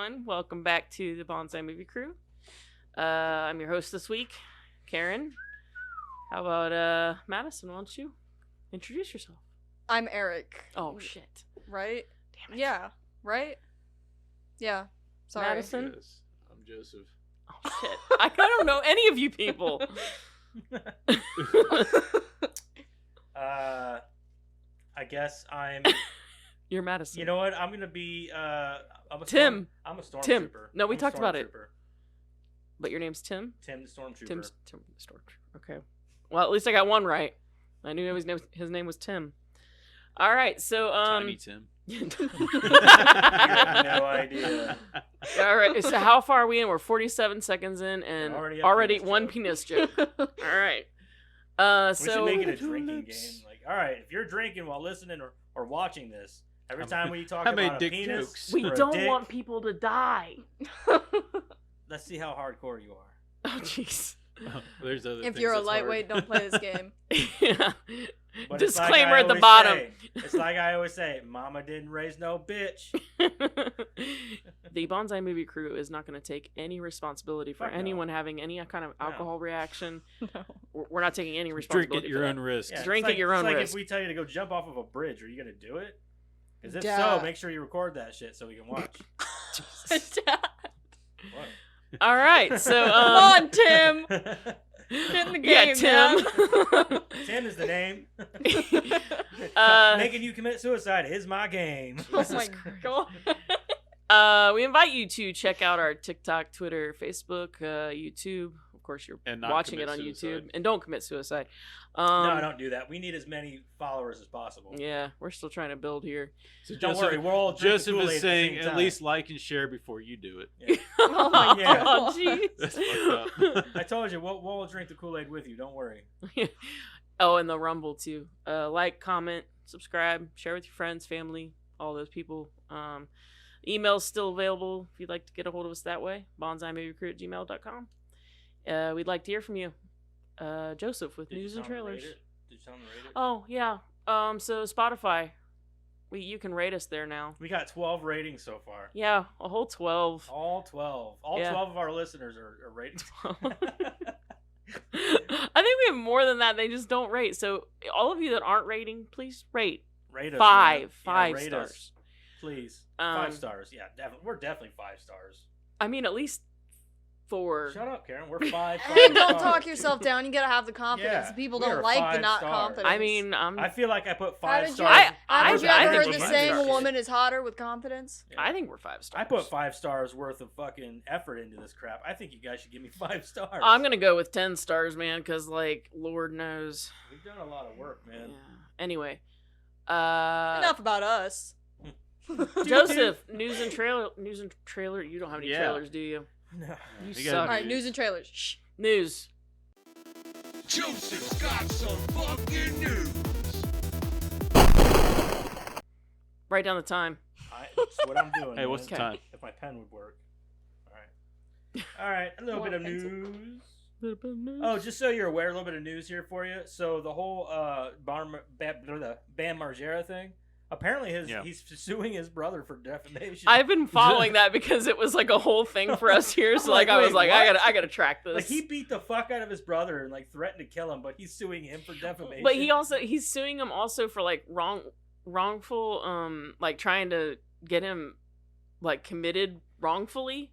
everyone. Welcome back to the Bonsai Movie Crew. I'm your host this week, Karen. How about Madison? Why don't you introduce yourself? I'm Eric. Oh shit! Right? Damn it. Yeah. Right? Yeah. Sorry. Madison? Yes, I'm Joseph. Oh shit! I don't know any of you people. I guess I'm. You're Madison. You know what? I'm gonna be. I'm a Tim. I'm a stormtrooper. Tim. No, we I'm a talked about it. stormtrooper. But your name's Tim. Tim the stormtrooper. Tim the Stormtrooper. Okay. Well, at least I got one right. I knew his name was Tim. All right, so Tiny Tim. You have no idea. All right, so how far are we in? We're 47 seconds in, and Already already a penis one joke. penis joke. All right. We So should make it a drinking game. Like, all right, if you're drinking while listening or watching this, every time we talk how many about a dick penis, jokes? we or a don't dick, want people to die. Let's see how hardcore you are. Oh, jeez. Oh, there's other If things you're a that's hard. lightweight, don't play this game. Yeah. But it's like Disclaimer I at the always bottom. say- it's like I always say, "Mama didn't raise no bitch." The Bonsai Movie Crew is not going to take any responsibility for Fuck no. anyone having any kind of alcohol reaction. No. We're not taking any Drink responsibility at your for own that. risk. Yeah, Drink it's at your own it's like risk. if we tell you to go jump off of a bridge, are you gonna do it? Because if Yeah. so, make sure you record that shit so we can watch. What? All right, so Come on, Tim. Get in the game, yeah, man. Tim. Tim is the name. Uh, Making you commit suicide is my game. Oh Jesus my Christ. god. We invite you to check out our TikTok, Twitter, Facebook, YouTube. Of course, you're And not watching it commit on suicide. YouTube. And don't commit suicide. No, don't do that. We need as many followers as possible. Yeah, we're still trying to build here. So Don't Joseph, worry, we're all drinking Joseph Kool-Aid is at the saying same at time. least like and share before you do it. Yeah. Oh, Yeah. jeez. That's fucked up. I told you, we'll all drink the Kool-Aid with you. Don't worry. Oh, and the Rumble too. Like, comment, subscribe, share with your friends, family, all those people. Email's still available if you'd like to get a hold of us that way. bonsaimavycrew@gmail.com. We'd like to hear from you. Joseph with Did you news and tell them to trailers. rate it? Did you tell them to rate it? Oh yeah. So Spotify, you can rate us there now. We got 12 ratings so far. Yeah, a whole 12. All 12. All Yeah. 12 of our listeners are rated. I think we have more than that. They just don't rate. So all of you that aren't rating, please rate. Rate us. Five. man. Five rate stars. us, please. Um, 5 stars. Yeah, definitely. We're definitely 5 stars. I mean, at least 4. Shut up, Karen. We're 5. Hey, don't stars. talk yourself down. You gotta have the confidence. Yeah, People we don't are like the 5 not stars. confidence. I mean, I feel like I put 5 Haven't you, stars. haven't you I ever think heard we're the five saying a stars. woman is hotter with confidence? Yeah. I think we're 5 stars. I put 5 stars worth of fucking effort into this crap. I think you guys should give me 5 stars. I'm gonna go with 10 stars, man, because like, Lord knows. We've done a lot of work, man. Yeah. Anyway, Enough about us. Joseph, news and trailer. You don't have any Yeah. trailers, do you? No. You You suck. gotta Alright, news and trailers. Shh. News. Joseph's got some fucking news. Write down the time. That's what I'm doing. Hey, what's the man. time? If my pen would work. All right, a little Or bit of pencil. news. Oh, just so you're aware, a little bit of news here for you. So the whole Bam Margera thing. Apparently, he's suing his brother for defamation. I've been following that because it was like a whole thing for us here. So I'm like, like, I was wait, like, what? I gotta track this. like he beat the fuck out of his brother and like threatened to kill him, but he's suing him for defamation. But he's suing him also for like wrongful like trying to get him like committed wrongfully.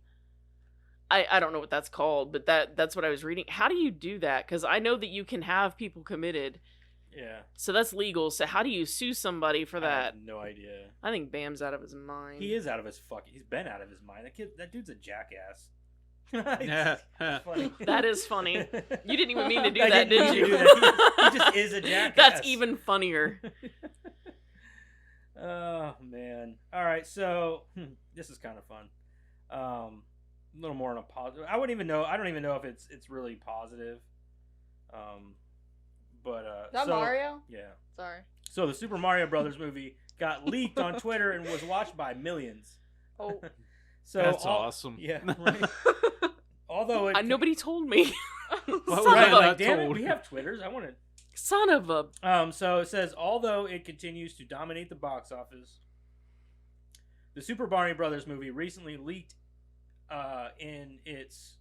I don't know what that's called, but that's what I was reading. How do you do that? Because I know that you can have people committed. Yeah. So that's legal. So how do you sue somebody for I that? have no idea. I think Bam's out of his mind. He is out of his fucking. He's been out of his mind. That dude's a jackass. Yeah. It's funny. That is funny. You didn't even mean to do I that, didn't did mean you? to do that. He just is a jackass. That's even funnier. Oh man! All right, so this is kind of fun. A little more on a positive. I don't even know if it's really positive. Is that Mario? Yeah. Sorry. So the Super Mario Brothers movie got leaked on Twitter and was watched by millions. Oh. So That's awesome. Yeah. Right. Although Nobody told me. Well, Son right, of a not damn it, told. we have Twitters. I want to. son of a. So it says, although it continues to dominate the box office, The Super Mario Brothers movie recently leaked in its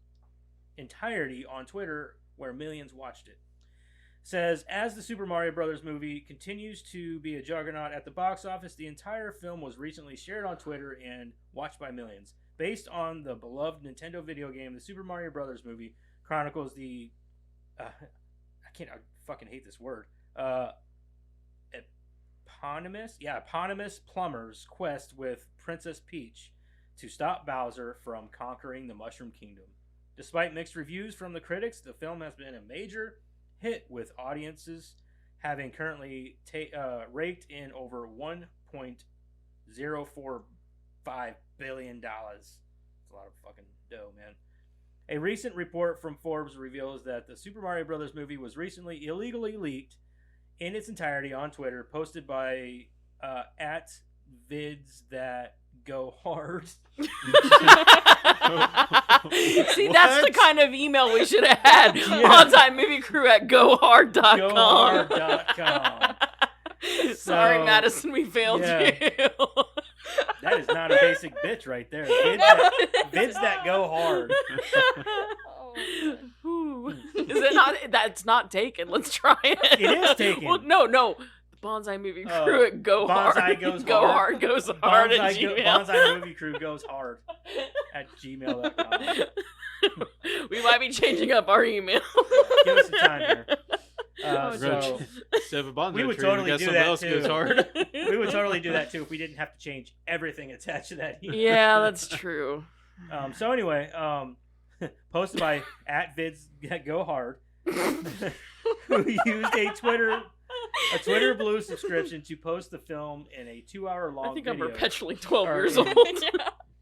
entirety on Twitter, where millions watched it. Says, as the Super Mario Brothers movie continues to be a juggernaut at the box office, the entire film was recently shared on Twitter and watched by millions. Based on the beloved Nintendo video game, the Super Mario Brothers movie chronicles the I fucking hate this word. Eponymous plumber's quest with Princess Peach to stop Bowser from conquering the Mushroom Kingdom. Despite mixed reviews from the critics, the film has been a major hit, with audiences having currently raked in over $1.045 billion. That's a lot of fucking dough, man. A recent report from Forbes reveals that the Super Mario Brothers movie was recently illegally leaked in its entirety on Twitter, posted by at vids that go hard. See, that's the kind of email we should have had. On-time movie crew at gohard.com. Gohard.com. Sorry, Madison, we failed you. That is not a basic bitch right there. Vids that go hard. Is it not? That's not taken. Let's try it. It is taken. Well, no. Bonsai movie crew at go hard. Go hard goes hard at Gmail. Bonsai movie crew goes hard at gmail.com. We might be changing up our email. Give us some time here. We would totally do that too. We would totally do that too if we didn't have to change everything attached to that email. Yeah, that's true. So anyway, posted by @vids_go_hard, who used a Twitter Blue subscription to post the film in a 2-hour-long video. I think I'm perpetually 12 years old.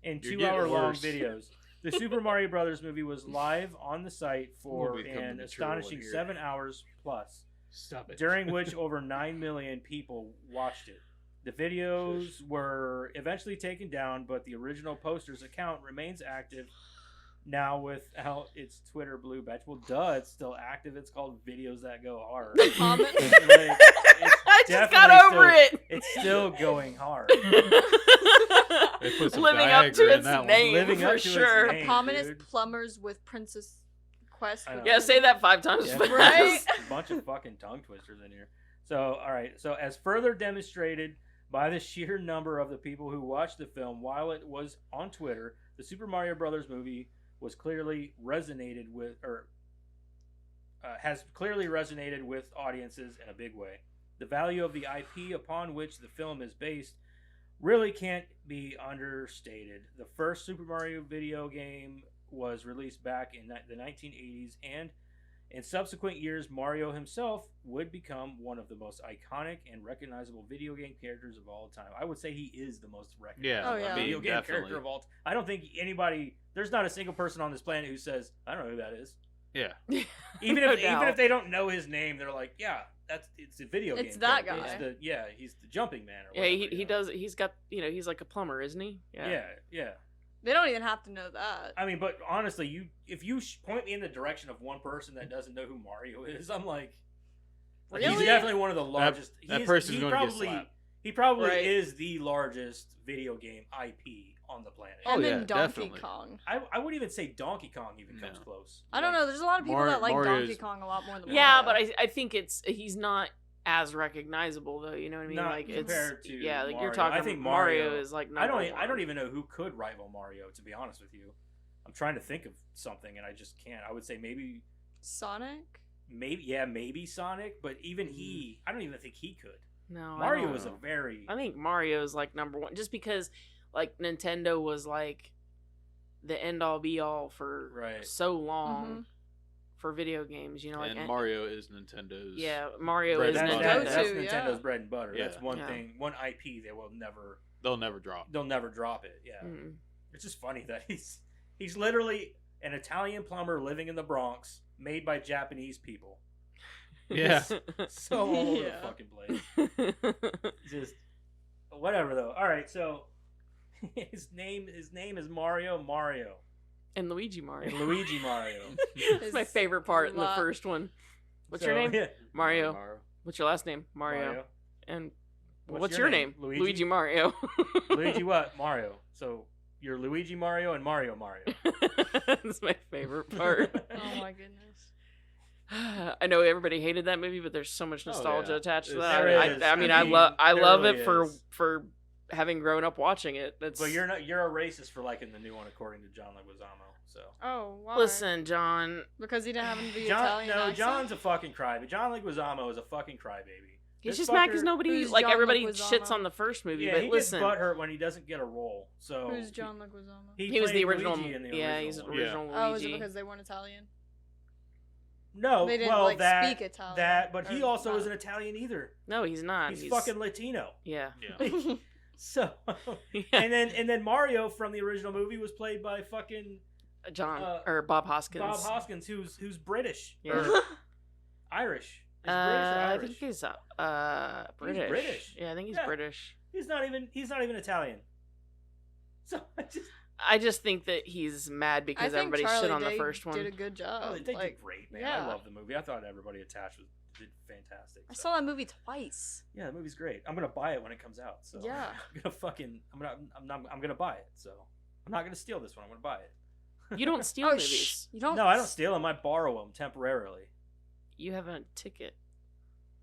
In 2-hour-long videos. The Super Mario Brothers movie was live on the site for an astonishing 7 hours plus. Stop it. During which over 9 million people watched it. The videos were eventually taken down, but the original poster's account remains active now without its Twitter Blue badge. Well, duh, it's still active. It's called Videos That Go Hard. I just got over it. It's still going hard. Living up to its name, for sure. Eponymous plumbers with Princess Quest. Yeah, say that 5 times fast. Right? A bunch of fucking tongue twisters in here. So, all right. So, as further demonstrated by the sheer number of the people who watched the film while it was on Twitter, the Super Mario Brothers movie was clearly resonated with, has clearly resonated with audiences in a big way. The value of the IP upon which the film is based really can't be understated. The first Super Mario video game was released back in the 1980s, and in subsequent years, Mario himself would become one of the most iconic and recognizable video game characters of all time. I would say he is the most recognizable video game character of all time. I don't think there's not a single person on this planet who says, I don't know who that is. Yeah. Even if they don't know his name, they're like, yeah, it's a video game. It's that character. guy. He's the jumping man. Or Yeah, whatever, he does. He's got, he's like a plumber, isn't he? Yeah. They don't even have to know that. I mean, but honestly, if you point me in the direction of one person that doesn't know who Mario is, I'm like, really? He's definitely one of the largest. That person's going to get slapped. He probably is the largest video game IP on the planet. And then yeah, Donkey definitely. Kong. I wouldn't even say Donkey Kong even comes close. I don't know. There's a lot of people that like Mario's... Donkey Kong a lot more than Yeah, Mario. but I think he's not as recognizable though. You know what I mean? Not like compared it's to like Mario. you're talking. I think Mario is like I number don't one. even know who could rival Mario. To be honest with you, I'm trying to think of something and I just can't. I would say maybe Sonic. Maybe Sonic, but even I don't even think he could. No, Mario is a very. I think Mario is like number one, just because like Nintendo was like the end all be all for so long for video games. And Mario is Nintend's. Yeah, Mario is That's Nintendo. Nintendo's bread and butter. Yeah. That's one thing, one IP they will never. They'll never drop. They'll never drop it. Yeah, Mm. It's just funny that he's literally an Italian plumber living in the Bronx, made by Japanese people. Yeah. So all over the fucking place. Just whatever though. All right, so his name is Mario. And Luigi Mario. It's my favorite part in the first one. What's your name? Yeah. Mario. What's your last name? Mario. And What's your name? Luigi Mario. Luigi what? Mario. So you're Luigi Mario and Mario Mario. That's my favorite part. Oh my goodness. I know everybody hated that movie, but there's so much nostalgia yeah. attached to There that. is. I mean, I I mean, love there it really for having grown up watching it. That's But you're a racist for liking the new one, according to John Leguizamo. So Oh, why? listen, John. Because he didn't have the John, Italian no, accent? John's a fucking crybaby. John Leguizamo is a fucking crybaby. He's This just mad because fucker- nobody Who's like John everybody Leguizamo? shits on the first movie. Yeah, but he listen, gets butthurt when he doesn't get a role. So Who's John Leguizamo? he was the played original. Luigi in the Yeah, original he's the one. original Oh, is it Luigi. because they weren't Italian? No, They didn't, well, like, that, speak Italian, That, but he or also not. isn't Italian either. No, he's not. He's fucking Latino. Yeah. Yeah. So, Yeah. and then Mario from the original movie was played by fucking John or Bob Hoskins. Bob Hoskins, who's British Yeah. or Irish. Is British or I Irish? think he's British. British. Yeah, I think he's Yeah. British. He's not even Italian. So I just think that he's mad I because think everybody Charlie shit on the Day first one. did a good job. oh, they like, did great, man. yeah. I love the movie. I thought everybody attached did fantastic. I so. saw that movie twice. Yeah, the movie's great. I'm gonna buy it when it comes out. So Yeah. I'm gonna buy it. So I'm not gonna steal this one. I'm gonna buy it. You don't steal Oh, movies. You don't. No, I don't steal them. I borrow them temporarily. You have a ticket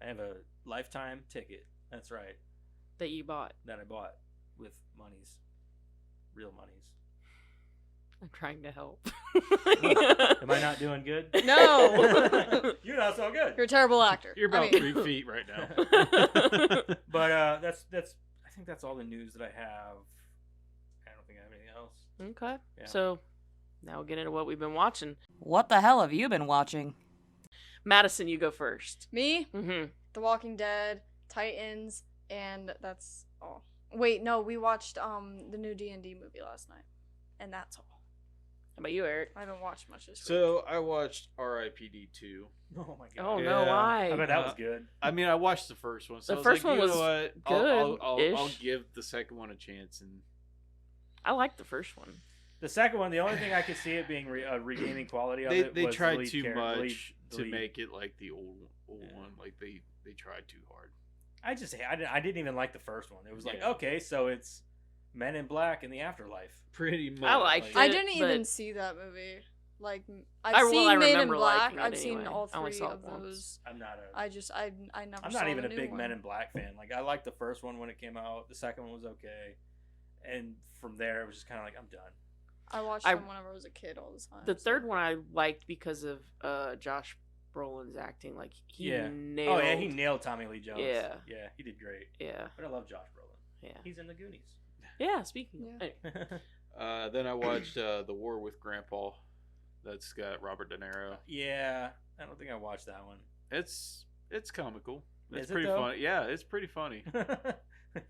I have a lifetime ticket. That's right. that you bought. That I bought with monies, real monies. I'm trying to help. Am I not doing good? No. You're not so good. You're a terrible actor. You're about I mean, 3 feet right now. But that's I think that's all the news that I have. I don't think I have anything else. Okay. Yeah. So now we'll get into what we've been watching. What the hell have you been watching? Madison, you go first. Me, Mm-hmm. The Walking Dead, Titans, and that's all. Wait, no, we watched the new D&D movie last night, and that's all. How about you, Eric? I haven't watched much this week. So I watched R.I.P.D. 2. Oh my Oh god. no, Yeah. why? I bet that was good. I mean, I watched the first one. So The I was first like, one you was know what? I'll good-ish. give the second one a chance. And I liked the first one. The second one, the only thing I could see it being regaining quality of it they was tried the lead too character- much the to lead. make it like the old Yeah. one. Like they tried too hard. I didn't even like the first one. It was like, Yeah. okay, so it's Men in Black in the afterlife. Pretty much. I liked it. I didn't but- even see that movie. Like, I I've seen Men in remember Black. liking it I've seen anyway. all I only three saw it of once. those. I'm not a. I never I'm saw not even the a new big one. Men in Black fan. Like I liked the first one when it came out. The second one was okay, and from there it was just kind of like I'm done. I watched I- them whenever I was a kid all the time. The so- third one I liked because of Josh Brolin's acting. Like he Yeah. nailed. Oh yeah, he nailed Tommy Lee Jones. Yeah. yeah, he did great. Yeah, But I love Josh Brolin. yeah, He's in the Goonies. yeah. Speaking. Yeah. Anyway, Then I watched The War with Grandpa. That's got Robert De Niro. Yeah, I don't think I watched that one. It's comical. It's Is it, pretty though? funny. Yeah, it's pretty funny.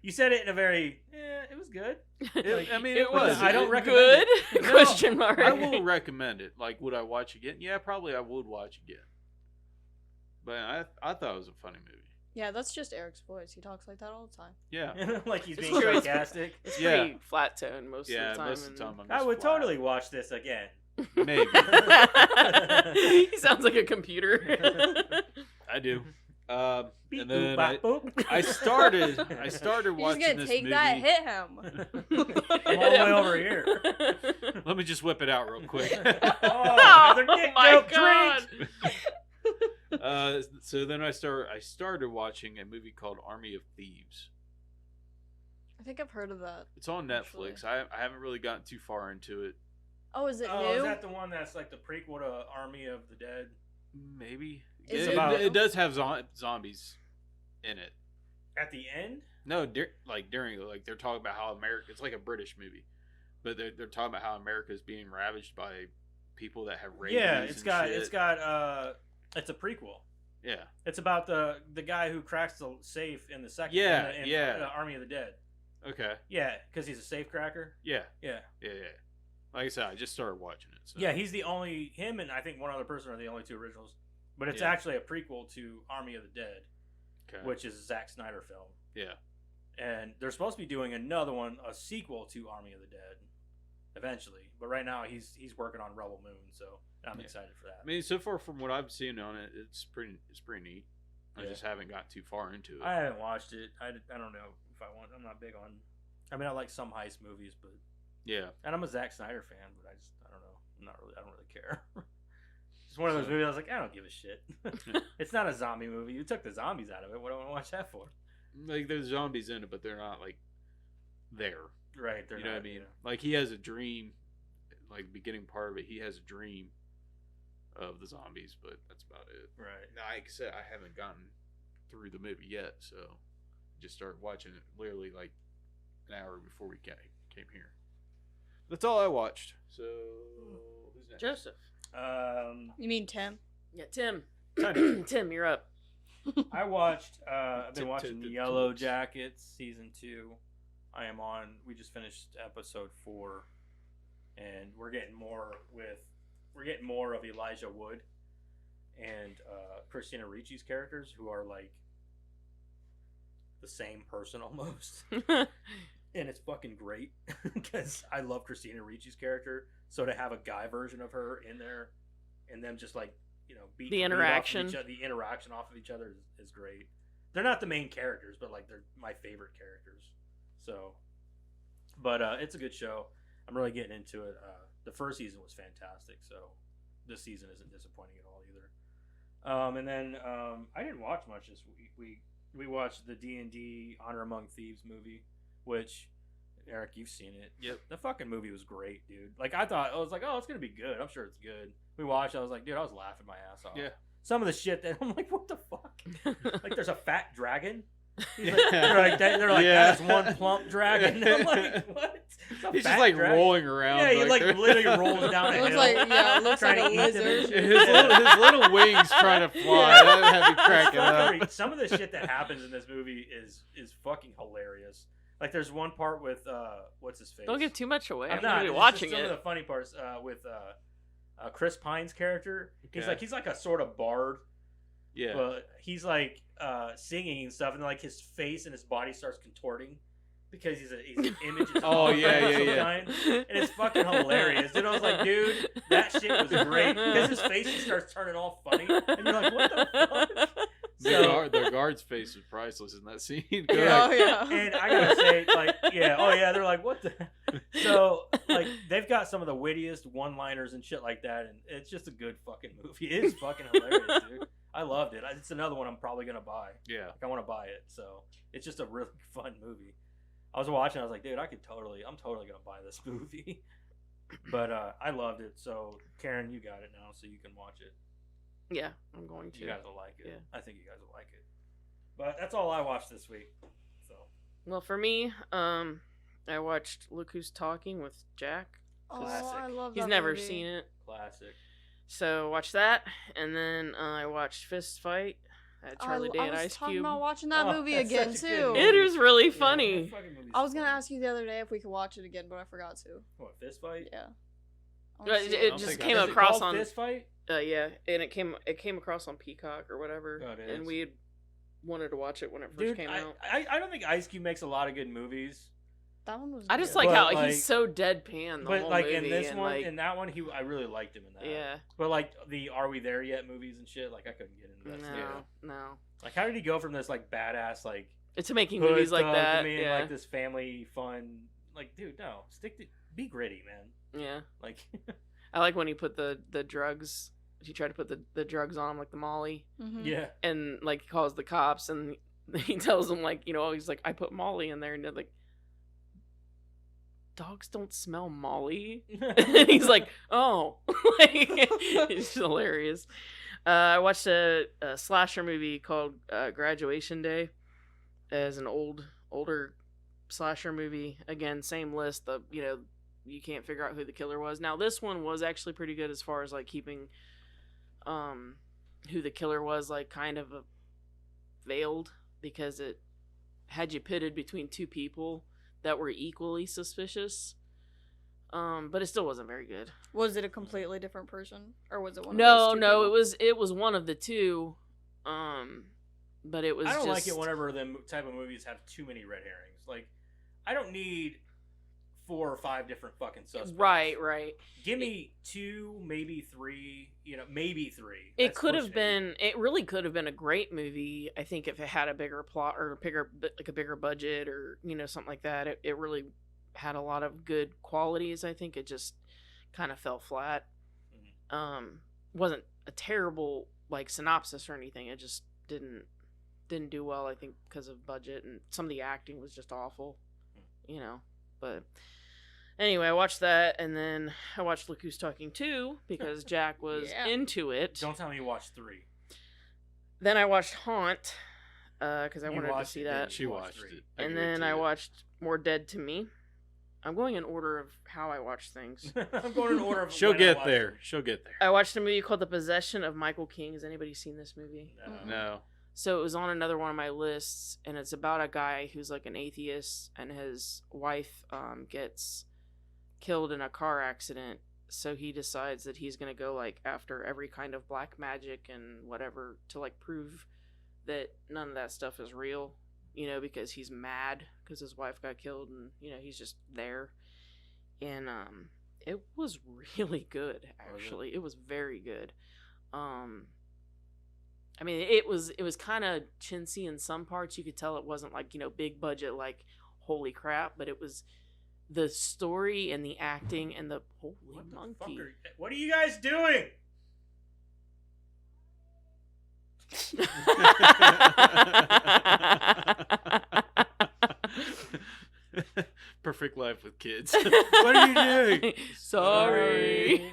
You said it in a very. It was good. I mean, it was. I don't recommend good it. No, question mark. I will recommend it. Like, would I watch again? Yeah, probably I would watch again. But I thought it was a funny movie. Yeah, that's just Eric's voice. He talks like that all the time. Yeah. Like he's It's being true. sarcastic. It's Yeah. pretty flat tone most Yeah, of the time. most of the time I'm I just would flat. totally watch this again. Maybe. He sounds like a computer. I do. Beep, And then boop, bop, boop. I started You're just watching gonna this take movie. that, hit him. I'm all the way over here. Let me just whip it out real quick. Oh, another dick my joke, God. drink. So then I started watching a movie called Army of Thieves. I think I've heard of that. It's on Actually. Netflix. I haven't really gotten too far into it. Oh, is it Oh, new? is that the one that's like the prequel to Army of the Dead? Maybe Is it, it it, new? does have zombies in it. At the end? No, during they're talking about how America. It's like a British movie, but they're talking about how America is being ravaged by people that have rabies. Yeah, and it's shit. a prequel. Yeah, It's about the guy who cracks the safe in the second. Yeah, in yeah. Army of the Dead. okay, Yeah, because he's a safe cracker. yeah, Yeah, yeah. Like I said, I just started watching it. So. yeah. He's him and I think one other person are the only two originals. But it's Yeah. actually a prequel to Army of the Dead, okay. which is a Zack Snyder film. Yeah, And they're supposed to be doing another one, a sequel to Army of the Dead, eventually. But right now he's working on Rebel Moon, so I'm Yeah. excited for that. I mean, so far from what I've seen on it, it's pretty neat. I just haven't got too far into it. I haven't watched it. I don't know if I want. I'm not big on. I mean, I like some heist movies, but Yeah. and I'm a Zack Snyder fan, but I don't know. I don't really care. It's one of those movies I was like, I don't give a shit. It's not a zombie movie. You took the zombies out of it. What do I want to watch that for? Like, there's zombies in it, but they're not, like, there. Right. You know what I mean? Like, he has a dream, like, beginning part of it, he has a dream of the zombies, but that's about it. Right. Now, like I said, I haven't gotten through the movie yet, so just started watching it literally, like, an hour before we came here. That's all I watched. So, who's next? Joseph. You mean Tim? Yeah, Tim. Tim, you're up. I watched. I've been Tim, watching Tim, the Tim, Yellow Tim. Jackets season 2. I am on. We just finished episode 4, and we're getting more of Elijah Wood and Christina Ricci's characters, who are like the same person almost. And it's fucking great because I love Christina Ricci's character. So to have a guy version of her in there, and them just like, you know, beat The off of interaction. the interaction off of each other is great. They're not the main characters, but like they're my favorite characters. So, but it's a good show. I'm really getting into it. The first season was fantastic, so this season isn't disappointing at all either. And then I didn't watch much this week. We watched the D&D Honor Among Thieves movie, which, Eric, you've seen it. Yep. The fucking movie was great, dude. Like, I was like, oh, it's going to be good. I'm sure it's good. We watched it. I was like, dude, I was laughing my ass off. Yeah. Some of the shit that I'm like, what the fuck? Like, there's a fat dragon. He's Yeah. like, they're like Yeah. that's one plump dragon. I'm like, what? It's a He's fat just like dragon. rolling around. Yeah, he like they're- literally rolls down a It looks hill. like it looks like trying a to eat them and lizard. shit. his little wings trying to fly. That had me cracking up. Some of the shit that happens in this movie is fucking hilarious. Like, there's one part with what's his face? Don't give too much away. I'm not not it's watching just some it. of the funny parts with Chris Pine's character. Okay. He's like a sort of bard, Yeah. but he's like singing and stuff, and like his face and his body starts contorting because he's an image. Oh, yeah, of some yeah. kind. And it's fucking hilarious, dude. I was like, dude, that shit was great because his face just starts turning all funny, and you're like, what the fuck? The guard's face was priceless in that scene. Go Yeah. Oh ahead. yeah. And I gotta say, like, yeah, oh yeah, they're like, what the? So, like, they've got some of the wittiest one-liners and shit like that, and it's just a good fucking movie. It is fucking hilarious, dude. I loved it. It's another one I'm probably gonna buy. Yeah. Like, I want to buy it. So it's just a really fun movie. I was watching. I was like, dude, I'm totally gonna buy this movie. But I loved it. So Karen, you got it now, so you can watch it. Yeah, I'm going to. You guys will like it. Yeah. I think you guys will like it. But that's all I watched this week. So Well, for me, I watched Look Who's Talking with Jack. Oh, Classic. I love He's that never movie. seen it. classic. So watch that, and then I watched Fist Fight at Charlie Day I and was Ice talking Cube. about watching that Oh, movie that's again such a good too. movie. It is really Yeah, funny. that fucking movie's I was gonna fun. ask you the other day if we could watch it again, but I forgot to. What, Fist Fight? Yeah. I It, wanna see it don't just think came I- Is it across called on Fist Fight? yeah, and it came across on Peacock or whatever, Oh, it and is. we had wanted to watch it when it first Dude, came out. I don't think Ice Cube makes a lot of good movies. That one was. I just good. like But, how like- he's so deadpan the But whole like movie. in this and, one, like, in that one, I really liked him in that. yeah, But like the Are We There Yet movies and shit, like I couldn't get into that. no, stuff. no, Like, how did he go from this like badass like it's making hood movies like thug that. to being Yeah, like this family fun? Like, dude, no, be gritty, man. yeah. Like, I like when he put the drugs. He tried to put the drugs on him, like the Molly, Mhm. yeah, and like he calls the cops, and he tells them like, he's like, I put Molly in there, and they're like, dogs don't smell Molly. And he's like, oh, like, it's hilarious. I watched a slasher movie called Graduation Day, as an older slasher movie. Again, same list. You can't figure out who the killer was. Now this one was actually pretty good as far as like keeping who the killer was like kind of veiled, because it had you pitted between two people that were equally suspicious. But it still wasn't very good. Was it a completely different person, or was it one? No, of those two people? it was one of the two. But it was. I don't like just- it whenever the type of movies have too many red herrings. Like, I don't need 4 or 5 different fucking suspects. Right. Give me 2, maybe 3. Maybe 3. It could have been. It really could have been a great movie. I think if it had a bigger plot or a bigger budget or something like that. It really had a lot of good qualities. I think it just kind of fell flat. Wasn't a terrible synopsis or anything. It just didn't do well. I think because of budget, and some of the acting was just awful. But anyway, I watched that, and then I watched Look Who's Talking 2 because Jack was into it. Don't tell me you watched 3. Then I watched Haunt because I wanted to see that. She watched it. And then I watched More Dead to Me. I'm going in order of how I watch things. I'm going in order of She'll get there. She'll get there. I watched a movie called The Possession of Michael King. Has anybody seen this movie? No. So it was on another one of my lists, and it's about a guy who's an atheist, and his wife gets killed in a car accident. So he decides that he's gonna go after every kind of black magic and whatever to prove that none of that stuff is real. Because he's mad because his wife got killed, and he's just there. And it was really good, actually. It was very good. I mean, it was kind of chintzy in some parts. You could tell it wasn't big budget, holy crap, but it was the story and the acting and the holy monkey. What are you guys doing? Perfect life with kids. What are you doing? Sorry. Jesus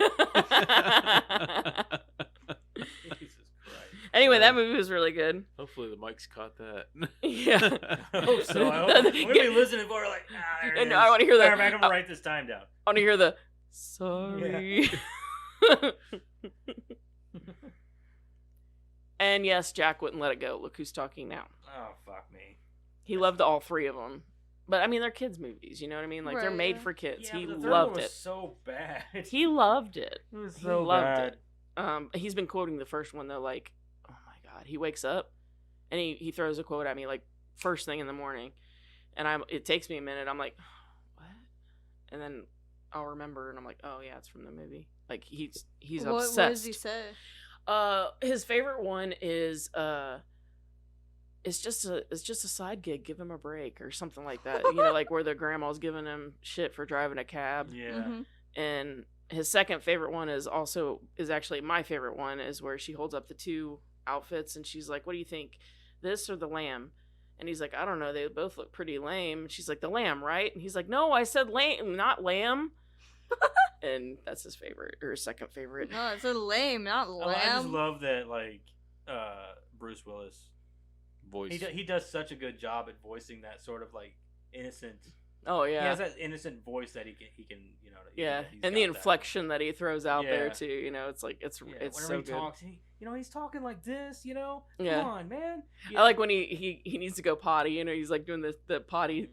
Christ. Anyway, that movie was really good. Hopefully the mics caught that. Yeah. I hope so. I'm going to be listening for there it is. I want to hear that. I'm going to write this time down. I want to hear the sorry. Yeah. And yes, Jack wouldn't let it go. Look Who's Talking Now. Oh, fuck me. He loved all 3 of them. But I mean, they're kids' movies. You know what I mean? They're made for kids. Yeah, he but the third loved one was it. So bad. He loved it. It was He so loved bad. it. He's been quoting the first one though. Oh my god, he wakes up and he throws a quote at me first thing in the morning, and it takes me a minute. I'm like, what? And then I'll remember, and I'm like, oh yeah, it's from the movie. He's obsessed. What does he say? His favorite one is it's just a side gig. Give him a break or something like that. Where the grandma's giving him shit for driving a cab. Yeah. Mm-hmm. And his second favorite one is actually my favorite one, is where she holds up the 2 outfits and she's like, what do you think, this or the lamb? And he's like, I don't know, they both look pretty lame. She's like, the lamb, right? And he's like, no, I said lamb, not lamb. And that's his favorite, or his second favorite. No, it's a lame, not lamb. I just love that Bruce Willis Voice. he does such a good job at voicing that sort of innocent. Oh yeah, he has that innocent voice that he can yeah, he's and the got inflection that he throws out there Yeah. too. It's it's whenever so he good. talks, he's talking like this. Yeah. Come on, man. I like when he needs to go potty. He's doing the potty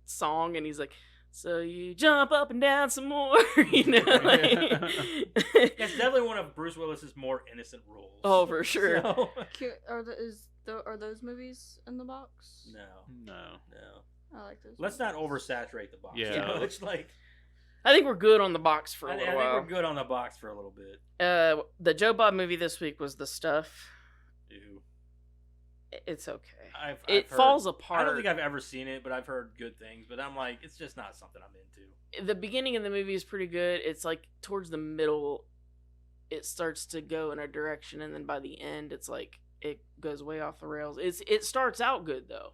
song, and he's like, so you jump up and down some more. It's definitely one of Bruce Willis's more innocent roles. Oh, for sure. So- Are those movies in the box? No. I like those. Let's not oversaturate the box. Yeah. It's I think we're good on the box for a I little think while. we're good on the box for a little bit. The Joe Bob movie this week was The Stuff. Ew. It's okay. It falls apart. I don't think I've ever seen it, but I've heard good things. But I'm like, it's just not something I'm into. The beginning of the movie is pretty good. It's towards the middle, it starts to go in a direction, and then by the end, it's it goes way off the rails. It starts out good though.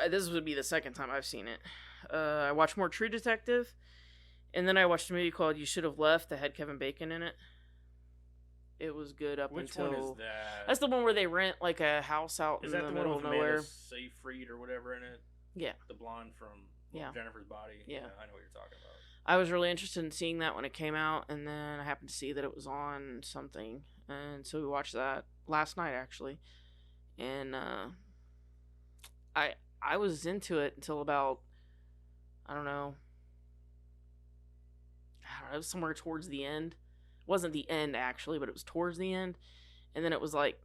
This would be the second time I've seen it. I watched more True Detective, and then I watched a movie called You Should Have Left that had Kevin Bacon in it. It was good up Which until. one is that? That's the one where they rent a house out Is in that the the one middle with of nowhere. Amanda Seyfried or whatever in it? Yeah. The blonde from Jennifer's Body. Yeah. I know what you're talking about. I was really interested in seeing that when it came out, and then I happened to see that it was on something, and so we watched that last night actually, and I was into it until about I don't know, it was somewhere towards the end. It wasn't the end actually, but it was towards the end, and then it was it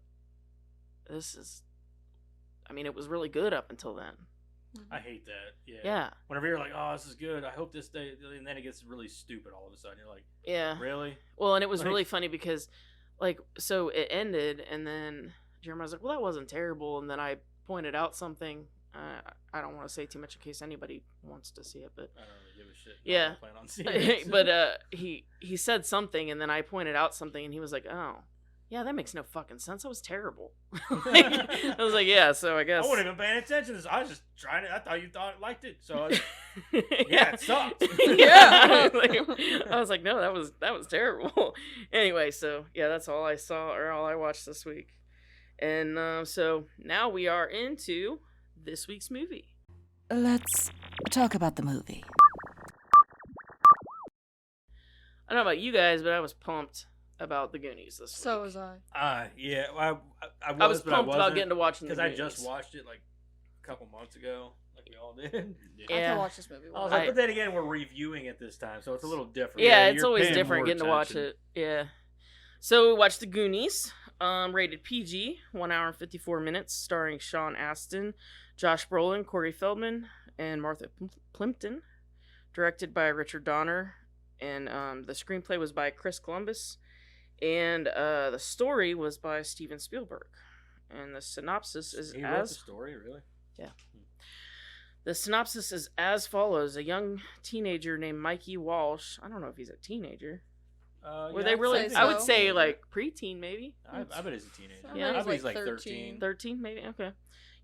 was really good up until then. I hate that. Yeah. Yeah. Whenever you're like, oh, this is good. I hope this day, and then it gets really stupid all of a sudden. You're like, Yeah. really? Well, and it was Like- really funny because, like, so it ended, and then Jeremiah's like, well, that wasn't terrible. And then I pointed out something. I don't want to say too much in case anybody wants to see it, but I don't really give a shit. Yeah. I don't plan on seeing it. but he said something, and then I pointed out something, and he was like, oh, yeah, that makes no fucking sense. That was terrible. I was like, yeah, so I guess. I wasn't even paying attention to this. I was just trying to. I thought you liked it. So, yeah, it sucked. Yeah. I was like, no, that was terrible. Anyway, so yeah, that's all I saw or all I watched this week. And so now we are into this week's movie. Let's talk about the movie. I don't know about you guys, but I was pumped about the Goonies this So week. was I. Yeah. I I was but I pumped about wasn't, getting to watching the because I Goonies. just watched it like a couple months ago, like we all did. I Yeah. can watch this movie. I was once. like, but then again, we're reviewing it this time, so it's a little different. Yeah, Yeah, it's you're always paying different more getting to watch attention. it. Yeah. So we watched the Goonies, rated PG, 1 hour and 54 minutes, starring Sean Astin, Josh Brolin, Corey Feldman, and Martha Plimpton. Directed by Richard Donner, and the screenplay was by Chris Columbus, and the story was by Steven Spielberg. And the synopsis is He wrote the story, really? The synopsis is as follows: a young teenager named Mikey Walsh. I don't know if he's a teenager. Were they I'd really? say I would so. say like preteen, maybe. I bet he's a teenager. Yeah, I bet he's he's like like 13. 13, maybe. Okay.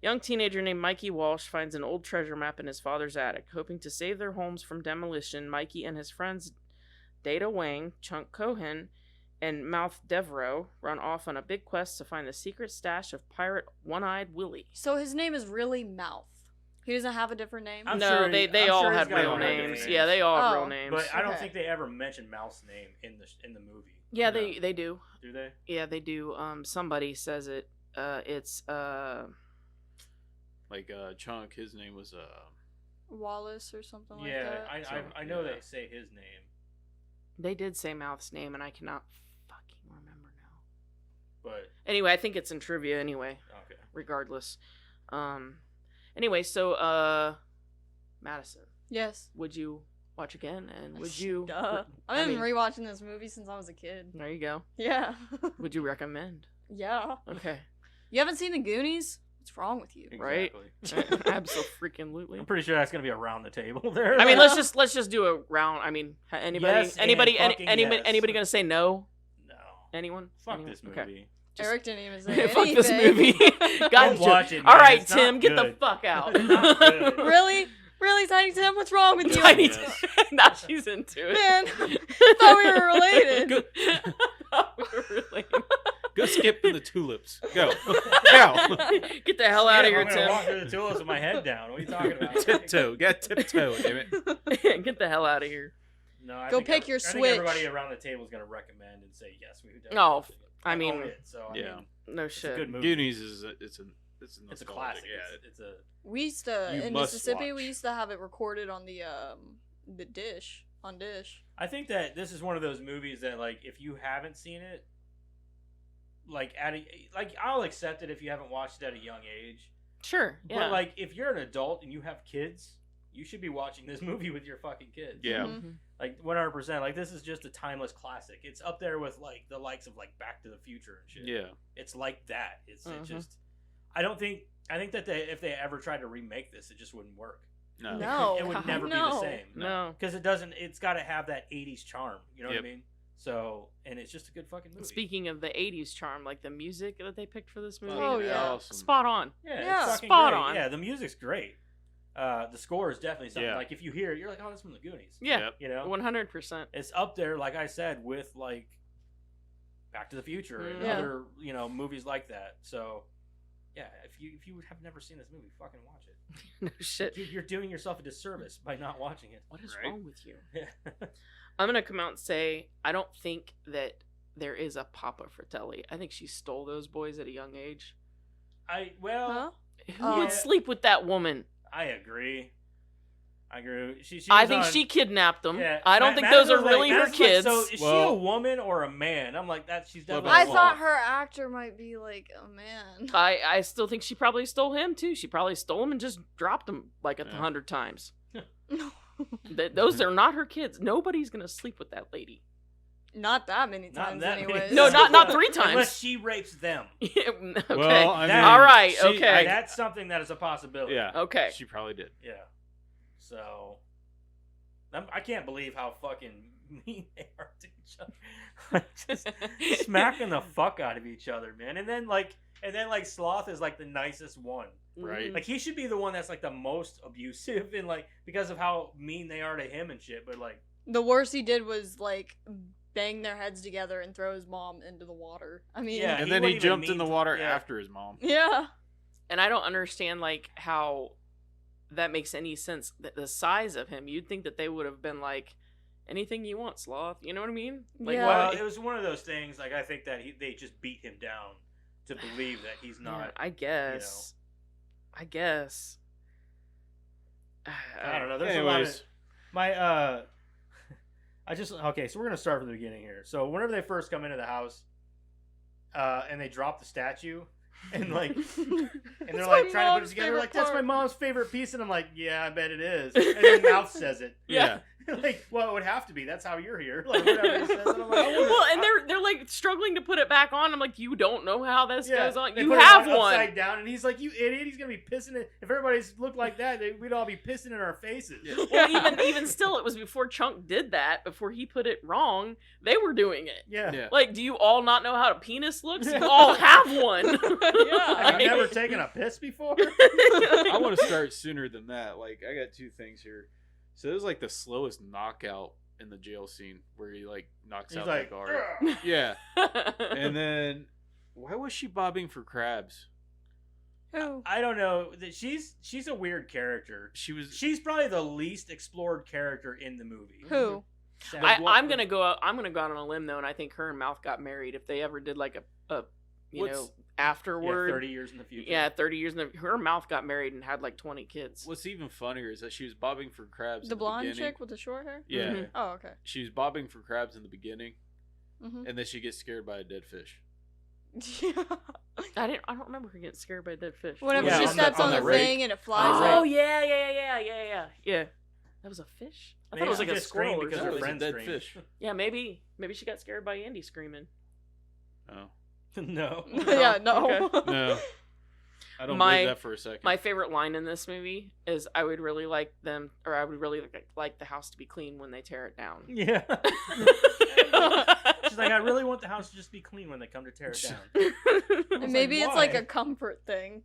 Young teenager named Mikey Walsh finds an old treasure map in his father's attic. Hoping to save their homes from demolition, Mikey and his friends Data Wang, Chunk Cohen, and Mouth Devereaux run off on a big quest to find the secret stash of pirate One-Eyed Willie. So his name is really Mouth. He doesn't have a different name. I'm No, sure they I'm all sure he's had got real all different names. names. Yeah, they all have Oh. real names. But I don't Okay. think they ever mentioned Mouth's name in the movie. Yeah, No. they do. Do they? Yeah, they do. Somebody says it. It's Like Chunk, his name was Wallace or something like Yeah, that. I know Yeah. they say his name, they did say Mouth's name, and I cannot fucking remember now. but Anyway, I think it's in trivia anyway. okay. Regardless. Anyway, so Madison, Yes. would you watch again? And would you? Duh. I I've been mean- rewatching this movie since I was a kid. There you go. Yeah. Would you recommend? Yeah. Okay. You haven't seen the Goonies? What's wrong with you? Right? Exactly. Absolutely. I'm pretty sure that's gonna be around the table there. I mean, let's just do a round. I mean, anybody, Yes, and fucking yes. anybody gonna say no? no. Anyone? Fuck Anyone? this Okay. movie. Just- Eric didn't even say Fuck anything. this movie. Don't Gotcha. watch it, All man. right, It's not Tim, get the good. fuck out. Not good. Really? Really, Tiny Tim? What's wrong with you? Tiny Yes. Tim. Now she's into it. Man, I thought we were related. We were related. Go skip to the tulips. Go. Go. Get the hell out of Yeah, here, I'm gonna walk Tim. through the tulips with my head down. What are you talking about? Tiptoe. Get tiptoe, damn it. Get the hell out of here. No, I Go think pick your I think Switch. everybody around the table is gonna recommend and say yes. We would definitely Oh, watch it. I mean, own it, so I yeah. mean, No it's a shit. good movie. Goonies is it's a It's a nostalgic, classic. Yeah. It's a We used to You in must Mississippi. watch. We used to have it recorded on the dish on Dish. I think that this is one of those movies that, like, if you haven't seen it, like I'll accept it if you haven't watched it at a young age. Sure. Yeah. But like, if you're an adult and you have kids, you should be watching this movie with your fucking kids. Yeah. Mhm. Like 100%. Like, this is just a timeless classic. It's up there with like the likes of like Back to the Future and shit. Yeah. It's like that. It's Mhm. it just. I think that if they ever tried to remake this, it just wouldn't work. No. No. It would never be the No. same. No. Because it doesn't. It's got to have that '80s charm. You know what Yep. I mean? So, and it's just a good fucking movie. Speaking of the '80s charm, like the music that they picked for this movie, Oh, yeah. Awesome. spot on. Yeah, Yeah. it's fucking Spot great. on. Yeah, the music's great. The score is definitely something. Yeah. Like, if you hear it, you're like, oh, that's from the Goonies. Yeah. Yep. You know, 100%. it's up there, like I said, with like Back to the Future and Yeah. other movies like that. So, yeah, if you have never seen this movie, fucking watch it. No shit. You're doing yourself a disservice by not watching it. What is Right? wrong with you? I'm gonna come out and say I don't think that there is a Papa Fratelli. I think she stole those boys at a young age. Well, Huh? Who Oh. would sleep with that woman? I agree. I agree. She I was think on- she kidnapped them. Yeah, I don't think Madison those are was like- really her Madison's like, kids. so is she Well- a woman or a man? I'm like, that. She's definitely. I Sloth. thought her actor might be like a man. I still think she probably stole him too. She probably stole him and just dropped him like 100 times. Those are not her kids. Nobody's gonna sleep with that lady. Not that many Not times, that many anyways. No, times. not 3 times. Unless she rapes them. okay. Well, I mean, That- All right. she- okay. That's something that is a possibility. Yeah. Okay. She probably did. Yeah. So, I can't believe how fucking mean they are to each other. Like, just smacking the fuck out of each other, man. And then like Sloth is like the nicest one. Right. Like he should be the one that's like the most abusive and like because of how mean they are to him and shit. But like, The worst he did was like bang their heads together and throw his mom into the water. I mean, Yeah. And he then he wouldn't even jumped in mean the to- water yeah. after his mom. yeah. And I don't understand like how that makes any sense. The size of him, you'd think that they would have been like, anything you want, Sloth. You know what I mean? Like, Yeah. Well, it was one of those things. Like I think that they just beat him down to believe that he's yeah, not. I guess. I guess. I don't know. There's a lot of Anyways, my okay. So we're gonna start from the beginning here. So whenever they first come into the house, and they drop the statue, and like, and they're That's like my trying to put it mom's together. Like favorite that's my part. mom's favorite piece, and I'm like, yeah, I bet it is. And then Mouth says it. yeah. Like, well, it would have to be. That's how you're here. Like, whatever he says. And I'm like, I wonder- Well, and they're like struggling to put it back on. I'm like, you don't know how this Yeah, goes on. they You put it have on one. upside down, and he's like, "You idiot! He's gonna be pissing it. If everybody's looked like that, we'd all be pissing in our faces." Yeah. Well, even still, it was before Chunk did that. Before he put it wrong, they were doing it. Yeah. Yeah. Like, do you all not know how a penis looks? You all have one. Have you Like- never taken a piss before? I want to start sooner than that. Like, I got 2 things here. So it was like the slowest knockout in the jail scene where he like knocks He's out like, the guard. "Ugh." Yeah. And then why was she bobbing for crabs? Who? I don't know. She's a weird character. She was She's probably the least explored character in the movie. Who? Sam- I'm gonna go out on a limb though, and I think her and Mouth got married. If they ever did like a you What's- know yeah, afterward, 30 years in the future. Yeah, 30 years. Her Mouth got married and had like 20 kids. What's even funnier is that she was bobbing for crabs. The in blonde beginning. chick with the short hair? Yeah. Mhm. Oh, okay. She was bobbing for crabs in the beginning, Mm-hmm. and then she gets scared by a dead fish. Yeah. I don't remember her getting scared by a dead fish. Whenever Yeah, she on the- steps on on the the rake. thing and it flies Oh out. yeah. That was a fish. I thought Maybe it was she like a just screamed squirrel or because No, her it was a something. friend dead screamed. fish. Yeah, maybe she got scared by Andy screaming. Oh No. Yeah, no. no, I don't My- believe that for a second. My favorite line in this movie is I would really like the house to be clean when they tear it down. Yeah. She's like, I really want the house to just be clean when they come to tear it down. And was maybe like, it's like why? a comfort thing.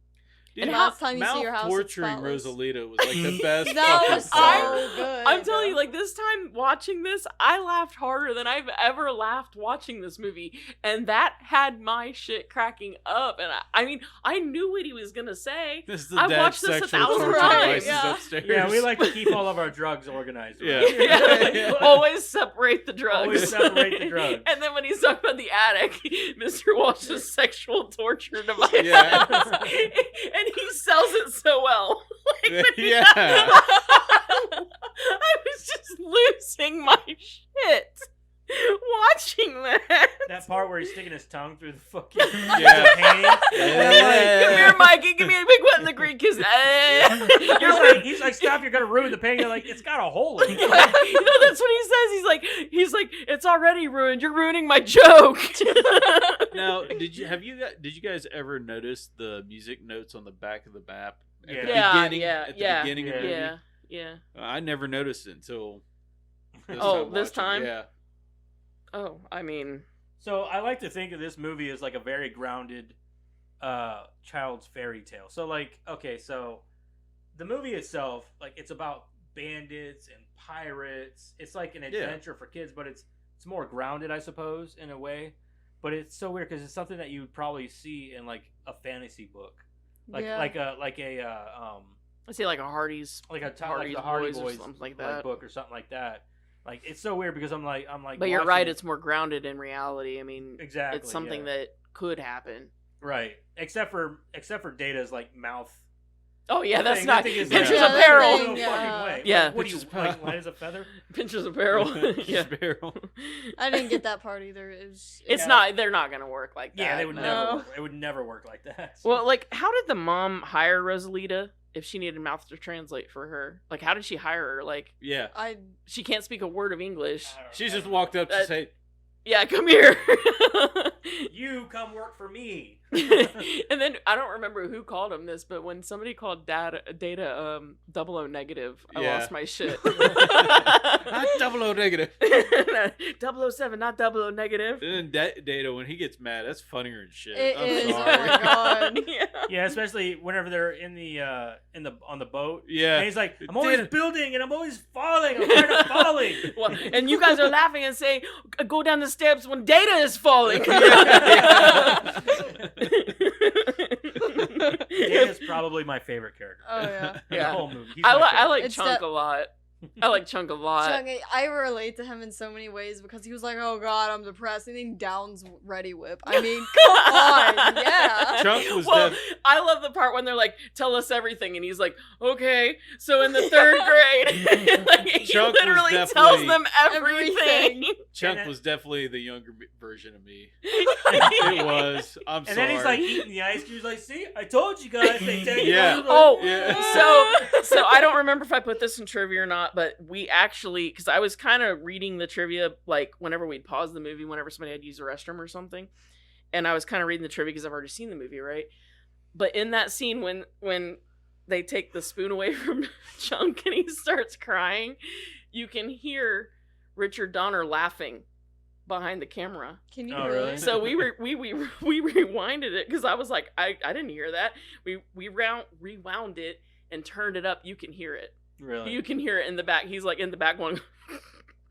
Dude, and Mouth- last time you see Mouth your house, it's torturing spotless. Rosalita was like the best. That fucking was part. so good. I'm telling you, like this time watching this, I laughed harder than I've ever laughed watching this movie, and that had my shit cracking up. And I mean, I knew what he was gonna say. This is the I've dad's watched this sexual 1,000 torture times, devices yeah. upstairs. Yeah, we like to keep all of our drugs organized. Yeah. Right? Yeah, always separate the drugs. Always separate the drugs. And then when he's talking about the attic, Mr. Walsh's sexual torture device. Yeah. And he sells it so well. Yeah. I was just losing my shit watching that. That part where he's sticking his tongue through the fucking Yeah. painting. And I'm like, Come here, Mikey. Give me a big one in the green kiss. he's like, stop! You're gonna ruin the painting. You're like, it's got a hole in it. You know, that's what he says. He's like, it's already ruined. You're ruining my joke. Now, did you guys ever notice the music notes on the back of the map? At Yeah. the Yeah, beginning, yeah, at the yeah, beginning of the movie? yeah. I never noticed it until this Oh, time this watching. time? Yeah. Oh, I mean, So I like to think of this movie as like a very grounded child's fairy tale. So like, okay, so the movie itself, like it's about bandits and pirates. It's like an adventure for kids, but it's more grounded, I suppose, in a way. But it's so weird because it's something that you would probably see in like a fantasy book, like Yeah. like a I see like a Hardy's, like a Hardy's the Hardy Boys or Boys something like that. book or something like that. Like it's so weird because I'm like But you're watching right; it- it's more grounded in reality. I mean, exactly it's something yeah. that could happen. Right. Except for Data's like mouth Oh yeah, that's Thing, not that thing is Pinterest Yeah, that apparel. thing, No fucking way. Yeah. What do you Pinterest like? Light as a feather? Pinterest apparel. Yeah. Barrel. I didn't get that part either. It's Yeah. not. They're not gonna work like that. Yeah, they would no. never. Work. It would never work like that. Well, like, how did the mom hire Rosalita if she needed mouth to translate for her? Like, how did she hire her? Like, Yeah. she can't speak a word of English. I don't She know. just walked up to say, Yeah, come here. You come work for me. And then I don't remember who called him this, but when somebody called Data 00 negative, I Yeah. lost my shit. not 00 negative. 007, not 00 negative. And then Data, when he gets mad, that's funnier than shit. It I'm is. sorry. Oh my god. Yeah. Yeah, especially whenever they're in the on the boat. Yeah. And he's like, I'm always Data. building and I'm always falling. I'm tired of falling. Well, and you guys are laughing and saying, "Go down the steps when Data is falling." Data's probably my favorite character. Oh yeah. In Yeah. the whole movie. He's I my like favorite. It's Chunk that- a lot. I like Chunk a lot. Chung, I relate to him in so many ways because he was like, "Oh God, I'm depressed," and then downs Ready Whip. I mean, come on, yeah. Chunk was Well, def- I love the part when they're like, "Tell us everything," and he's like, "Okay." So in the 3rd grade, like, he Chunk was literally tells definitely- them everything. Chunk And was definitely the younger version of me. Yeah. It was. I'm And sorry. then he's like eating the ice cream. He's like, see, I told you guys. They take Yeah. Oh, Yeah. so I don't remember if I put this in trivia or not, but we actually, because I was kind of reading the trivia like whenever we'd pause the movie, whenever somebody had to use the restroom or something, and I was kind of reading the trivia because I've already seen the movie, right? But in that scene when they take the spoon away from Chunk and he starts crying, you can hear Richard Donner laughing behind the camera. Can you Oh, really? really? So we rewinded it because I was like, I didn't hear that. We rewound it and turned it up. You can hear it. Really? You can hear it in the back. He's like in the back going,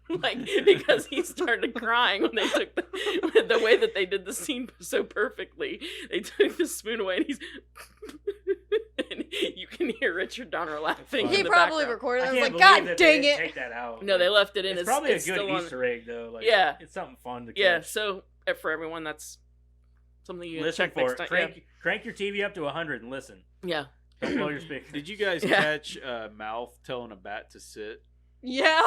like, because he started crying when they took the way that they did the scene so perfectly. They took the spoon away and he's, and you can hear Richard Donner laughing. He in the probably background. recorded I it. I was can't like, believe "God that dang they it!" didn't take that out. No, they left it in. It's probably a still good on- Easter egg though. Like, Yeah. it's something fun to catch. Yeah, so for everyone, that's something you can Listen check for next it. time. Crank your TV up to 100 and listen. Yeah. Don't blow your speaker. Did you guys Yeah. catch Mouth telling a bat to sit? Yeah.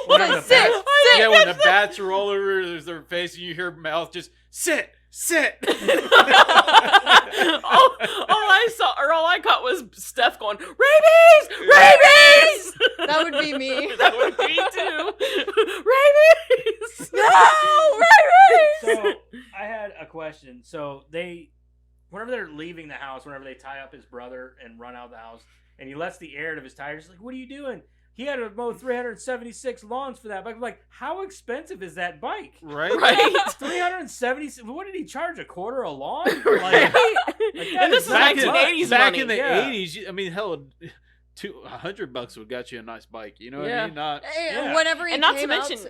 Whenever Like, the sit, bats- sit. Yeah, when the bats roll over their face and you hear Mouth just sit. all I caught was Steph going, "Rabies! Rabies!" That would be me. That would be too. Rabies! No, rabies! So I had a question. So whenever they're leaving the house, whenever they tie up his brother and run out of the house, and he lets the air to his tires, he's like, "What are you doing?" He had to mow 376 lawns for that bike. I'm like, how expensive is that bike? Right? Right? 376. What did he charge? $0.25 a lawn? Right? that And this is is not Back, much. 1980s back money. in the Yeah. 80s, I mean, hell, $100 would got you a nice bike. You know what Yeah. I mean? Not. Yeah. Whenever he And not to came out mention,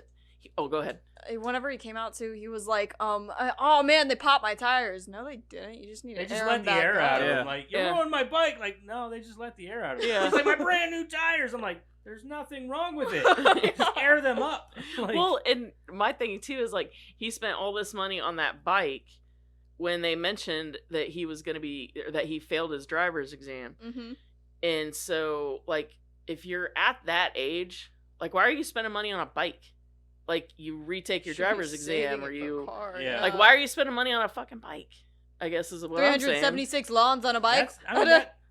oh, go ahead. whenever he came out too, he was like, "Oh man, they popped my tires." No, they didn't. You just need They to just air let them the back air up. out of Yeah. him. Like, you Yeah. ruined my bike. Like, no, they just let the air out of it. Yeah. It's like my brand new tires. I'm like, there's nothing wrong with it. Just air them up. Like, Well, and my thing too is like he spent all this money on that bike when they mentioned that he was going to that he failed his driver's exam. Mm-hmm. And so, like, if you're at that age, like, why are you spending money on a bike? Like, you retake your driver's exam, or you, Yeah. like, why are you spending money on a fucking bike? I guess is what I'm saying. 376 lawns on a bike.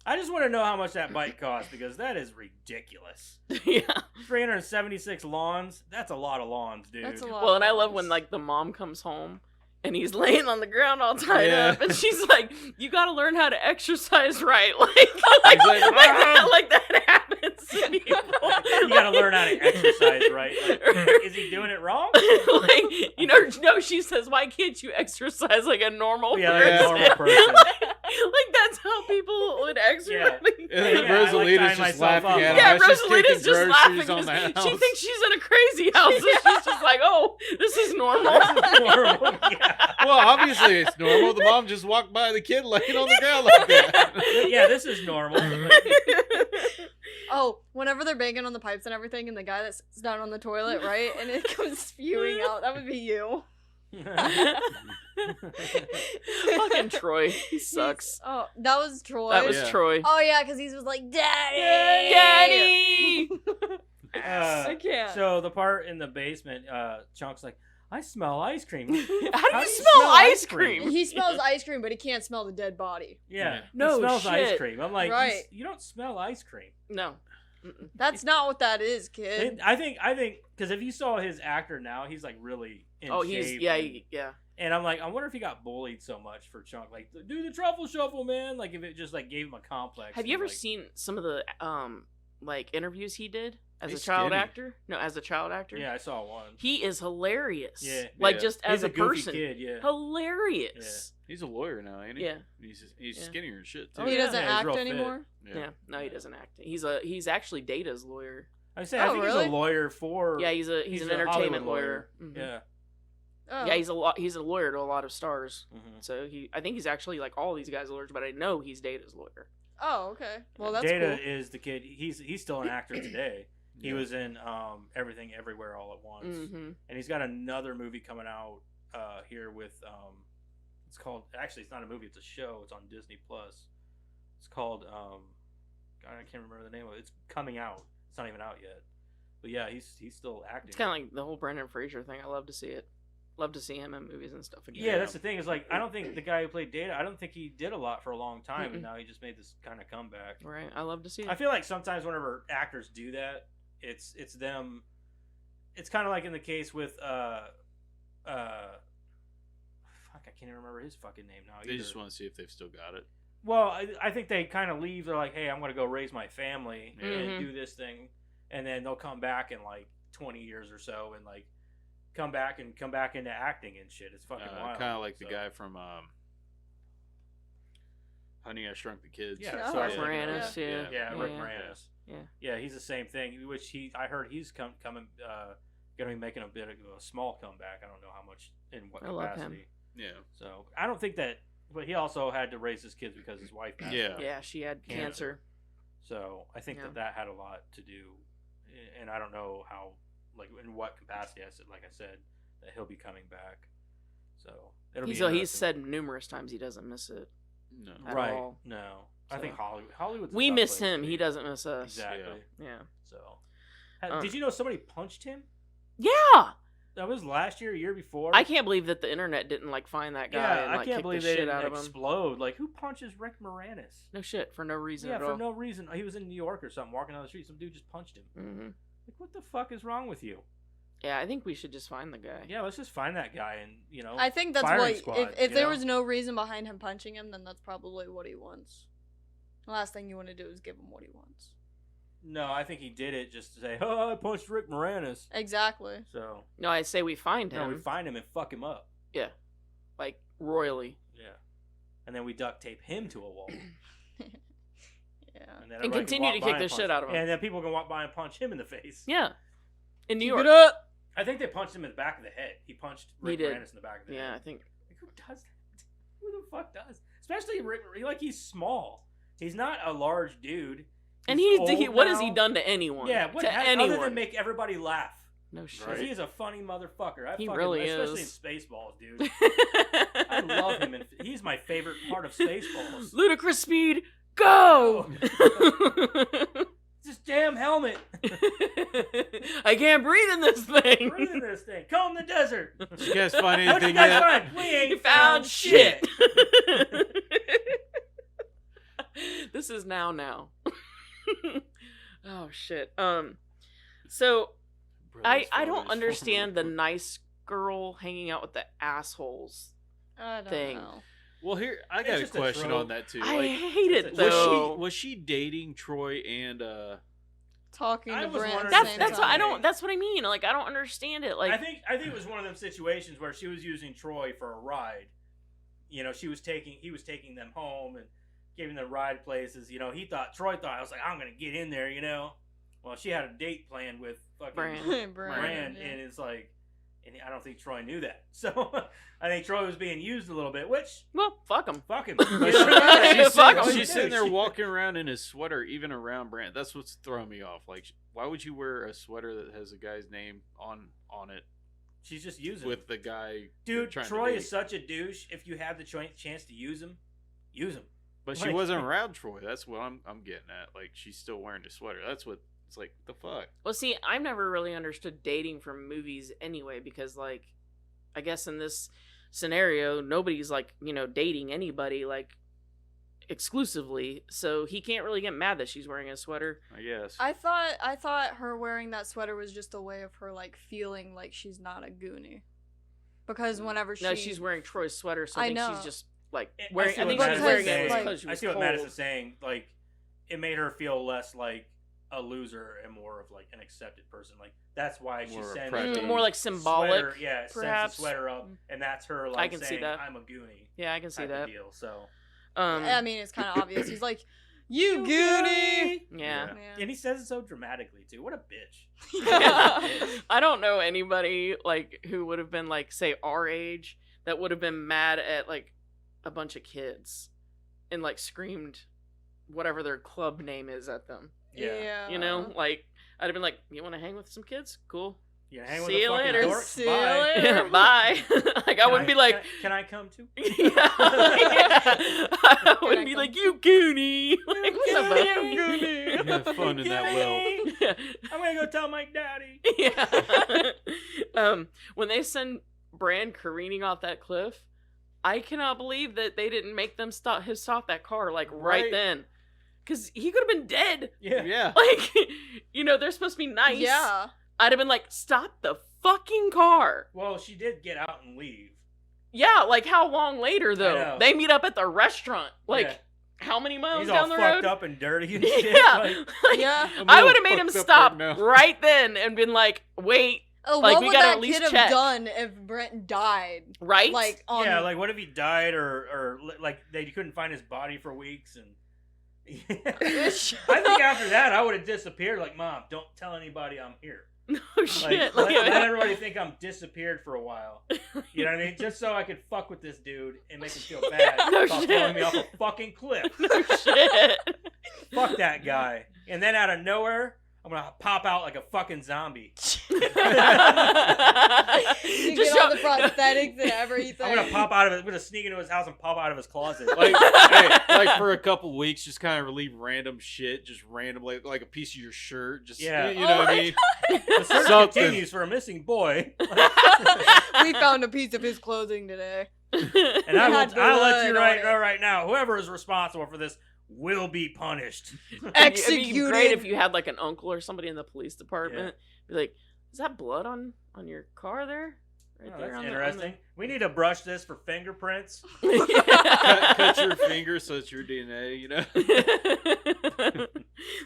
I just want to know how much that bike costs because that is ridiculous. Yeah. 376 lawns. That's a lot of lawns, dude. That's a lot. Well, and I of love when lawns. like the mom comes home and he's laying on the ground all tied Yeah. up, and she's like, "You got to learn how to exercise right." Like like that happens to people. You gotta learn how to exercise right. Like, is he doing it wrong? Like, no, she says, "Why can't you exercise like a normal Yeah, person?" like a normal person. Like that's how people would exercise. And then Yeah, I like Rosalita's tying just myself laughing up. at him. Yeah, while she's Rosalita's taking just laughing groceries on the because house. she thinks she's in a crazy house. So she's just like, "Oh, this is normal." Normal, yeah. Well, obviously it's normal. The mom just walked by the kid laying on the ground like that. Yeah, this is normal. Oh, whenever they're banging on the pipes and everything, and the guy that sits down on the toilet, right, and it comes spewing out, that would be you. Fucking Troy. He sucks. Oh, that was Troy. That was Yeah. Troy. Oh yeah, because he was like, "Daddy, Daddy! I can't. So the part in the basement, Chunk's like, I smell ice cream. How do you How do you smell smell ice ice cream? cream? He smells ice cream, but he can't smell the dead body. Yeah, No it smells ice shit. cream. I'm like, Right. you don't smell ice cream. No. Mm-mm. That's not what that is, kid. I think, because if you saw his actor now, he's like really in Oh, shape. he's yeah. And I'm like, I wonder if he got bullied so much for Chunk. Like, do the truffle shuffle, man. Like, if it just like gave him a complex. Have you and, ever like, seen some of the like interviews he did as He's a child skinny. actor? No, as a child actor. Yeah, I saw one. He is hilarious. Yeah. Like Yeah. just He's as a goofy person. kid. Yeah. Hilarious. He's a lawyer now, ain't he? Yeah. He's Yeah. skinnier and shit too. Oh, he yeah. doesn't Yeah, he's act real fit. anymore. Yeah. No, he doesn't act. He's actually Data's lawyer. I say, Oh, I think really? he's a lawyer for. Yeah, he's an a entertainment Hollywood lawyer. Mhm. Yeah. Oh. Yeah, he's a lawyer to a lot of stars. Mhm. So I think he's actually like all these guys' lawyers, but I know he's Data's lawyer. Oh, okay. Well, that's Data cool. is the kid. He's still an actor today. He Yeah. was in Everything Everywhere All at Once, Mm-hmm. and he's got another movie coming out here with it's called, actually it's not a movie, it's a show. It's on Disney Plus. It's called God, I can't remember the name of it. It's coming out. It's not even out yet. But yeah, he's still acting. It's kind of like the whole Brendan Fraser thing. I love to see it. Love to see him in movies and stuff again. Yeah, that's the thing. Is like, I don't think the guy who played Data, I don't think he did a lot for a long time, Mm-mm. and now he just made this kind of comeback. Right. I love to see it. I feel like sometimes whenever actors do that, it's them. It's kind of like in the case with fuck, I can't even remember his fucking name now. They either. just want to see if they've still got it. Well, I think they kind of leave. They're like, hey, I'm gonna go raise my family Mhm. and do this thing, and then they'll come back in like 20 years or so and like come back into acting and shit. It's fucking wild. Kind of like the So- guy from Honey, I Shrunk the Kids. Yeah, Oh, so Rick yeah. Moranis. Yeah. Yeah, Rick Yeah. Moranis. Yeah. Yeah, he's the same thing. Which I heard he's coming, gonna be making a bit of a small comeback. I don't know how much in what I love him. capacity. Yeah. So I don't think that, but he also had to raise his kids because his wife passed Yeah. away. Yeah, she had Cancer. cancer. So I think Yeah. that had a lot to do, and I don't know how, like in what capacity. Like I said, that he'll be coming back. So it'll be He's interesting. said numerous times he doesn't miss it. No. at right. all. No, I So- think Hollywood's. a We tough miss place to him. be. He doesn't miss us. Exactly. Yeah. So, Um, did you know somebody punched him? Yeah. That was last year, year before. I can't believe that the internet didn't like find that guy Yeah, and I like can't kick believe the they shit didn't out of him. explode. Like, who punches Rick Moranis? No shit for no reason Yeah, at for all. no reason. He was in New York or something, walking down the street. Some dude just punched him. Hmm. Like, what the fuck is wrong with you? Yeah, I think we should just find the guy. Yeah, let's just find that guy and I think that's firing what. squad, if you there know? was no reason behind him punching him, then that's probably what he wants. The last thing you want to do is give him what he wants. No, I think he did it just to say, "Oh, I punched Rick Moranis." Exactly. So No, I say we find no, him. we find him and fuck him up. Yeah, like royally, Yeah, and then we duct tape him to a wall, Yeah. and, then and everybody can continue walk to by kick and the punch- shit out of him. And then people can walk by and punch him in the face. Yeah, in New Keep York. it up. I think they punched him in the back of the head. He punched Rick did. Moranis in the back of the Yeah, I head. think. Like, who does that? Who the fuck does? Especially Rick. Like, he's small. He's not a large dude. And old what has he now. done to anyone? Yeah, what to other anyone? than make everybody laugh? No shit. 'Cause he is a funny motherfucker. He fucking, really especially is. in Spaceballs, dude. I love him, and he's my favorite part of Spaceballs. Ludicrous speed, go! This damn helmet. I can't breathe in this thing. Breathe in this thing. Comb the desert. Did you guys find What you anything guys yet? find? We ain't You found shit. This is now. Oh shit. So I don't understand the nice girl hanging out with the assholes. I don't thing. know. Well, here I It's got a just a question trope. on that too. I Like, hate it was was though. she was she dating Troy and Talking I to was Brent. wondering at the That's same that's what I time. don't. That's what I mean. Like I don't understand it. Like I think it was one of them situations where she was using Troy for a ride. You know, he was taking them home and giving them ride places. You know, Troy thought, I was like, I'm gonna get in there. You know, well, she had a date planned with fucking Brand. Brand, yeah. and it's like, and I don't think Troy knew that. So I think Troy was being used a little bit, which well, fuck them. fuck him. But Fuck sitting, 'em. she's sitting there walking around in his sweater, even around Brant. That's what's throwing me off. Like, why would you wear a sweater that has a guy's name on it? She's just using with him. the guy. Dude, trying to Troy date. is such a douche. If you have the chance to use him, use him. But she like- wasn't around Troy. That's what I'm getting at. Like, she's still wearing the sweater. That's what it's like. What the fuck? Well, see, I've never really understood dating from movies anyway, because like, I guess in this scenario, nobody's like, dating anybody like exclusively, so he can't really get mad that she's wearing a sweater. I guess. I thought her wearing that sweater was just a way of her like feeling like she's not a Goonie. Because whenever No, she's wearing Troy's sweater, so I I think know. she's just like I wearing. see I what think Madison's she's wearing it saying. because she I was see what cold. Madison's saying. Like, it made her feel less like a loser and more of like an accepted person. Like, that's why she More sends preppy. the More like symbolic. sweater, yeah, sends perhaps. the sweater up, and that's her like I can see saying, that. "I'm a Goonie." Yeah, I can see type of that. deal. So I mean, it's kind of obvious. He's like, "You Goonie." Yeah. and he says it so dramatically too. What a bitch! I don't know anybody like who would have been like, say, our age that would have been mad at like a bunch of kids and like screamed whatever their club name is at them. Yeah. Like I'd have been like, "You want to hang with some kids? Cool. You hang with See the you fucking later. dorks? See you Bye. later. Bye." Like I wouldn't be like, "Can I come too?" yeah. I wouldn't be come? like, "You Goonie." Like, what the fuck? You have fun in that well. Yeah. I'm gonna go tell my daddy. Yeah. When they send Bran careening off that cliff, I cannot believe that they didn't make them stop that car like right Right. then, because he could have been dead. Yeah. Yeah. Like, they're supposed to be nice. Yeah. I'd have been like, "Stop the fucking car." Well, she did get out and leave. Yeah, like how long later I though? know. They meet up at the restaurant. Like, Yeah. how many miles He's down all the fucked road? up and dirty and shit. Yeah. Like, Like, Yeah. I'm I all would have made him fucked up stop right now. right then and been like, "Wait, Oh, Like, what we would gotta that at least kid have check. done if Brent died? right?" Like, on yeah, like what if he died or like they couldn't find his body for weeks and. I think after that I would have disappeared. Like, "Mom, don't tell anybody I'm here. No Like, shit. let everybody think I'm disappeared for a while. You know what I mean? Just so I could fuck with this dude and make him feel bad No about shit. throwing me off a fucking cliff. No shit. Fuck that guy. And then out of nowhere, I'm gonna pop out like a fucking zombie. you Just get all show- the prosthetics and everything. I'm gonna pop out of it. I'm gonna sneak into his house and pop out of his closet. Like, hey, like for a couple weeks, just kind of leave random shit, just random, like a piece of your shirt, just Yeah. you know Oh what I my mean? The search Something. continues for a missing boy. We found a piece of his clothing today. And It I'll had let you blood on know it. right now, whoever is responsible for this will be punished. It'd be Executed. great if you had like an uncle or somebody in the police department. Be like, "Is that blood on your car there? Right Oh, there that's on interesting. We need to brush this for fingerprints. cut your finger so it's your DNA, you know? That'd be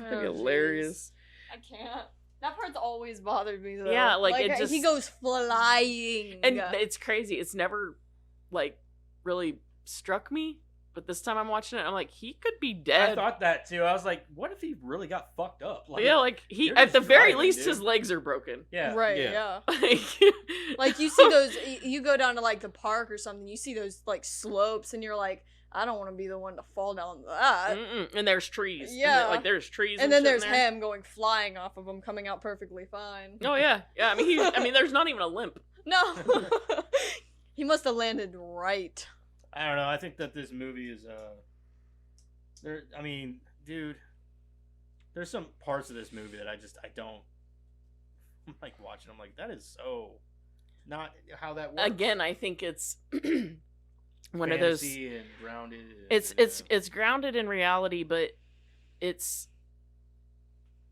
Oh, hilarious. I can't. That part's always bothered me though. Yeah, like, it just- he goes flying. And it's crazy. It's never like really struck me, but this time I'm watching it, I'm like, he could be I dead. thought that too. I was like, what if he really got fucked up? Like, Yeah, like he you're at the just very driving, least dude. his legs are broken. yeah. right, Yeah. yeah. Like, Like you see those, you go down to like the park or something, you see those like slopes, and you're like, I don't want to be the one to fall down that. Mm-mm. And there's trees. Yeah. Like there's trees. And then shit in there's there. him going flying off of them, coming out perfectly fine. Oh yeah, yeah. I mean, there's not even a limp. No, he must have landed right. I don't know. I think that this movie is there. I mean, dude, there's some parts of this movie that I don't I'm like watching. I'm like, that is so not how that works. Again, I think it's one of those. Fantasy and grounded. And, It's grounded in reality, but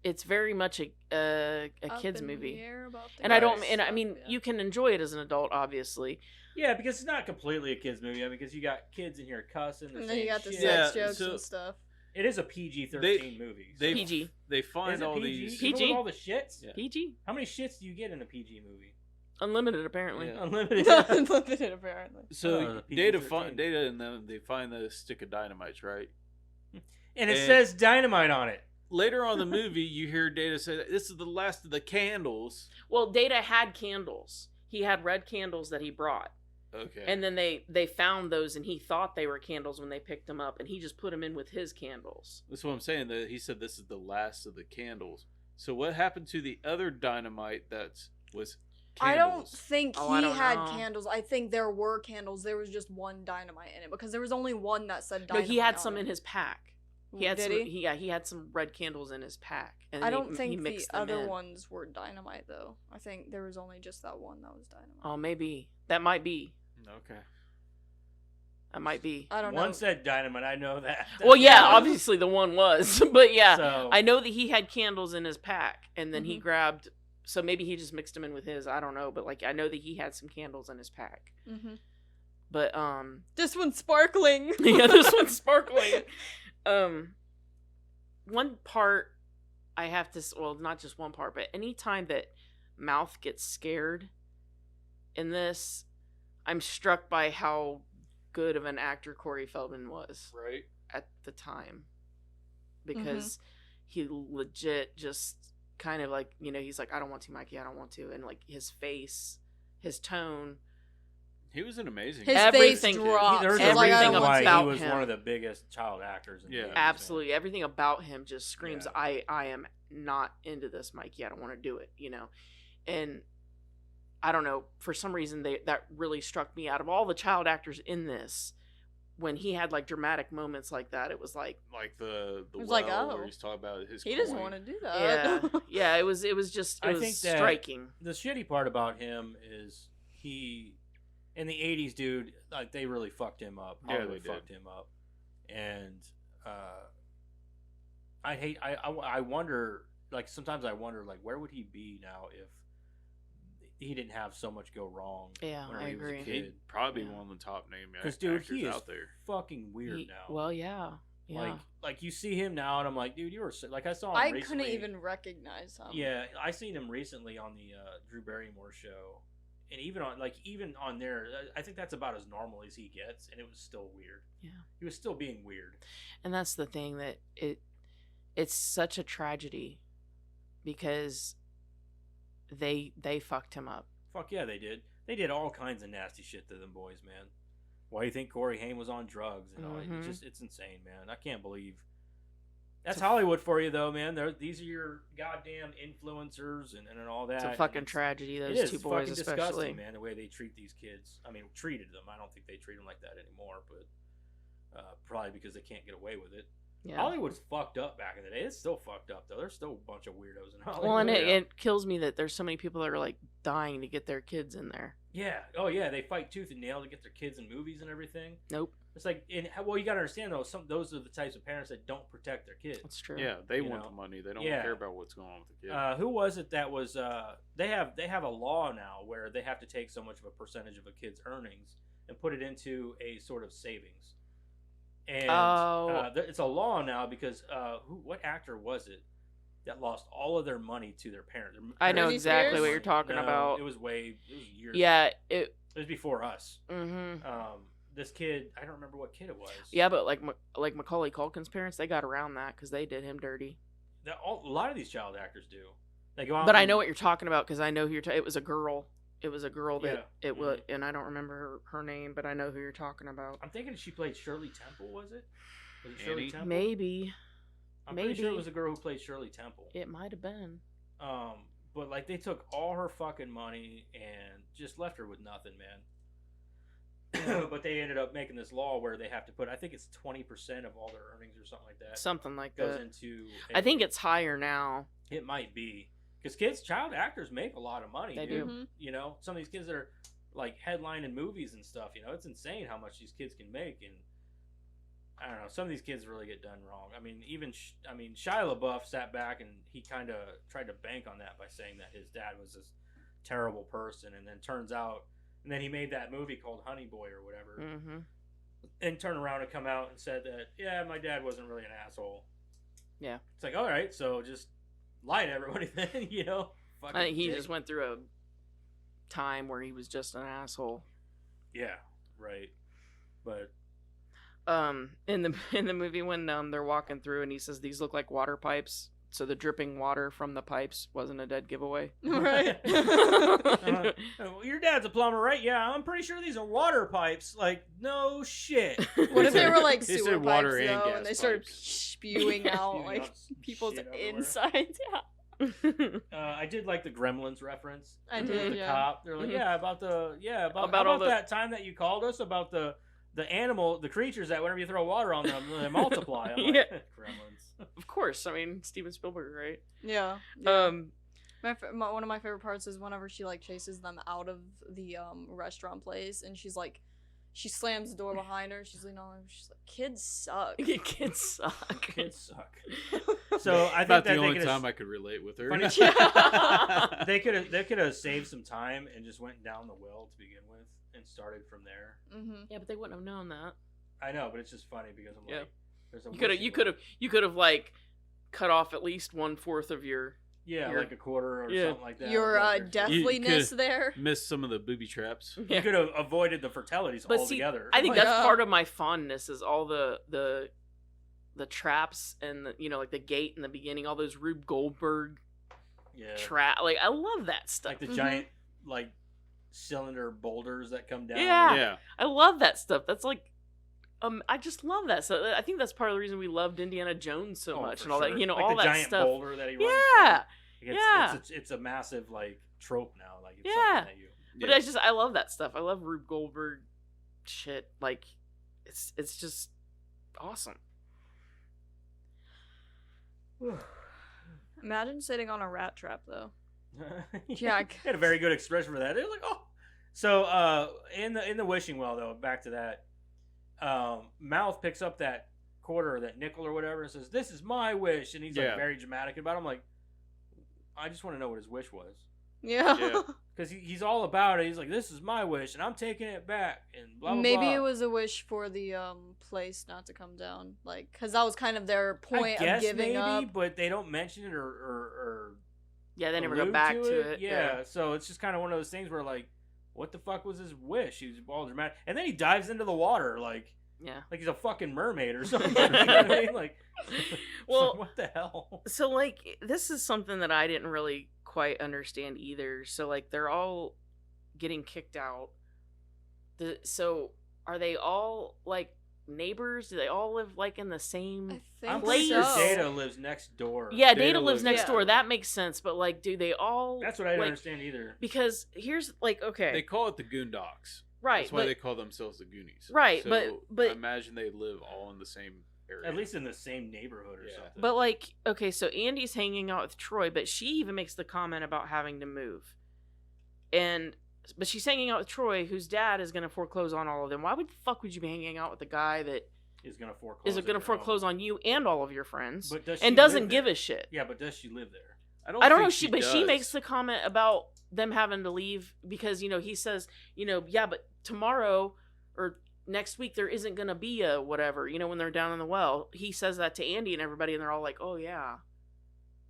it's very much a Up kids in the movie. air about the And I don't, guys and I stuff, mean, yeah. you can enjoy it as an adult, obviously. yeah, because it's not completely a kids movie. I mean, because you got kids in here cussing. And then you got the shit. sex Yeah, jokes so- and stuff. It is a PG-13 movie. so- they- PG, They Is find it all PG? these. Even PG? with all the shits. Yeah. PG, How many shits do you get in a PG movie? unlimited apparently. Yeah. Unlimited. Unlimited, apparently. So the Data PG-13. Data and them, they find the stick of dynamite, right? And it And- says dynamite on it. Later on in the movie, you hear Data say, "This is the last of the candles." Well, Data had candles. He had red candles that he brought, Okay. and then they found those, and he thought they were candles when they picked them up, and he just put them in with his candles. That's what I'm saying. That he said this is the last of the candles. So what happened to the other dynamite that was I don't candles. think Oh, I he don't had know. candles. I think there were candles. There was just one dynamite in it because there was only one that said No, dynamite. he had on some it. in his pack. He had Did some. he? He had some red candles in his pack, and I he- don't he think the mixed them other in. ones were dynamite though. I think there was only just that one that was dynamite. Oh, maybe that might be. Okay. That might be. I don't know. One said dynamite. I know that. Well, yeah, Yeah. obviously the one was, but yeah, So, I know that he had candles in his pack, and then he Mhm. grabbed. So maybe he just mixed them in with his. I don't know, but like I know that he had some candles in his pack. Mm-hmm. But This one's sparkling. yeah, this one's sparkling. One part I have to. Well, not just one part, but anytime that Mouth gets scared in this, I'm struck by how good of an actor Corey Feldman was Right. at the time, because he legit just kind of like, he's like, I don't want to, Mikey, I don't want to, and like his face, his tone, He was an amazing. His Everything- face drops. there's He's a like, I everything don't reason want why to. about he was him. one of the biggest child actors. In Yeah. the 80s, absolutely everything about him just screams, Yeah. I am not into this, Mikey, I don't want to do it, and I don't know, for some reason that really struck me. Out of all the child actors in this, when he had like dramatic moments like that, it was like, Like the was well like, oh. where he's talking about his. He doesn't coin. want to do that. yeah, it was just, I it was think that- striking. The shitty part about him is he, in the '80s, dude, like they really fucked him up. Yeah, Hollywood they did. fucked him up, and I wonder, like sometimes I wonder, like where would he be now if he didn't have so much go wrong? Yeah, whenever I he was a agree. kid. He'd probably be Yeah. one of the top name Because dude, actors he is out there. fucking weird He- now. Well, yeah. Like you see him now, and I'm like, dude, you were like I saw him. I recently. couldn't even recognize him. Yeah, I seen him recently on the Drew Barrymore show, and even on there, I think that's about as normal as he gets, and it was still weird. Yeah. He was still being weird. And that's the thing, that it's such a tragedy because they fucked him up. Fuck yeah, they did. They did all kinds of nasty shit to them boys, man. Why do you think Corey Haim was on drugs and all? Mhm. It's insane, man. I can't believe. That's Hollywood for you, though, man. These are your goddamn influencers and all that. It's a and fucking tragedy. It Those is two boys, fucking especially. disgusting, man. The way they treat these kids. I mean, treated them. I don't think they treat them like that anymore, but probably because they can't get away with it. Yeah. Hollywood's fucked up back in the day. It's still fucked up though. There's still a bunch of weirdos in Hollywood. Well, and yeah. it kills me that there's so many people that are like dying to get their kids in there. Yeah. Oh yeah. They fight tooth and nail to get their kids in movies and everything. Nope, It's like, well, you got to understand though. Those are the types of parents that don't protect their kids. that's true. Yeah, they You want know? the money. They don't Yeah. care about what's going on with the kid. Who was it that was? They have a law now where they have to take so much of a percentage of a kid's earnings and put it into a sort of savings. And it's a law now because what actor was it that lost all of their money to their parents? I know Britney exactly Spears? what you're talking No, about. It was years. Yeah, It was before us. Mm-hmm. This kid, I don't remember what kid it was. Yeah, but like Macaulay Culkin's parents, they got around that because they did him dirty. A lot of these child actors do. They go out But I and- know what you're talking about because I know who you're. It was a girl. It was a girl that Yeah. it was, and I don't remember her name, but I know who you're talking about. I'm thinking she played Shirley Temple. Was it Shirley Annie? Temple? Maybe I'm pretty sure it maybe. was a girl who played Shirley Temple. it might have been. But like they took all her fucking money and just left her with nothing, man. But they ended up making this law where they have to put, I think it's 20% of all their earnings or something like that Something like goes that. into. I think it's higher now. it might be because child actors make a lot of money. They dude. do. Mhm. You know, some of these kids that are like headlining movies and stuff. You know, it's insane how much these kids can make, and I don't know. Some of these kids really get done wrong. I mean, Shia LaBeouf sat back and he kind of tried to bank on that by saying that his dad was this terrible person, and then turns out, and then he made that movie called Honey Boy or whatever, Mm-hmm. and turned around and come out and said that, yeah, my dad wasn't really an asshole. Yeah. It's like, all right, so just lie to everybody then, you know? I think he Fucking just dick. went through a time where he was just an asshole. Yeah, right. But In the movie when they're walking through and he says these look like water pipes, so the dripping water from the pipes wasn't a dead giveaway. Right. well, your dad's a plumber, right? Yeah, I'm pretty sure these are water pipes. Like, no shit. What if they were like They sewer said water pipes and though, gas and they started pipes. spewing out Spewing like out people's shit everywhere. insides? Yeah. I I did like the Gremlins reference. I Mhm. did, With the yeah. cop. They're like, Mhm. yeah, about how About all about the- that time that you called us about the animal, the creatures that whenever you throw water on them, they multiply. I'm like, Yeah. Gremlins. Of course, I mean Steven Spielberg, right? Yeah. yeah. Um, One of my favorite parts is whenever she like chases them out of the restaurant place, and she's like, she slams the door behind her. She's leaning on her. She's like, "Kids suck." kids suck. Kids suck. So I think About that the only they time I could relate with her. Funny- Yeah. they could have saved some time and just went down the well to begin with and started from there. Mm-hmm. Yeah, but they wouldn't have known that. I know, but it's just funny because I'm Yeah. like, there's a You could have like cut off at least 1/4 of your. yeah, your- like a quarter or Yeah. something like that. Your Like, there's- deathliness there. Missed some of the booby traps. You Yeah. could have avoided the fertilities But see, altogether. I think Yeah. that's part of my fondness is all the traps and the, like the gate in the beginning, all those Rube Goldberg yeah, trap. Like I love that stuff. like the Mhm. giant like cylinder boulders that come down. Yeah. Yeah. I love that stuff. That's like, I just love that. So I think that's part of the reason we loved Indiana Jones so Oh, much for and all that. sure. You know, like all the that giant stuff. boulder that he runs Yeah. from. Like, Yeah. it's a massive like trope now. Like it's Yeah. something that you. But I love that stuff. I love Rube Goldberg shit. Like, it's just awesome. Imagine sitting on a rat trap though. Jack had a very good expression for that. It was like, oh. So in the wishing well though, back to that, Mouth picks up that quarter or that nickel or whatever and says, "This is my wish," and he's like Yeah. very dramatic about it. I'm like, I just want to know what his wish was. Yeah. Yeah. Because he's all about it. He's like, "This is my wish, and I'm taking it back." And blah blah. Maybe blah. it was a wish for the place not to come down, like, because that was kind of their I point guess of giving maybe, up. but they don't mention it or Yeah, they never go allude back to it. Yeah, so it's just kind of one of those things where like, what the fuck was his wish? He was all dramatic, and then he dives into the water like Yeah. he's a fucking mermaid or something. You know what I mean? Like, Well, what the hell? So like this is something that I didn't really quite understand either. So like they're all getting kicked out. So are they all like neighbors? Do they all live like in the same? I think I'm pretty pretty sure so. Data lives next door. Yeah, Data Data lives lives- next Yeah. door. That makes sense. But like, do they all? That's what I didn't like, understand either. Because here's like okay, They call it the Goondocks. right? That's why but, they call themselves the Goonies. Right, So but- I imagine they live all in the same area. At least in the same neighborhood or Yeah. something. But like, okay, so Andy's hanging out with Troy, but she even makes the comment about having to move. But she's hanging out with Troy, whose dad is going to foreclose on all of them. Why would the fuck would you be hanging out with a guy that is gonna foreclose. is going to on your foreclose home. on you and all of your friends, But does and she doesn't live give there? a shit? Yeah, but does she live there? I don't know. think But she does. makes the comment about them having to leave because he says yeah, but tomorrow or next week there isn't going to be a whatever. When they're down in the well, he says that to Andy and everybody, and they're all like, oh yeah.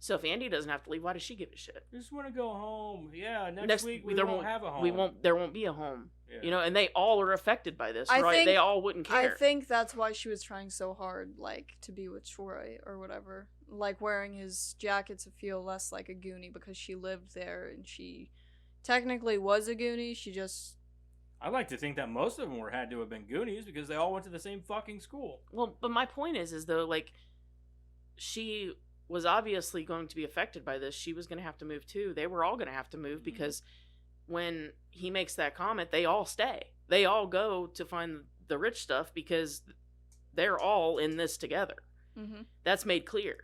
So if Andy doesn't have to leave, why does she give a shit? I just want to go home. Yeah, next week we there won't have a home. There won't be a home. Yeah. And they all are affected by this, I right? think- They all wouldn't care. I think that's why she was trying so hard, like, to be with Troy or whatever. Like, wearing his jacket to feel less like a Goonie because she lived there and she technically was a Goonie. She just. I like to think that most of them had to have been Goonies because they all went to the same fucking school. Well, but my point is though, like, she was obviously going to be affected by this. She was going to have to move too. They were all going to have to move because when he makes that comment, they all stay. They all go to find the rich stuff because they're all in this together. Mm-hmm. That's made clear.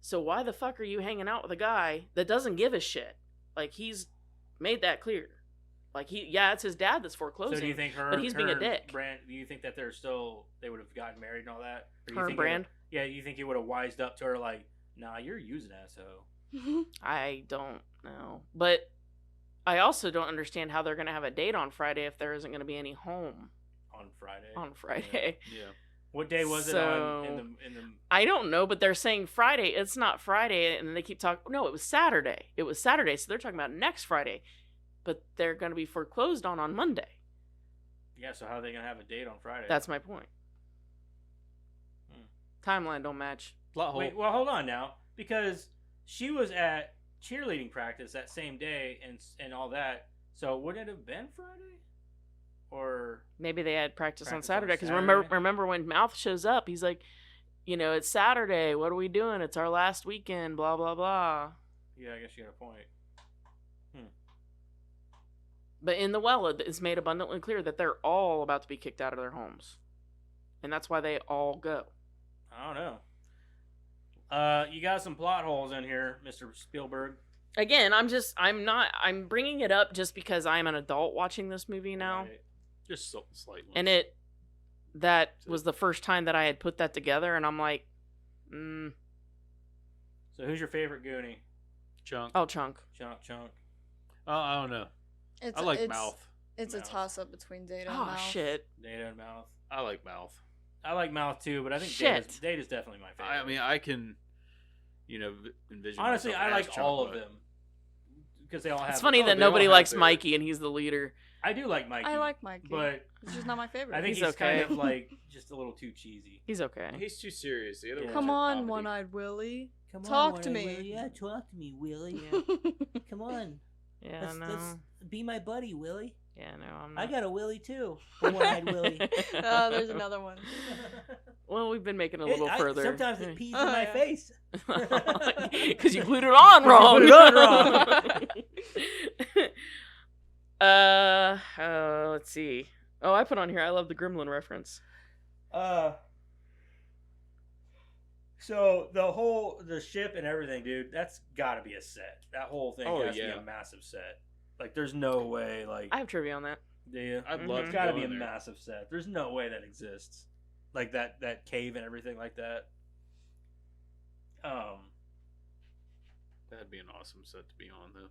So why the fuck are you hanging out with a guy that doesn't give a shit? Like, he's made that clear. Like, it's his dad that's foreclosing. So do you think her? but he's being a and dick. Brand, do you think that they would have gotten married and all that? Or do you Her and think Brand? you think he would have wised up to her like, nah, you're using asshole. I don't know. But I also don't understand how they're going to have a date on Friday if there isn't going to be any home On Friday. on Friday. Yeah. What day was it on in the I don't know, but they're saying Friday. It's not Friday, and then they keep talking. No, it was Saturday. It was Saturday, so they're talking about next Friday. But they're going to be foreclosed on Monday. Yeah, so how are they gonna have a date on Friday? That's my point. Timeline don't match. Plot hole. Wait, well, hold on now, because she was at cheerleading practice that same day and all that. So wouldn't it have been Friday? Or Maybe they had practice on Practice on Saturday because Saturday? remember when Mouth shows up, he's like, it's Saturday. What are we doing? It's our last weekend. Blah blah blah. yeah, I guess you got a point. But in the well, it's made abundantly clear that they're all about to be kicked out of their homes. And that's why they all go. I don't know. You got some plot holes in here, Mr. Spielberg. Again, I'm bringing it up just because I'm an adult watching this movie now. Right. Just so slight ones. And that was the first time that I had put that together, and I'm like, So who's your favorite Goonie? Chunk. oh, Chunk. Chunk. I don't know. It's, I like it's, Mouth. It's Mouth. a toss up between Data and Oh, Mouth. shit. Data and Mouth. I like Mouth. I like Mouth too, but I think Shit. Data's definitely my favorite. I mean, I can, envision. Honestly, myself I as like Chunk, all of but- them because they all have. It's funny that they all nobody have likes their- Mikey, and he's the leader. I do like Mikey. I like Mikey, but it's just not my favorite. I think He's he's kind okay. of like just a little too cheesy. He's okay. He's too serious. The other Yeah. ones Come are on, comedy. One-Eyed Willie. Come Talk on, to Willie, me. Willie. Yeah, talk to me, Willie. Come on. Yeah, Let's be my buddy, Willie. Yeah, no, I'm not. I got a Willie too. A one-eyed Willie. Oh, there's another one. Well, we've been making it a little further. Sometimes it pees in Oh, my yeah. face. Because you glued it on wrong. Put it on Let's see. Oh, I put on here. I love the Gremlin reference. So the ship and everything, dude, that's got to be a set. That whole thing Oh, has to yeah. be a massive set. Like, there's no way. Like, I have trivia on that. do you? I'd Mhm. love It's to got to go be a in there. massive set. There's no way that exists. Like that cave and everything like that. That'd be an awesome set to be on, though.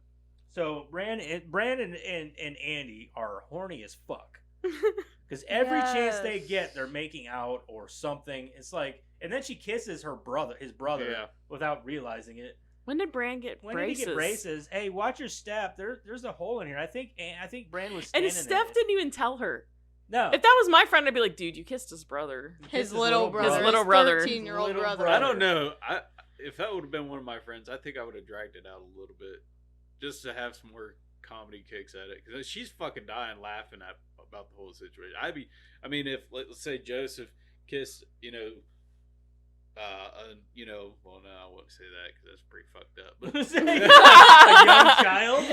So Brandon and Andy are horny as fuck. Because every chance they Yes. get, they're making out or something. It's like, and then she kisses his brother, Yeah. without realizing it. When did Bran get When braces? did he get braces? Hey, watch your step. There's a hole in here. I think Brand was And standing Steph in it. didn't even tell her. No. If that was my friend, I'd be like, dude, you kissed his brother. His little brother. His little brother. 13-year-old Little brother. brother. I don't know. If that would have been one of my friends, I think I would have dragged it out a little bit, just to have some more comedy kicks at it. Because she's fucking dying laughing about the whole situation. If let's say Joseph kissed, well, no, I won't say that because that's pretty fucked up. But A young child?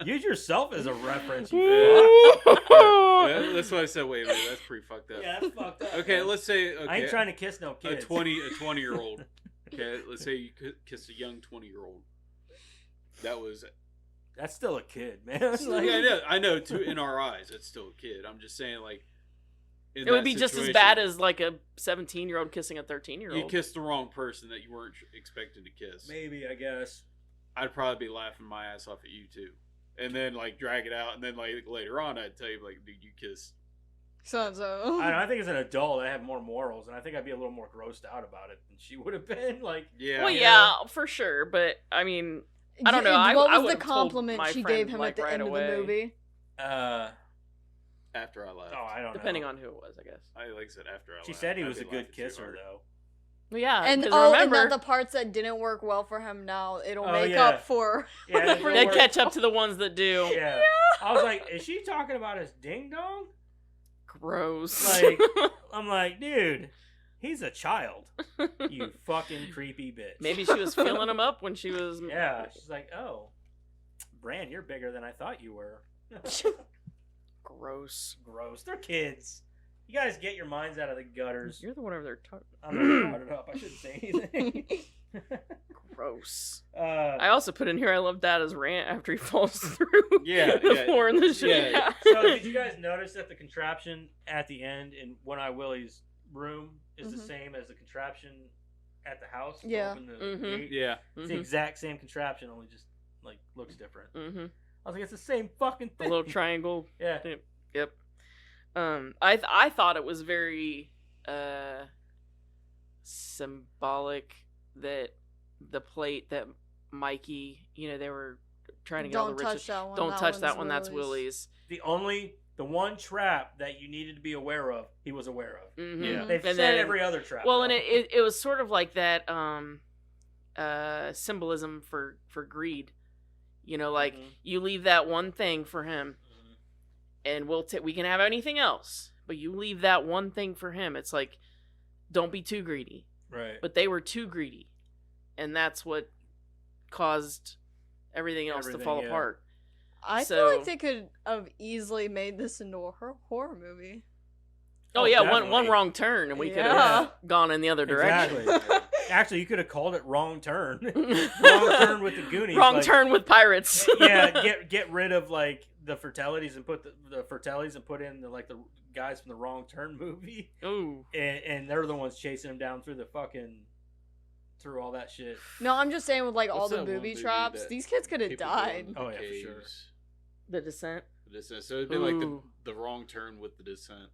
Use yourself as a reference, you fuck. Yeah, that's why I said, wait a minute, that's pretty fucked up. Yeah, that's fucked up. Okay, man. let's say I ain't trying to kiss no a kids. 20-year-old. Okay, let's say you kiss a young 20-year-old. That was That's still a kid, man. yeah, I know. In our eyes, it's still a kid. I'm just saying, like, It would be just as bad as like a 17-year-old kissing a 13-year-old. you kissed the wrong person that you weren't expecting to kiss. Maybe, I guess. I'd probably be laughing my ass off at you too, and then like drag it out, and then like later on, I'd tell you like, dude, you kissed. So. I don't know, I think as an adult, I have more morals, and I think I'd be a little more grossed out about it than she would have been. Like, Yeah. Well, yeah, for sure. But, I mean, I don't know. What I was the would've told compliment my she friend, gave him like, at the right end away. of the movie? After I left. oh, I don't know. depending on who it was, I guess. Like I said, after I left. She said he I'd was be a good laughing too kisser, hard. though. Well, yeah. And 'cause and remember, then the parts that didn't work well for him now, it'll Oh, make yeah. up for Yeah, whatever it'll they work. catch up to the ones that do. Yeah. I was like, is she talking about his ding dong? Gross. Like, I'm like, dude, he's a child. You fucking creepy bitch. Maybe she was filling him up when she was. Yeah. She's like, oh, Bran, you're bigger than I thought you were. Gross. Gross. They're kids. You guys get your minds out of the gutters. You're the one over there talking. I'm not brought it up. I shouldn't say anything. Gross. uh, I also put in here. I love Dada's rant after he falls through Yeah, the yeah. floor in the ship. Yeah. so did you guys notice that the contraption at the end in One Eye Willie's room is the Mhm. same as the contraption at the house? to Yeah. open the Mhm. gate? Yeah. It's the exact same contraption, only just like looks different. Mm-hmm. I was like, it's the same fucking The thing. little triangle. Yeah. Yep. I thought it was very symbolic that the plate that Mikey, they were trying to get all Don't the touch riches. that one. Don't touch that one's one. That's Willie's. The one trap that you needed to be aware of, he was aware of. Mm-hmm. Yeah. They've And said then- every other trap. Well, though. and it was sort of like that symbolism for greed. Like Mhm. you leave that one thing for him, Mhm. and we can have anything else, but you leave that one thing for him. It's like, don't be too greedy. Right. but they were too greedy, and that's what caused everything else to Everything, fall yeah. apart. I feel So- like they could have easily made this into a horror movie. Oh, Oh, yeah, one definitely. wrong turn, and we could Yeah. have gone in the other direction. Exactly. Actually, you could have called it Wrong Turn. Wrong Turn with the Goonies. Wrong like, turn with pirates. Yeah, get rid of like the Fratellis and put the Fratellis and put in the guys from the Wrong Turn movie, Ooh. and they're the ones chasing him down through through all that shit. No, I'm just saying with like all What's the that one booby movie traps, that these kids could have people died. go in Oh, the yeah, for sure. caves? The Descent. The Descent. So it'd be like Ooh. the wrong turn with the Descent.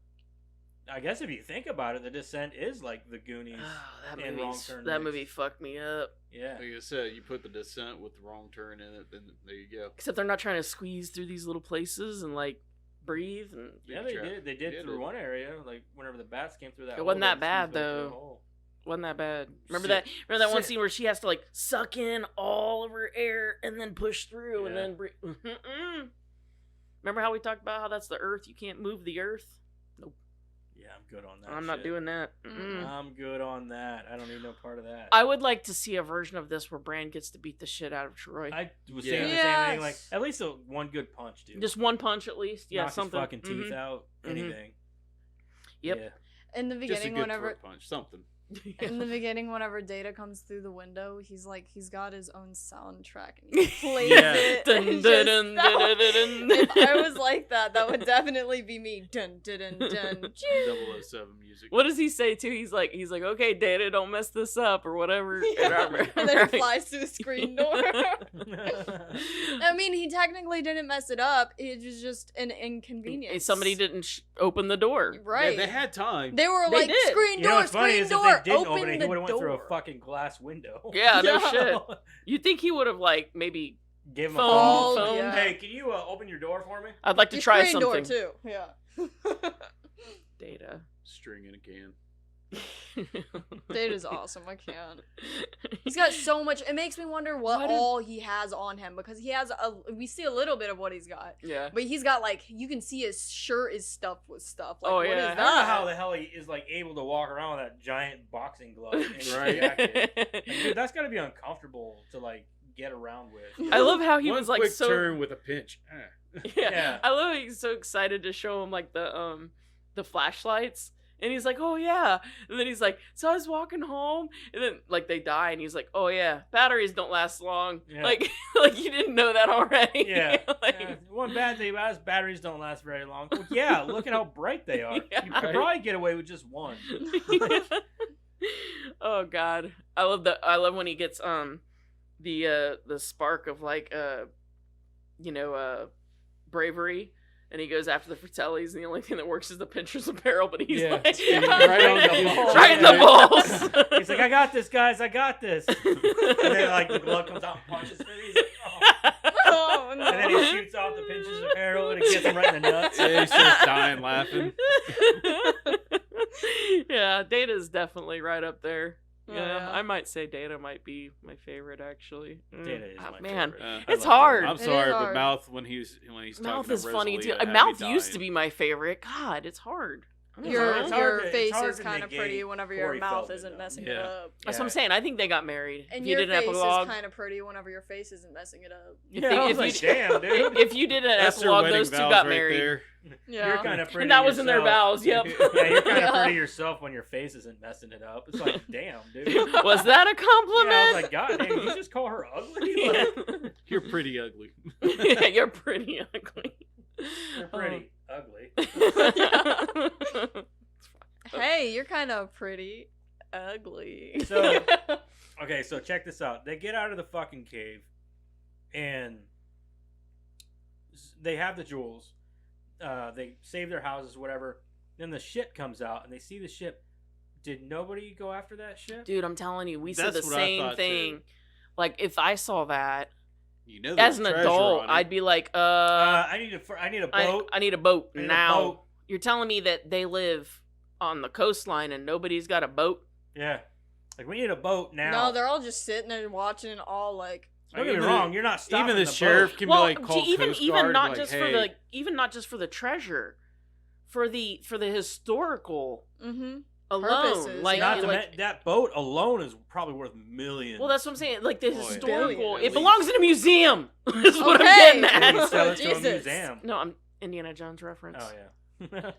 I guess if you think about it, The Descent is like the Goonies. Oh, And Wrong Turn that mixed. movie fucked me up. Yeah. Like I said, you put the Descent with the wrong turn in it, then there you go. Except they're not trying to squeeze through these little places and like breathe. And Yeah, Booby they trap. did. They did Yeah, through they- one area, like whenever the bats came through that. It wasn't hole, that they bad, squeezed them through though. the hole. wasn't that bad. Remember Sit. that one Sit. scene where she has to like suck in all of her air and then push through and Yeah. then breathe. Remember how we talked about how that's the Earth? You can't move the Earth. Yeah, I'm good on that. I'm not shit. doing that. Mm-mm. I'm good on that. I don't need no part of that. I would like to see a version of this where Bran gets to beat the shit out of Troy. I was Yeah. saying the same thing. Like Yes. at least one good punch, dude. Just one punch at least. Yeah, knock something. his fucking teeth Mhm. out. Mhm. Anything. Yep. Yeah. In the Just a beginning, good whenever throat punch. Something. in the beginning, whenever Data comes through the window, he's got his own soundtrack and he plays Yeah. it. Dun, and dun, just- dun, that dun, would- dun, dun. if I was like that, that would definitely be me. Dun dun dun dun. 007 music. What does he say too? He's like, okay, Data, don't mess this up or whatever. And then he flies through the screen door. I mean, he technically didn't mess it up. It was just an inconvenience. Somebody didn't open the door. Right. Yeah, they had time. They were They like, did. screen You know door, what's funny screen is door, if they didn't open open it, the he would have went through a door. fucking glass window. Yeah, no Yeah. shit. You'd think he would have like maybe. Give him Phone, a call. phone. Yeah. Hey, can you open your door for me? I'd like to Your try screen something. door too. Yeah. Data. String in a can. Data's awesome. I can't. He's got so much. It makes me wonder what Why did- all he has on him because he has we see a little bit of what he's got, Yeah. but he's got like you can see his shirt is stuffed with stuff. Like, Oh, what is yeah. I that? don't know how the hell he is like able to walk around with that giant boxing glove in his jacket. Like, dude, that's got to be uncomfortable to like get around with. I love how he One was like quick so. turn with a pinch. Yeah. Yeah. I love how he's so excited to show him like the flashlights. And he's like, oh yeah. And then he's like, so I was walking home and then like they die and he's like, oh yeah, batteries don't last long. Yeah. Like like you didn't know that already. Yeah. Like, Yeah, one bad thing about it is batteries don't last very long. Well, yeah, look at how bright they are. Yeah. You could probably get away with just one. Oh god. I love when he gets the spark of like bravery. And he goes after the Fratellis, and the only thing that works is the pincher's apparel, but he's Yeah. like, Right on the balls. right in the balls. He's like, I got this, guys. I got this. And then like the glove comes out and punches him. He's like, oh. Oh, no. And then he shoots off the pinches of arrow and it gets him right in the nuts. Yeah, he starts dying laughing. Yeah, Data's definitely right up there. Oh, Yeah, yeah. I might say Data might be my favorite actually. Data is my man. favorite. It's I love hard. I'm It is sorry, but hard. Mouth when he's Mouth talking is to funny too. Rosalia, had me Mouth used to dying. be my favorite. God, it's hard. I don't Your know. It's hard to- face it's hard is to kind of negate pretty whenever your Corey mouth Feldman, isn't though. messing Yeah. it up. That's what I'm saying. I think they got married. And if you your did an face epilogue, is kind of pretty whenever your face isn't messing it up. if Yeah, they- I was if like, you- damn, dude. if you did an That's their epilogue, wedding those two vows got right married. there. Yeah. You're kind of pretty. And that was in their yourself. vows. Yep. Yeah, you're kind of pretty yourself when your face isn't messing it up. It's like, damn, dude. Was that a compliment? Yeah, I was like, God damn, you just call her ugly? Like, You're pretty ugly. Yeah, you're pretty ugly. you're pretty ugly. Hey, you're kind of pretty ugly. So- Okay, so check this out. They get out of the fucking cave, and they have the jewels. They save their houses, whatever. Then the ship comes out, and they see the ship. Did nobody go after that ship? Dude, I'm telling you, we said That's the what I same thought, thing. too. Like, if I saw that You know, as there's an treasure adult, on it. I'd be like, I need a boat. I need a boat I need a now. boat. You're telling me that they live on the coastline and nobody's got a boat? Yeah, like we need a boat now. No, they're all just sitting there watching and all like. Don't get me Even wrong. the- You're not stopping Even the boat. sheriff can well, be like, call even Coast even Guard, not like, just hey, for the not just for the treasure, for the historical Mm-hmm. alone. purposes, Like, yeah. Not to like that boat alone is probably worth millions. well, that's what I'm saying. Like the Oh, yeah. historical, Billion, it at belongs in a museum. Is what I'm Okay. getting They can at. sell it to a Jesus. museum. No, I'm Indiana Jones reference. Oh yeah. God.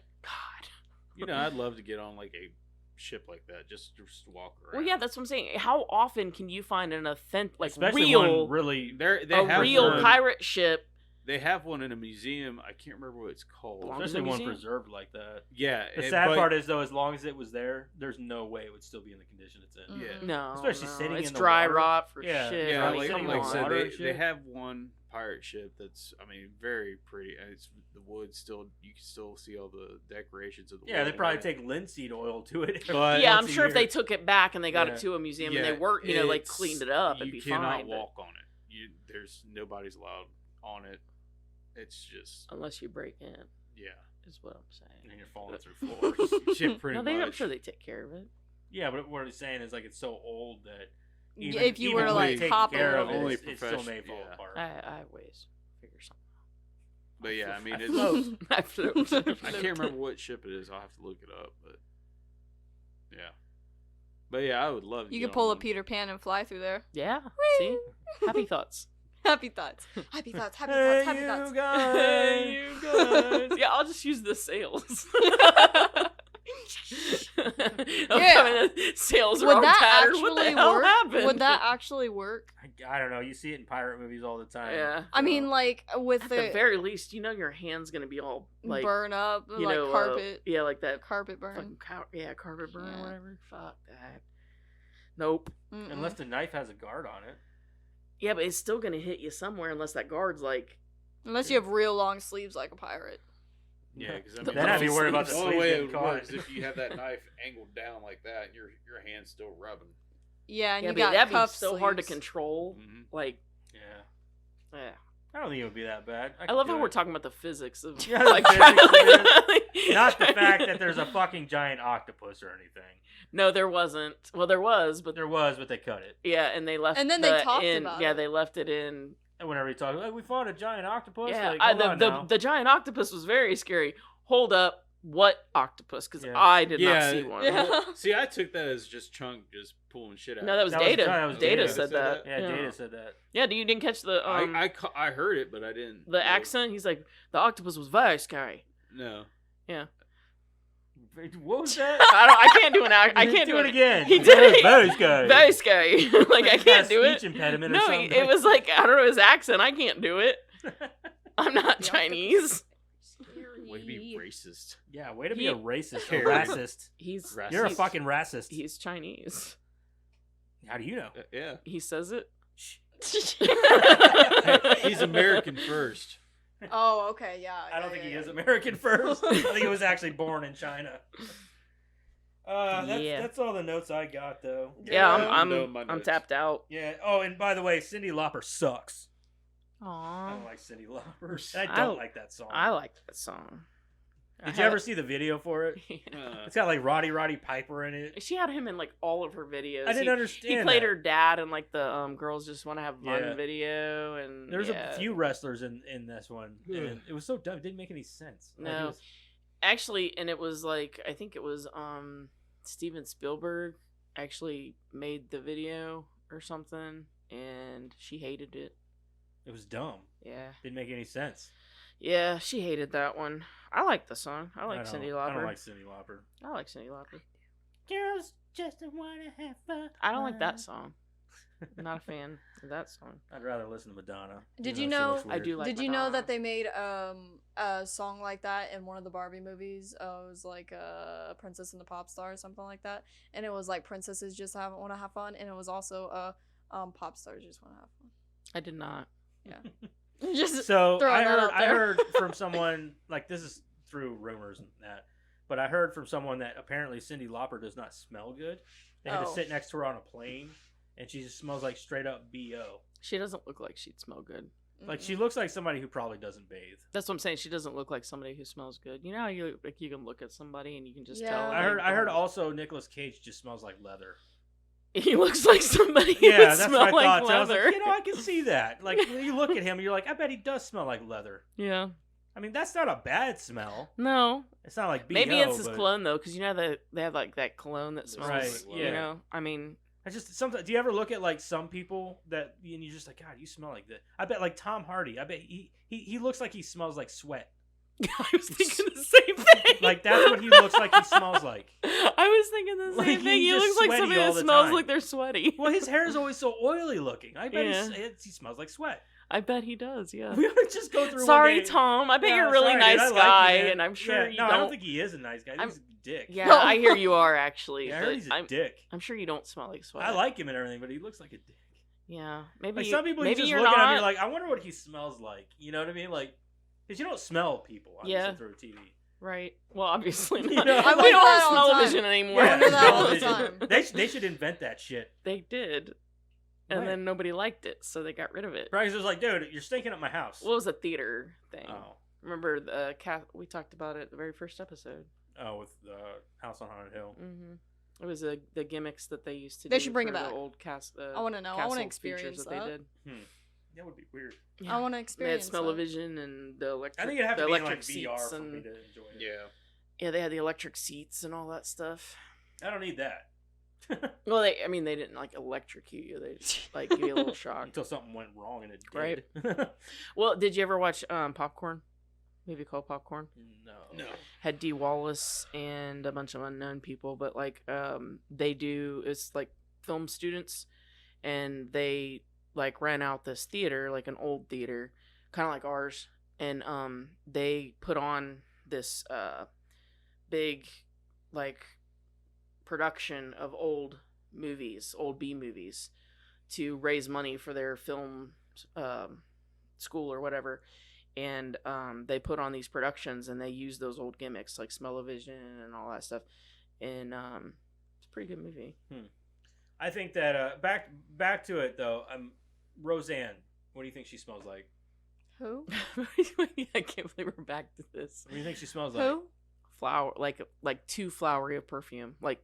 You know, I'd love to get on like a ship like that, just walk around. Well, yeah, that's what I'm saying. How often can you find an authentic, like Especially real, one really. they a have real one, pirate ship? They have one in a museum. I can't remember what it's called. Belongs Especially in a one museum? preserved like that. Yeah. The it- sad but- part is though, as long as it was there, there's no way it would still be in the condition it's in. Mm. Yeah. No, Especially no, sitting it's in the dry water. rot for Yeah. shit. Yeah, I mean, like, come sitting like I on. said, water and they shit. have one pirate ship that's, I mean, very pretty. And it's the wood still, you can still see all the decorations of the Yeah, wood they and probably everything. take linseed oil to it. But- Yeah, once I'm a sure if year. they took it back and they got Yeah. it to a museum Yeah, and they were, you know, like it's- cleaned it up, it'd you be cannot fine. but walk on it. There's nobody's allowed on it. It's just, unless you break in, yeah. is what I'm saying. and you're falling through floors. Shit, pretty No, much. I'm sure they take care of it. Yeah, but what he's saying is like it's so old that Yeah, if you were to even like taking hop care a of little only it, bit. it still may profession- fall yeah. apart. I have ways to figure something. But yeah, I mean, I it's, float. I float. I can't remember what ship it is. I'll have to look it up. But yeah. But yeah, I would love to You get could pull on a one. Peter Pan and fly through there. Yeah. See, happy thoughts. Happy thoughts. Happy thoughts. Happy Hey, thoughts. Happy you thoughts. guys. Hey, you guys. Yeah, I'll just use the sails. Yeah. Sails are Would all that tattered. What the actually hell work? happened? Would that actually work? I don't know. You see it in pirate movies all the time. Yeah. I mean, like with At the, the very least, you know your hand's gonna be all like burn up, you like know, carpet, yeah, like that carpet burn. fucking carpet burn Yeah. or whatever. Fuck that. Nope. Mm-mm. Unless the knife has a guard on it. Yeah, but it's still gonna hit you somewhere unless that guard's like. Unless you have real long sleeves like a pirate. Yeah, because I The mean, Then I'd be worried about the the only sleeves way it getting would caught. work is if you have that knife angled down like that, and your hand's still rubbing. Yeah, and Yeah, you but got that'd be cuff so hard to sleeves. control. Mhm. Like, Yeah. yeah. I don't think it would be that bad. I love how we're talking about the physics of Yeah, like the physics of traveling. Not the fact that there's a fucking giant octopus or anything. No, there wasn't. Well, there was, but There was, but they cut it. yeah, and they left. And then they the talked in, about Yeah, it. they left it in. And whenever you talk, like, we fought a giant octopus. Yeah, like, hold on now. the giant octopus was very scary. Hold up, what octopus? Because Yeah. I did Yeah, not see one. Yeah. See, I took that as just Chunk just pulling shit out. No, that was That was- Data. that was Data Data said said that. that? Yeah, Data said that. Yeah, you didn't catch the I heard it, but I didn't. the accent. He's like, the octopus was very scary. No. Yeah, What was that? I can't do an act. I You can't do it an- again. He did it. Very scary. Very scary. Like I He's got can't a do it. speech impediment or No, something. it was like I don't know his accent. I can't do it. I'm not The Chinese. Way to be racist. Yeah, way to be He- a racist. A Karen. racist. He's Racist. You're a he's- fucking racist. He's Chinese. How do you know? Yeah. He says it. He's American first. Oh, okay, yeah. I don't yeah, think he yeah, is yeah. American first. I think he was actually born in China. Yeah. That's all the notes I got, though. Yeah, No, my I'm notes. tapped out. Yeah. Oh, and by the way, Cyndi Lauper sucks. I Aww. don't like Cyndi Lauper. I I- don't like that song. I like that song. Did you ever see the video for it? It's got like Roddy Piper in it. She had him in like all of her videos. I didn't understand. He played that. her dad in like the girls just want to have fun Yeah. video, and There's yeah. a few wrestlers in this one, and it was so dumb. It didn't make any sense. Like, it No. was- Actually, and it was like I think it was Steven Spielberg actually made the video or something, and she hated it. it was dumb. Yeah, Didn't make any sense. yeah, she hated that one. I like the song. I like don't- Cyndi Lauper. I don't like Cyndi Lauper. I like Cyndi Lauper. Girls just wanna have fun. I don't like that song. I'm not a fan of that song. I'd rather listen to Madonna. Did even you though she know- looks I weird. do like. Did you know Madonna. that they made a song like that in one of the Barbie movies? It was like Princess and the Pop Star or something like that, and it was like princesses just want to have fun, and it was also pop stars just want to have fun. I did not. Just So throwing that out I there. heard from someone, like, this is through rumors and that, but I heard from someone that apparently Cyndi Lauper does not smell good. They had to Oh. sit next to her on a plane, and she just smells like straight up BO. She doesn't look like she'd smell good. Like, she looks like somebody who probably doesn't bathe. That's what I'm saying. She doesn't look like somebody who smells good. You know how you like you can look at somebody and you can just Yeah. tell. I like, heard also Nicolas Cage just smells like leather. he looks like somebody who Yeah, would that's smell what I like thought. So I was leather. like, you know, I can see that. Like, when you look at him, you're like, I bet he does smell like leather. Yeah. I mean, that's not a bad smell. No, It's not like BO, maybe it's his but cologne though, because you know that they have like that cologne that smells. Right, You yeah. know, I mean, I just sometimes. Do you ever look at like some people that and you're just like, God, you smell like that? I bet like Tom Hardy. I bet he looks like he smells like sweat. I was thinking the same thing. Like that's what he looks like. He smells like. I was thinking the Like, same he's thing. He just looks like sweaty somebody all that the smells time. like they're sweaty. Well, his hair is always so oily looking. I bet Yeah. he smells like sweat. I bet he does. Yeah. We would just go through. Sorry, one day. Tom. I bet Yeah, you're a really sorry, dude. nice I like guy, you, man. and I'm sure Yeah, you no, don't. I don't think he is a nice guy. He's a dick. Yeah, I hear you are actually. Yeah, I but heard he's a I'm, dick. I'm sure you don't smell like sweat. I like him and everything, but he looks like a dick. Yeah, maybe. Like some people, you maybe just you're look not. at him, you're like, I wonder what he smells like. You know what I mean? Like, because you don't smell people, obviously, Yeah. through TV. Right. Well, obviously You not. know? I we wonder don't that have all the smell-o-vision time. anymore. I wonder that all the television. time. They should invent that shit. They did, and Right. then nobody liked it, so they got rid of it. Right? 'Cause it was like, dude, you're stinking up my house. What was a theater thing? Oh, Remember the cat? We talked about it the very first episode. with House on Haunted Hill. Mm-hmm. It was the gimmicks that they used to. They do should bring for it back. the old cast. I want to know. I want to castle features experience that. They did. That would be weird. Yeah. I want to They had experience that. smell-o-vision and the electric. I think it'd have the to be in electric like VR seats for and me to enjoy it. Yeah. yeah, they had the electric seats and all that stuff. I don't need that. Well, they didn't like electrocute you. They just like give you a little shock. Until something went wrong and it did. Right. Well, did you ever watch Popcorn? Movie called Popcorn. No. Had Dee Wallace and a bunch of unknown people, but like they do, it's like film students, and they like rent out this theater, like an old theater, kind of like ours, and they put on this big like production of old movies, old B movies, to raise money for their film school or whatever. And they put on these productions and they use those old gimmicks like smell-o-vision and all that stuff, and it's a pretty good movie. I think that back to it though. Roseanne. What do you think she smells like? Who? I can't believe we're back to this. What do you think she smells like? Who? Flower, like too flowery of perfume, like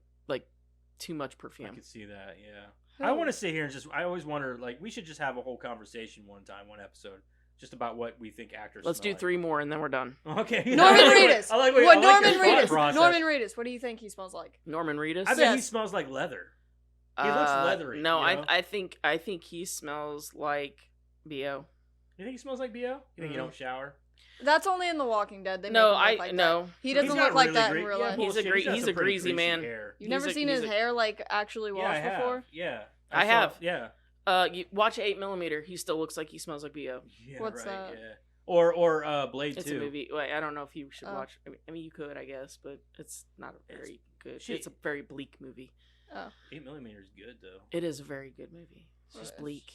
too much I perfume. could see that. Yeah. Who? I want to sit here and I always wonder, like, we should just have a whole conversation one episode, just about what we think actors. Let's smell do 3 more and then we're done. Like. Okay. Norman I like Reedus. I like What? I like Norman your thought Reedus. process. Norman Reedus. What do you think he smells like? Norman Reedus. I bet he Yes. smells like leather. He looks leathery. No, you know? I think he smells like Bo. You think he smells like Bo? You think he don't shower? That's only in The Walking Dead. They No, make him look like no. that. He He's doesn't got look like really that great- in real yeah, life. He's a bullshit. gre- got he's some a pretty greasy greasy man. hair. You've never seen he's his a- hair like actually Yeah, I washed have. before? Yeah. I saw- have. Yeah. You watch 8mm. He still looks like he smells like Bo. Yeah. What's right, that? Yeah. Or Blade It's 2. a movie. Wait, I don't know if you should Oh. watch. I mean, you could, I guess, but it's not a very good. Shit. It's a very bleak movie. Oh. 8mm is good though. It is a very good movie. It's just Right. bleak.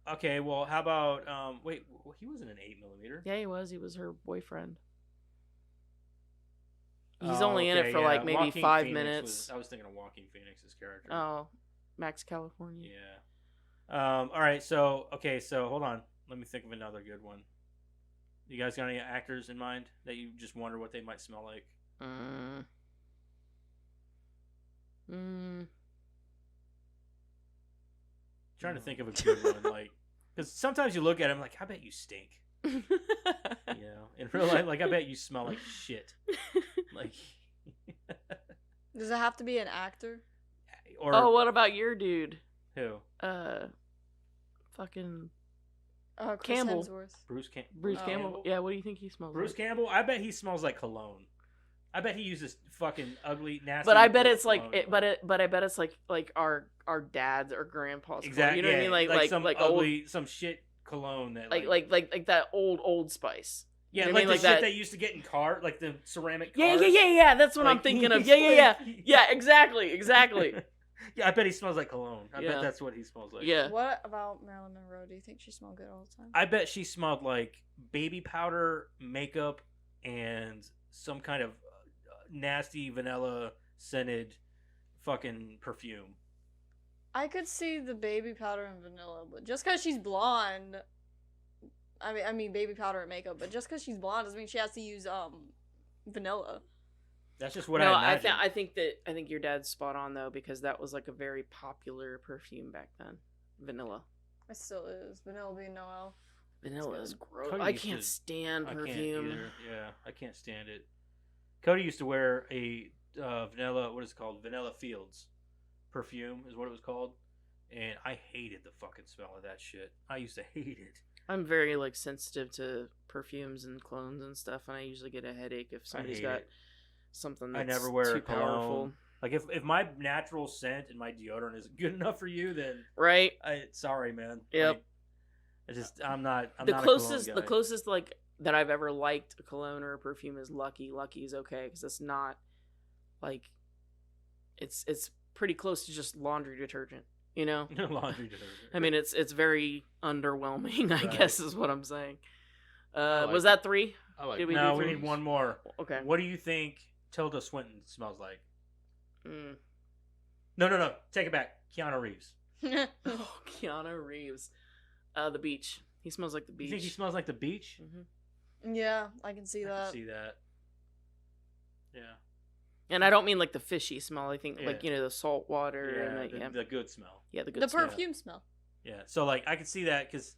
Okay, well, how about wait, he wasn't an 8mm. Yeah, he was. He was her boyfriend. He's Oh, only in it okay, for yeah. like maybe Joaquin 5 Phoenix minutes. I was thinking of Joaquin Phoenix's character. Oh, Max California. Yeah. All right. So hold on. Let me think of another good one. You guys got any actors in mind that you just wonder what they might smell like? Trying to think of a good one, like, because sometimes you look at him like, I bet you stink. You know, in real life, like, I bet you smell like shit. Like, Does it have to be an actor? or Oh, what about your dude? who? Fucking Chris Campbell. Hemsworth. Bruce Bruce Oh. Campbell. Yeah, what do you think he smells Bruce like? Campbell. I bet he smells like cologne. I bet he uses fucking ugly, nasty. But I bet it's like, cologne. but I bet it's like our dads or grandpa's. Cologne. Exactly. You know what I mean? Like some old, ugly, some shit cologne that like that old Spice. yeah, you know like what I the mean? Like shit that- they used to get in car, like the ceramic. Yeah, cars. yeah. That's what I'm Like, thinking of. he's Yeah. like- Yeah, exactly. Yeah, I bet he smells like cologne. I Yeah. bet that's what he smells like. Yeah. What about Marilyn Monroe? Do you think she smelled good all the time? I bet she smelled like baby powder, makeup, and some kind of nasty vanilla scented fucking perfume. I could see the baby powder and vanilla, but just because she's blonde, I mean baby powder and makeup, but just because she's blonde doesn't mean she has to use vanilla. That's just what No, I imagine. I think your dad's spot on though, because that was like a very popular perfume back then. Vanilla. It still is. Vanilla being Noel. Vanilla is gross. Cody I used can't to- stand I can't perfume. either. Yeah, I can't stand it. Cody used to wear a vanilla. What is it called? Vanilla Fields perfume is what it was called, and I hated the fucking smell of that shit. I used to hate it. I'm very like sensitive to perfumes and clones and stuff, and I usually get a headache if somebody's hate got it. something I that's never wear too a cologne. powerful. Like if my natural scent and my deodorant isn't good enough for you, then Right? sorry, man. Yep. Like, I'm not the a closest cologne guy. like that I've ever liked a cologne or a perfume is Lucky. Lucky is okay because it's not like it's pretty close to just laundry detergent. You know, laundry detergent. I mean it's very underwhelming. I Right. guess is what I'm saying. like Was it. that 3? I like Did we No, do we three? need one more. Okay. What do you think Tilda Swinton smells like? Mm. No. Take it back. Keanu Reeves. Oh, Keanu Reeves. The beach. He smells like the beach. You think he smells like the beach? Yeah, I can see I that. can see that. Yeah. And I don't mean like the fishy smell. I think Yeah. like the salt water and the good smell. the good The smell. perfume smell. Yeah. So like I can see that because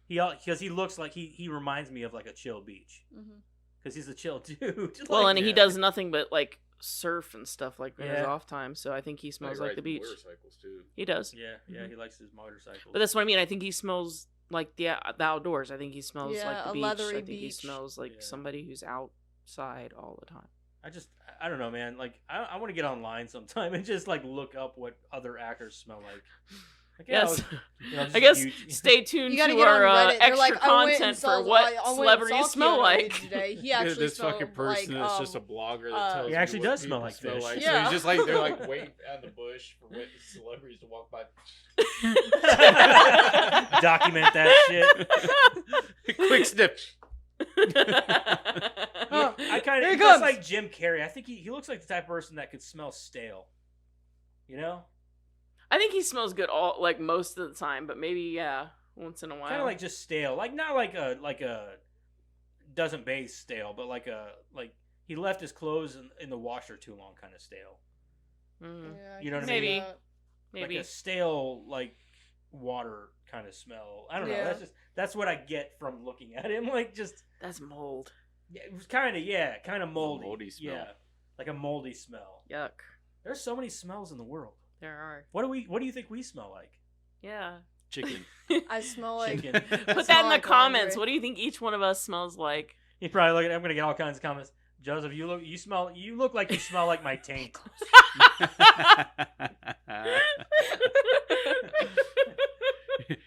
he looks like he reminds me of like a chill beach Mm-hmm. because he's a chill dude. Well, Like, and he yeah. does nothing but like surf and stuff like in his Yeah. off time. So I think he smells like the beach. Motorcycles too. He does. yeah, he likes his motorcycle. But that's what I mean. I think he smells like the outdoors. I think he smells Yeah, like the a beach. leathery I think he beach. smells like Yeah. somebody who's outside all the time. I don't know, man. Like I want to get online sometime and just like look up what other actors smell like. Like, yeah, Yes. just I guess huge- stay tuned You gotta to get on our Reddit. They're extra like, I went and content saw, for what I went and celebrities saw smell Keanu like. Reeves today. He actually this fucking smelled person like, is just a blogger that tells He you actually what does smell people like fish. So Yeah. he's just like they're like waiting on the bush for celebrities to walk by. document that shit. Quick snip. I kind Here of he just comes. like Jim Carrey. I think he looks like the type of person that could smell stale. You know, I think he smells good all like most of the time, but maybe once in a while. kind of like just stale. Like not like a doesn't bathe stale, but like he left his clothes in the washer too long, kind of stale. Mhm. Yeah, You know what I Maybe. mean? Maybe. Like a stale like water kind of smell. I don't know. Yeah. That's what I get from looking at him. Like just That's mold. yeah, it was kind of moldy. moldy smell. Yeah, like a moldy smell. Yuck. There's so many smells in the world. There are. What do you think we smell like? Yeah. Chicken. I smell like. Chicken. Put smell that in the like comments. laundry. What do you think each one of us smells like? You probably look at. I'm gonna get all kinds of comments. Joseph, you look like you smell like my taint.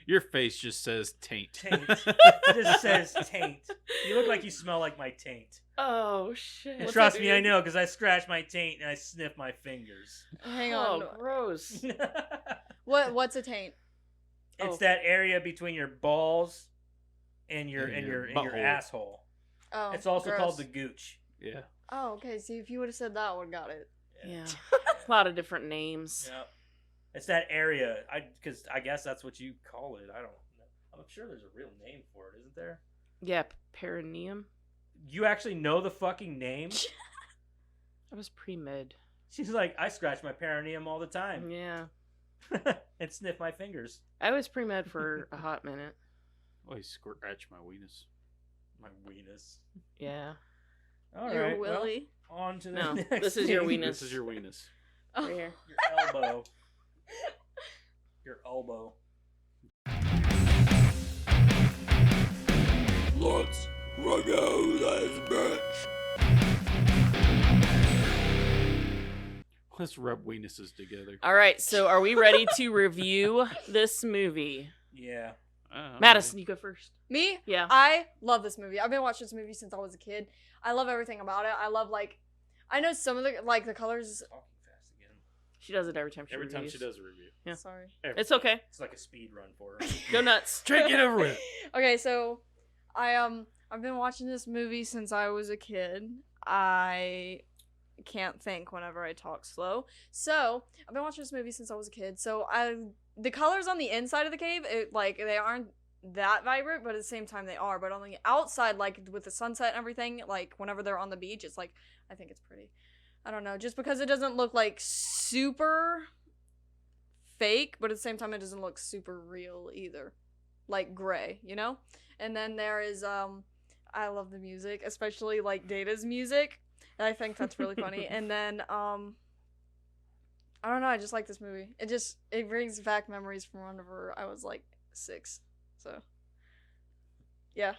Your face just says taint. Taint. It just says taint. You look like you smell like my taint. Oh shit. And trust me, I know because I scratch my taint and I sniff my fingers. Hang Oh, on. gross. What's a taint? It's Oh. that area between your balls and your And your and your butthole. asshole. Oh, It's also gross. called the gooch. Yeah. Oh, okay. See, if you would have said that, I would have got it. Yeah. A lot of different names. Yep. It's that area. Because I guess that's what you call it. I don't know. I'm sure there's a real name for it, isn't there? Yeah, perineum. You actually know the fucking name? I was pre-med. She's like, I scratch my perineum all the time Yeah. and sniff my fingers. I was pre-med for a hot minute. Oh, he scratched my weenus. My weenus. Yeah. All Your right. well, willy. on to the No, next this is your thing. weenus. This is your weenus. Right here. Your elbow. Your elbow. Let's rock out this bitch. Let's rub weenuses together. All right, so are we ready to review this movie? Yeah. Madison, you go first. Me? Yeah. I love this movie. I've been watching this movie since I was a kid. I love everything about it. I love I know some of the colors. Talking fast again. She does it every time she Every time reviews. she does a review. Yeah. Sorry. It's okay. It's like a speed run for her. Go nuts. Drink it over with. Okay, so I've been watching this movie since I was a kid. I can't think whenever I talk slow. So I've been watching this movie since I was a kid. So the colors on the inside of the cave, they aren't that vibrant, but at the same time they are. But on the outside, like with the sunset and everything, like whenever they're on the beach, it's like I think it's pretty. I don't know, just because it doesn't look like super fake, but at the same time it doesn't look super real either. like gray, you know? And then there is I love the music, especially like Data's music. And I think that's really funny. And then I don't know, I just like this movie. It brings back memories from whenever I was like 6. So yeah.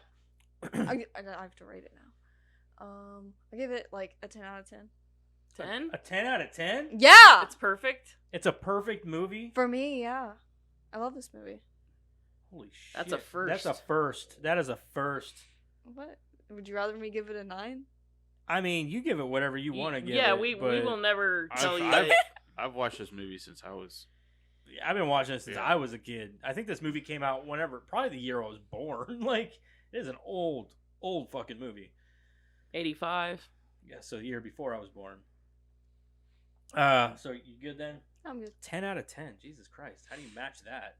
I have to rate it now. I give it like a 10 out of 10. 10? A 10 out of 10? Yeah! It's perfect. It's a perfect movie. For me, yeah. I love this movie. Holy shit. That's a first. That's a first. That is a first. What? Would you rather me give it a 9? I mean, you give it whatever you want to give yeah, it. we but will never tell you I've, that. I've watched this movie since I was. I've been watching this since Yeah. I was a kid. I think this movie came out whenever, probably the year I was born. Like, it is an old fucking movie. 85. Yeah, so the year before I was born. So you good then? I'm good. 10 out of 10. Jesus Christ. How do you match that?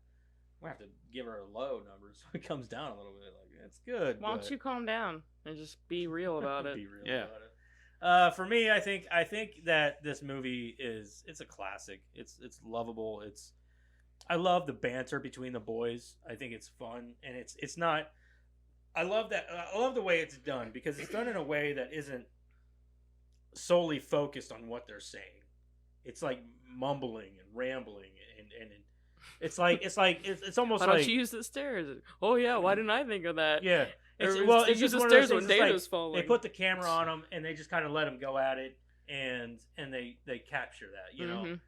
We're going to have to give her a low number so it comes down a little bit. Like, it's good. Why don't you calm down and just be real about it? Be real Yeah. about it. For me, I think that this movie it's a classic. It's lovable. I love the banter between the boys. I think it's fun, and it's not. I love that. I love the way it's done because it's done in a way that isn't solely focused on what they're saying. It's like mumbling and rambling, and it's almost Why like don't you use the stairs? Oh yeah, why didn't I think of that? yeah. They It's use just the one of those stairs when things, it's like, Data's falling. they put the camera on them and they just kind of let them go at it, and they capture that. You know, Mhm.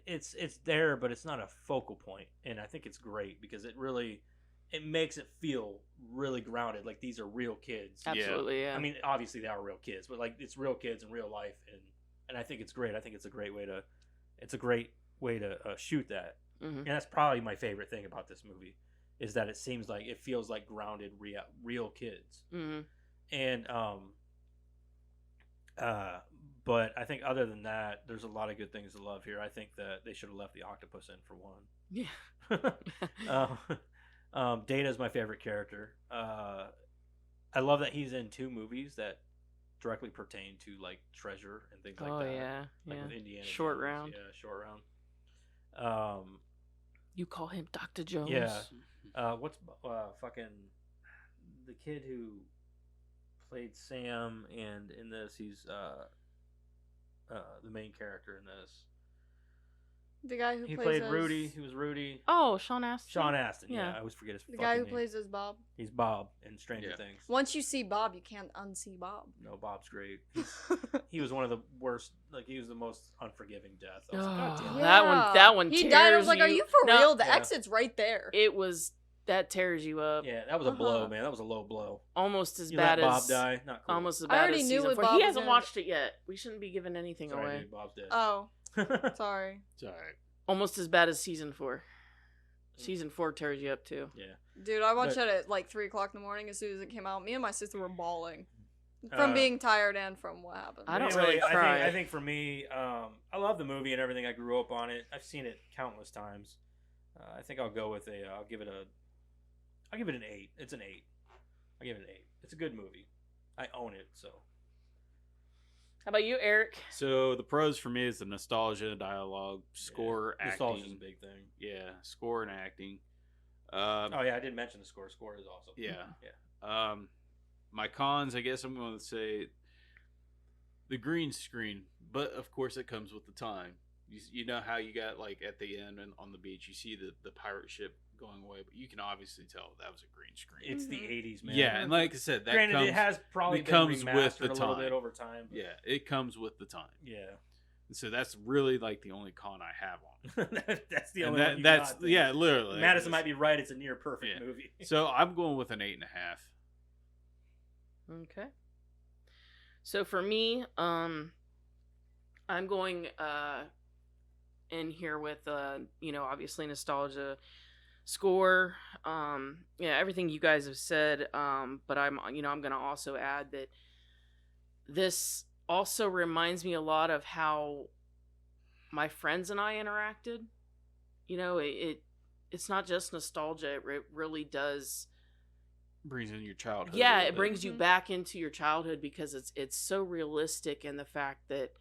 it's there, but it's not a focal point, and I think it's great because it makes it feel really grounded. Like these are real kids. Absolutely, yeah. I mean, obviously they are real kids, but like it's real kids in real life, and I think it's great. I think it's a great way to shoot that. Mhm. And that's probably my favorite thing about this movie is that it feels like grounded real kids. Mhm. And but I think other than that, there's a lot of good things to love here. I think that they should have left the octopus in for one. Yeah. Data's my favorite character. I love that he's in 2 movies that directly pertain to like treasure and things like Oh, that. yeah, Like yeah. with Indiana Short Jones. Round. Yeah, Short Round. You call him Dr. Jones. Yeah. What's fucking the kid who played Sam, and in this he's the main character in this. The guy who He plays played as, Rudy. He was Rudy. Oh, Sean Astin. Sean Astin. Yeah, Yeah. I always forget his The fucking guy who name. plays as Bob. He's Bob in Stranger Yeah. Things. Once you see Bob, you can't unsee Bob. No, Bob's great. He was one of the worst. Like he was the most unforgiving death. I was like, God damn it. That one He tears died. I was like, "Are you- you for No, real? The Yeah. exit's right there." That tears you up. Yeah, that was a blow, Uh-huh. man. That was a low blow. Almost as You bad let Bob as die. Not cool. almost as I bad already as knew season what 4. Bob He was hasn't gonna- watched it yet. We shouldn't be giving anything Sorry, away. dude, Bob's dead. Oh, sorry, It's all right. Almost as bad as season 4. Season 4 tears you up too. Yeah. dude. I watched But- that at like 3:00 in the morning. As soon as it came out, me and my sister were bawling from Uh, being tired and from what happened. I don't Anyway, really cry. I think for me, I love the movie and everything. I grew up on it. I've seen it countless times. I think I'll go with I'll give it an 8. It's an 8. I'll give it an 8. It's a good movie. I own it, so. How about you, Eric? So the pros for me is the nostalgia, dialogue, score, Nostalgia's acting. a big thing. Yeah, score and acting. Oh yeah, I didn't mention the score. Score is awesome. Yeah. Yeah. My cons, I guess I'm going to say the green screen, but of course it comes with the time. You know how you got like at the end and on the beach, you see the pirate ship going away, but you can obviously tell that was a green screen. It's the 80s, man. Yeah, and like I said, that Granted, comes, it has probably it been comes remastered with the a little time. bit over time. But Yeah, it comes with the time. Yeah. So that's really like the only con I have on it. That's the And only one you that's got, then. yeah, literally. Madison might be right. It's a near perfect Yeah. movie. So I'm going with an 8.5. Okay. So for me, I'm going in here with obviously nostalgia, score, everything you guys have said, but I'm going to also add that this also reminds me a lot of how my friends and I interacted. It's not just nostalgia, it really does Brings in your childhood. a yeah, little it bit. brings you back into your childhood because it's so realistic, and the fact that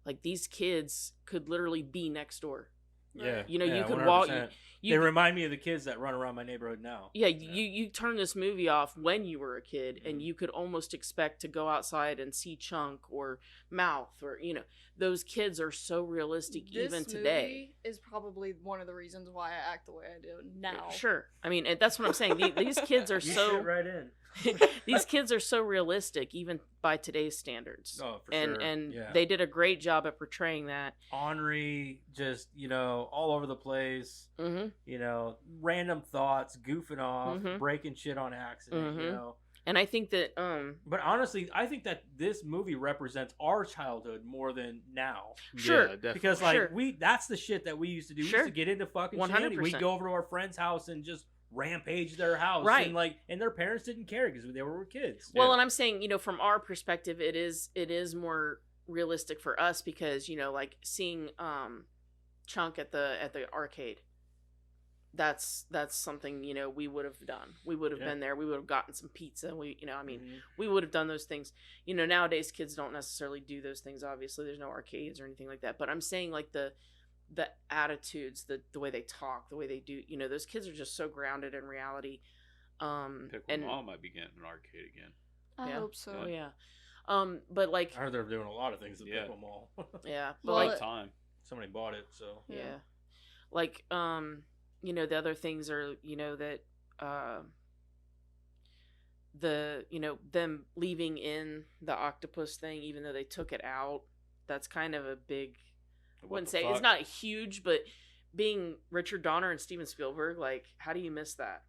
like these kids could literally be next door. Yeah, You know, you yeah, could walk. 100%. You They remind me of the kids that run around my neighborhood now. Yeah, you turn this movie off when you were a kid, and you could almost expect to go outside and see Chunk or Mouth, or those kids are so realistic even today. Movie is probably one of the reasons why I act the way I do now. Sure, I mean, and that's what I'm saying. These kids are You so fit right in. these kids are so realistic even by today's standards. Oh, for and sure. and Yeah. they did a great job at portraying that. Ornery, just all over the place. Mm-hmm. Random thoughts, goofing off, Mhm. breaking shit on accident. Mhm. And I think that But honestly, I think that this movie represents our childhood more than now. Sure. Yeah, definitely. Because Sure. that's the shit that we used to do. We Sure. used to get into fucking 100%. shanty. We'd go over to our friend's house and just rampage their house. Right. And their parents didn't care because they were kids. well, and I'm saying, from our perspective, it is more realistic for us because like seeing Chunk at the arcade. That's something we would have done. We would have been there. We would have gotten some pizza. We would have done those things. Nowadays kids don't necessarily do those things. Obviously, there's no arcades or anything like that. But I'm saying like the attitudes, the way they talk, the way they do. Those kids are just so grounded in reality. Pickle And Mall might be getting an arcade again. I Yeah. hope so. oh yeah, but like I heard they're doing a lot of things at Yeah. Pickle Mall. yeah, but Well, like Time. Somebody bought it, so yeah. Like the other things are that them leaving in the octopus thing, even though they took it out, that's kind of a big, I What wouldn't the say fuck? it's not huge, but being Richard Donner and Steven Spielberg, like, how do you miss that?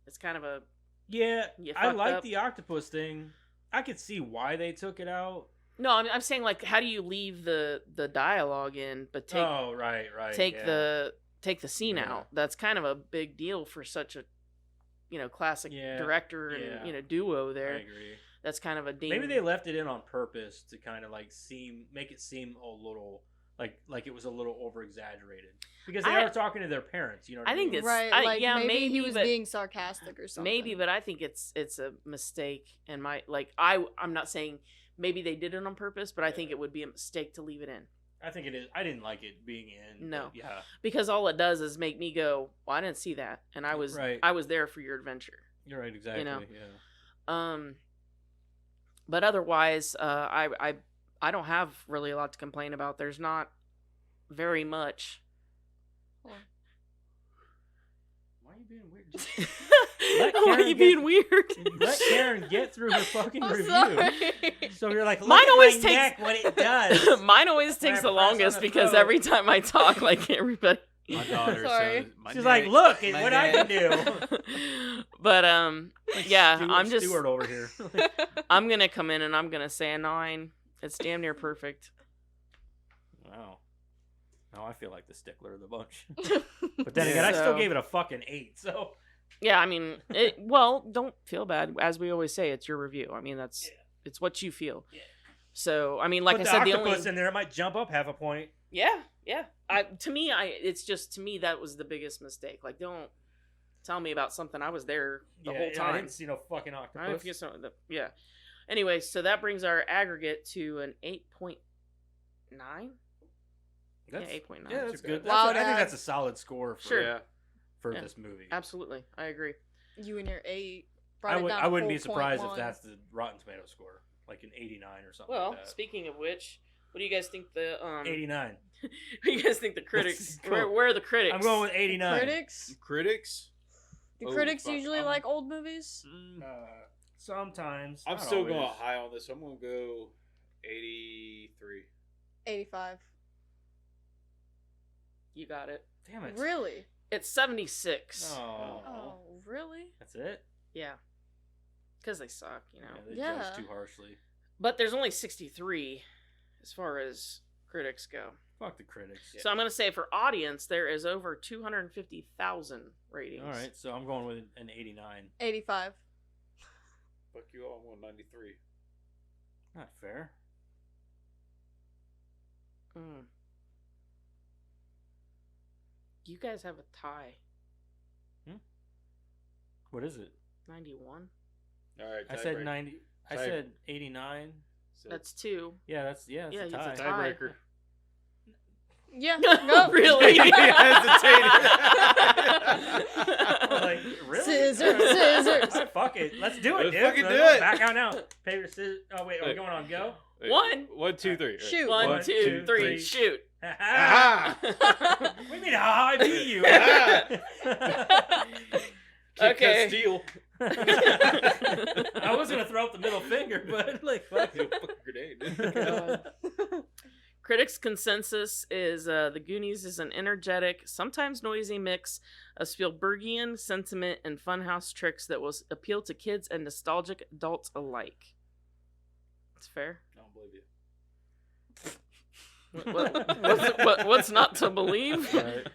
It's kind of a yeah. You I fucked like up. the octopus thing. I could see why they took it out. no. I'm saying, like, how do you leave the dialogue in, but take right. take yeah. the scene Yeah. out? That's kind of a big deal for such a classic Yeah, director and yeah. duo I there. agree. That's kind of a ding. Maybe they left it in on purpose to kind of like make it seem a little like it was a little over exaggerated because they I- are talking to their parents. You know, what I think mean? it's Right, I, like yeah, maybe he maybe, was but being sarcastic or something. maybe, but I think it's a mistake. And I'm not saying maybe they did it on purpose, but I think it would be a mistake to leave it in I think it is. I didn't like it being in. No. but yeah, because all it does is make me go, "Well, I didn't see that," and I was Right. there for your adventure. you're right. Exactly. know. Yeah. But otherwise, I don't have really a lot to complain about. There's not very much. Why are you being weird? Let Why are Karen you get- being weird? Let Karen get through her fucking I'm review. sorry. So you're like, look Mine at always my takes- neck, what it does. Mine always When I takes the press on longest the because throat. every time I talk, like everybody. My daughter Sorry. says, my She's neck, like, look at my what I can neck." do. But yeah, Stuart I'm just Stewart over here. I'm gonna come in and I'm gonna say a 9. It's damn near perfect. Wow. Now I feel like the stickler of the bunch. But then again, I still So- gave it a fucking 8. So Yeah, I mean, well, don't feel bad. As we always say, it's your review. I mean, it's what you feel. Yeah. So, I mean, like put I the said, the octopus only in there, it might jump up half a point. yeah. It's just to me that was the biggest mistake. Like, don't tell me about something I was there the whole I time. didn't see no fucking I octopus. forget something. Yeah. Anyway, so that brings our aggregate to an 8.9. That's, yeah, 8.9. yeah, that's Too good. bad. Wow, I think Dad. that's a solid score for, Sure. Yeah. for Yeah. this movie. Absolutely, I agree. You and your 8. I wouldn't be a surprised whole if 0.1. that's the Rotten Tomato score, like an 89 or something Well, like that. speaking of which, what do you guys think the 89. what do you guys think the critics? Cool. Where are the critics? I'm going with 89. Critics? Critics? Do Oh, critics fuck, usually I'm- like old movies? Sometimes. I'm not still always. going high on this. I'm going to go 83. 85. You got it. Damn it. Really? It's 76. Oh. Oh, really? That's it? Yeah. Because they suck, you know. They Yeah. judge too harshly. But there's only 63 as far as critics go. Fuck the critics. So I'm going to say for audience, there is over 250,000 ratings. All right, so I'm going with an 89. 85. Fuck you all. I'm going 93. Not fair. Mm. You guys have a tie. What is it? 91. All right. I said tiebreaker. 90. I Tie- said 89. So That's 2. Yeah, that's Yeah, a it's tie. a tie. tiebreaker. Yeah. No. Really? He hesitated. Like, really? Scissors. Fuck it. Let's do it, Let's dude. fucking do Let's it. Back out now. Paper, scissors. Oh, wait. Are we going on go? One. 1, 2, 3. Shoot. 1, One, 2, two, 3, three. shoot. Aha! What do you mean, I beat you? Kick Okay. that steel. I was going to throw up the middle finger, but like, fuck Fucking grenade. Critics' consensus is The Goonies is an energetic, sometimes noisy mix of Spielbergian sentiment and funhouse tricks that will appeal to kids and nostalgic adults alike. That's fair. I don't believe you. What's not to believe? Right.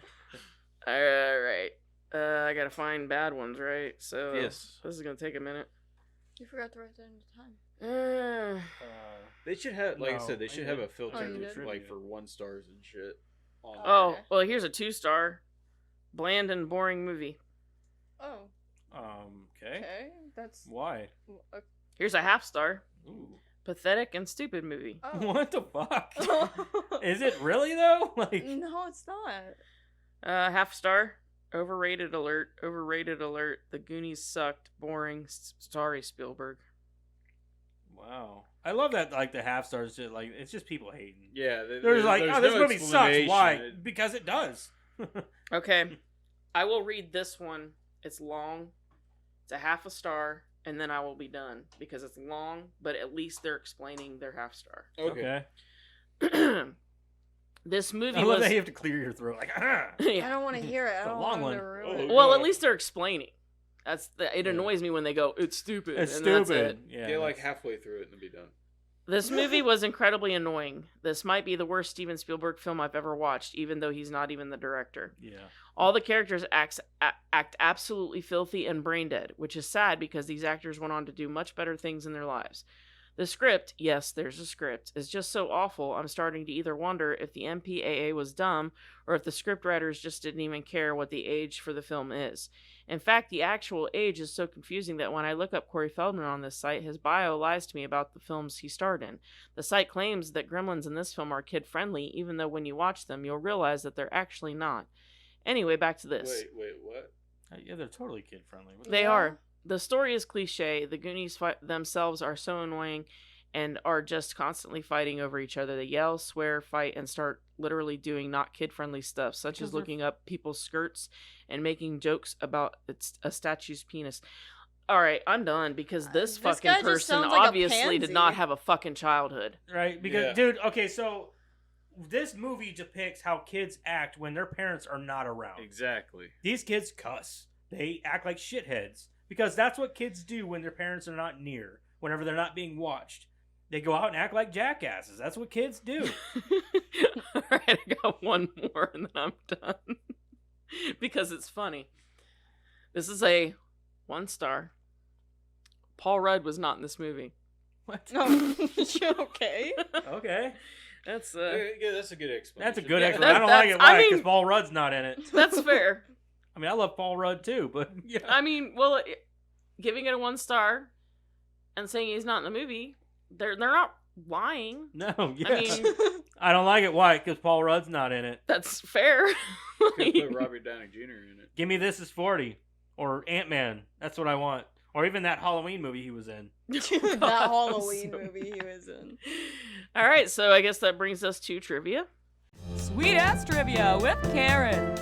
All right. I gotta find bad ones, right? So Yes. this is gonna take a minute. You forgot to write that into time. They should have, like I No, said, they I should did. have a filter Oh, you did? like for 1 stars and shit. On Oh, Okay. well, here's a 2-star. Bland and boring movie. Oh. Okay. Okay. That's. Why? Here's a 1/2-star. Ooh. Pathetic and stupid movie. Oh. What the fuck? Is it really, though? Like, No, it's not. 1/2-star. Overrated alert. Overrated alert. The Goonies sucked. Boring. Sorry, Spielberg. wow. I love that, like, the half stars, just, like, it's just people hating. Yeah, There's like, oh, this no movie sucks. Why? explanation. Because it does. Okay. I will read this one. It's long. It's a 1/2-star. And then I will be done. Because it's long, but at least they're explaining their 1/2-star. Okay. This movie I love was... that you have to clear your throat. Like, ah. I Yeah. don't want to hear it. I It's a don't long want one. to ruin it. Well, at least they're explaining. It Yeah. annoys me when they go, it's stupid. It's and that's stupid. it. Yeah. Get like halfway through it and then be done. This movie was incredibly annoying. This might be the worst Steven Spielberg film I've ever watched, even though he's not even the director. Yeah. All the characters act absolutely filthy and brain dead, which is sad because these actors went on to do much better things in their lives. The script, yes, there's a script, is just so awful I'm starting to either wonder if the MPAA was dumb or if the scriptwriters just didn't even care what the age for the film is. In fact, the actual age is so confusing that when I look up Corey Feldman on this site, his bio lies to me about the films he starred in. The site claims that gremlins in this film are kid-friendly, even though when you watch them, you'll realize that they're actually not. Anyway, back to this. Wait, what? Yeah, they're totally kid friendly. They are. The story is cliche. The Goonies themselves are so annoying and are just constantly fighting over each other. They yell, swear, fight, and start literally doing not kid-friendly stuff, such as looking up people's skirts and making jokes about a statue's penis. All right, I'm done because this This fucking guy just person sounds like a obviously did not pansy. have a fucking childhood. Right? Because, Yeah. dude, okay, so this movie depicts how kids act when their parents are not around. Exactly. These kids cuss. They act like shitheads. Because that's what kids do when their parents are not near, whenever they're not being watched. They go out and act like jackasses. That's what kids do. All right, I got one more and then I'm done because it's funny. This is a 1-star. Paul Rudd was not in this movie. What? No, you okay? Okay. That's Yeah, that's a good explanation. That's a good Yeah, explanation. I don't like it. I Why? Because mean- Paul Rudd's not in it. that's fair. I mean, I love Paul Rudd too, but yeah. I mean, well, giving it a 1-star and saying he's not in the movie, they're not lying. No, yeah. I mean, I don't like it. Why? Because Paul Rudd's not in it. that's fair. Could put Robert Downey Jr. in it. Give me This Is 40 or Ant-Man. That's what I want. Or even that Halloween movie he was in. That Halloween movie he was in. All right, so I guess that brings us to trivia. Sweet ass trivia with Karen.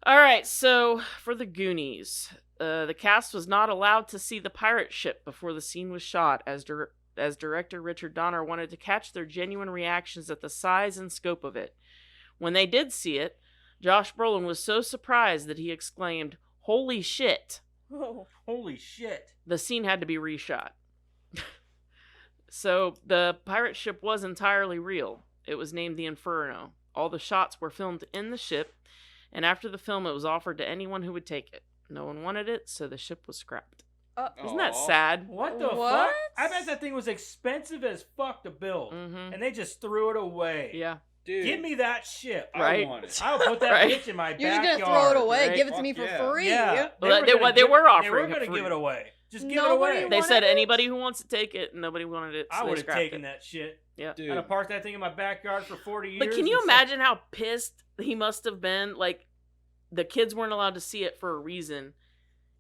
All right, so for the Goonies, the cast was not allowed to see the pirate ship before the scene was shot, as director Richard Donner wanted to catch their genuine reactions at the size and scope of it. When they did see it, Josh Brolin was so surprised that he exclaimed, "Holy shit!" Oh. Holy shit. The scene had to be reshot. So the pirate ship was entirely real. It was named the Inferno. All the shots were filmed in the ship, and after the film, it was offered to anyone who would take it. No one wanted it, so the ship was scrapped. Isn't that Aw. sad? What the What? fuck? I bet that thing was expensive as fuck to build. Mm-hmm. And they just threw it away. Yeah. Dude, Give me that shit. Right. I want it. I'll put that Right. bitch in my You're just backyard. gonna throw it away. right? Give it to Fuck me for yeah. free. Yeah. Well, they were They offering were it gonna free. give it away. Just give it Nobody away. They wanted said it? anybody who wants to take it, and nobody wanted it. So I they would have scrapped taken it. that shit. Yeah. Dude, I'd have parked that thing in my backyard for 40 years. But can you and said- imagine how pissed he must have been? Like, the kids weren't allowed to see it for a reason,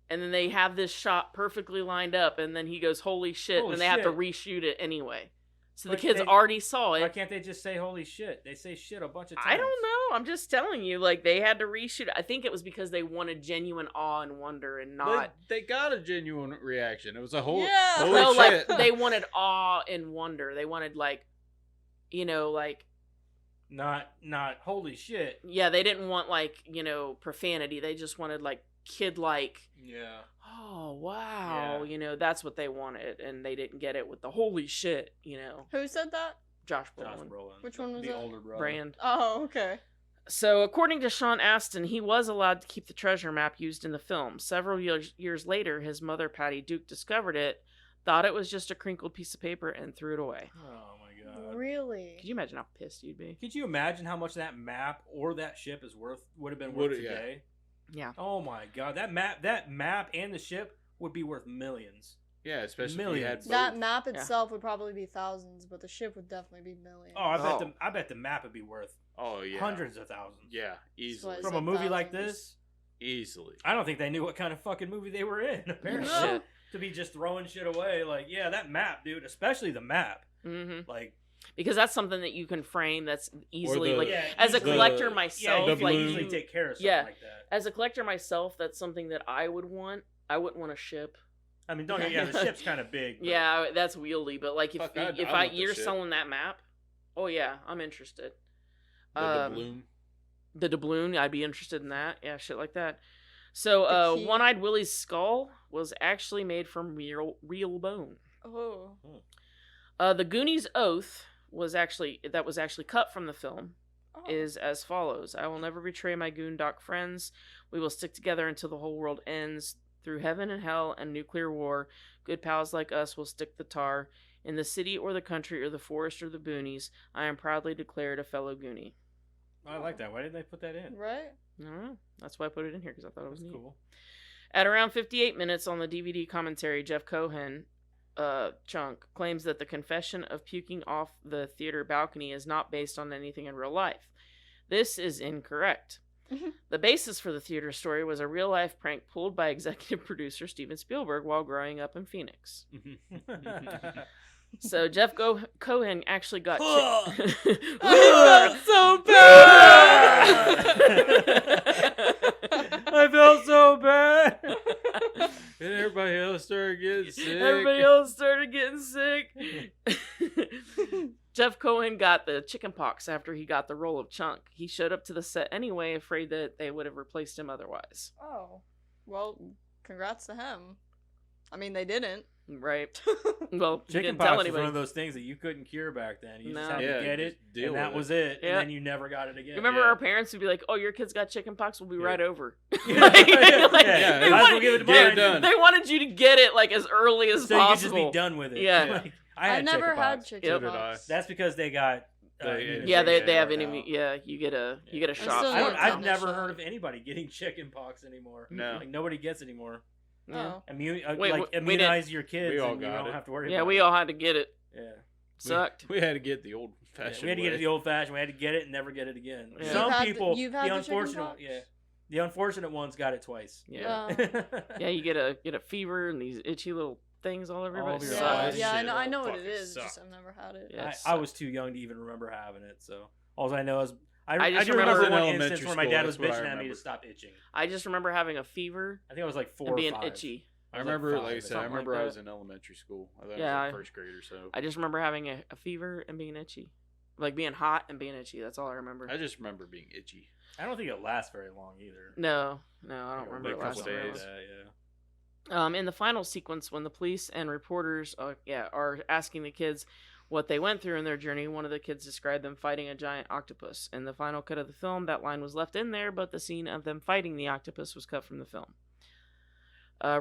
and then they have this shot perfectly lined up, and then he goes, "Holy shit!" Holy and they have to shit. reshoot it anyway. So the But kids they- already saw Why it. can't they just say holy shit? They say shit a bunch of times. I don't know. I'm just telling you, like, they had to reshoot it. I think it was because they wanted genuine awe and wonder, and not. They got a genuine reaction. It was a whole. Yeah. Holy No, shit. like they wanted awe and wonder. They wanted like, like. Not holy shit. Yeah, they didn't want like, profanity. They just wanted like kid like, Yeah. oh wow, Yeah. that's what they wanted, and they didn't get it with the holy shit, Who said that? Josh Josh Brolin Brolin. Which one was the that? older brother. brand. Oh, okay. So, according to Sean Astin, he was allowed to keep the treasure map used in the film. Several years later, his mother, Patty Duke, discovered it, thought it was just a crinkled piece of paper, and threw it away. Oh my god. Really? Could you imagine how pissed you'd be? Could you imagine how much that map or that ship would have been Would worth it- yeah. today? Yeah. Oh my god, that map and the ship would be worth millions. Yeah, especially if you had Millions. both. That map itself would probably be thousands, but the ship would definitely be millions. Oh, I bet the map would be worth Oh yeah. hundreds of thousands. Yeah, easily. That's From why a said movie like thousands. this, Easily. I don't think they knew what kind of fucking movie they were in. Apparently, Shit. to be just throwing shit away, like yeah, that map, dude, especially the map, Mm-hmm. like Because that's something that you can frame that's easily, the- like, yeah, as a easily- collector yeah, myself, you the can like, balloon. usually you- take care of something yeah. like that. as a collector myself, that's something that I would want. I wouldn't want a ship. I mean, don't get the ship's kind of big. But Yeah, that's wieldy, but like if Fuck, I if want the you're ship. selling that map, oh yeah, I'm interested. The balloon. The doubloon, I'd be interested in that. Yeah, shit like that. So, The key. One-Eyed Willie's skull was actually made from real bone. Oh. The Goonies' oath was actually cut from the film. Oh. Is as follows: I will never betray my Goondock friends. We will stick together until the whole world ends. Through heaven and hell and nuclear war, good pals like us will stick the tar. In the city or the country or the forest or the boonies, I am proudly declared a fellow Goonie. I like that. Why didn't they put that in? Right? I don't know. That's why I put it in here, because I thought it was That's neat. cool. At around 58 minutes on the DVD commentary, Jeff Cohen, Chunk, claims that the confession of puking off the theater balcony is not based on anything in real life. This is incorrect. Mhm. The basis for the theater story was a real-life prank pulled by executive producer Steven Spielberg while growing up in Phoenix. So Jeff Cohen actually got... I so I felt so bad. And everybody else started getting sick. Everybody else started getting sick. Jeff Cohen got the chicken pox after he got the role of Chunk. He showed up to the set anyway, afraid that they would have replaced him otherwise. Oh. Well, congrats to him. I mean, they didn't. Right. Well, he Chicken didn't tell pox was anybody. one of those things that you couldn't cure back then. You just No. had Yeah, to get just it, deal and that with was it. it. Yeah. And then you never got it again. Remember Yeah. our parents would be like, "Oh, your kid's got chicken pox. We'll be right over." Yeah. Like, Yeah. like, Yeah. they, Might as well wanted, give it to Get it mine. done. they wanted you to get it like as early as So you could just possible. be done with it. Yeah. Like, I had never chicken had pox. chicken Yep. So did pox. That's because they got. Yeah, they have right any. now. Yeah, you get a shot. still for need it. to I've tell never me heard shit. of anybody getting chicken pox anymore. No. Like nobody gets anymore. Yeah. Oh. Wait, we immunize your kids. We all and you got don't it. have to worry. Yeah, about we it. all had to get it. Yeah. Sucked. We had to get the old Yeah, fashioned. we had to get it the old fashioned. We had to get it and never get it again. Yeah. Some You've had people, you've had the the chicken unfortunate, pox? the unfortunate ones got it twice. Yeah. Yeah, you get a fever and these itchy little things all over your All body. over your Yeah, eyes. yeah, I Shit, know. I know what fucking it is. suck. Just I've never had it. Yeah. I was too young to even remember having it. So all I know is I I just do remember remember one in instance elementary where my school, dad was that's what I bitching at me to remember. stop itching. I just remember having a fever I think I was like 4 and being or 5. itchy. I was remember, like like I 5, said, I something like remember I that. was in elementary school. I think Yeah, I I- was in first grade or so. I just remember having a fever and being itchy. Like being hot and being itchy. That's all I remember. I just remember being itchy. I don't think it lasts very long either. No, I don't Like, remember a it couple last very days. long. Yeah. In the final sequence, when the police and reporters are asking the kids what they went through in their journey, one of the kids described them fighting a giant octopus. In the final cut of the film, that line was left in there, but the scene of them fighting the octopus was cut from the film.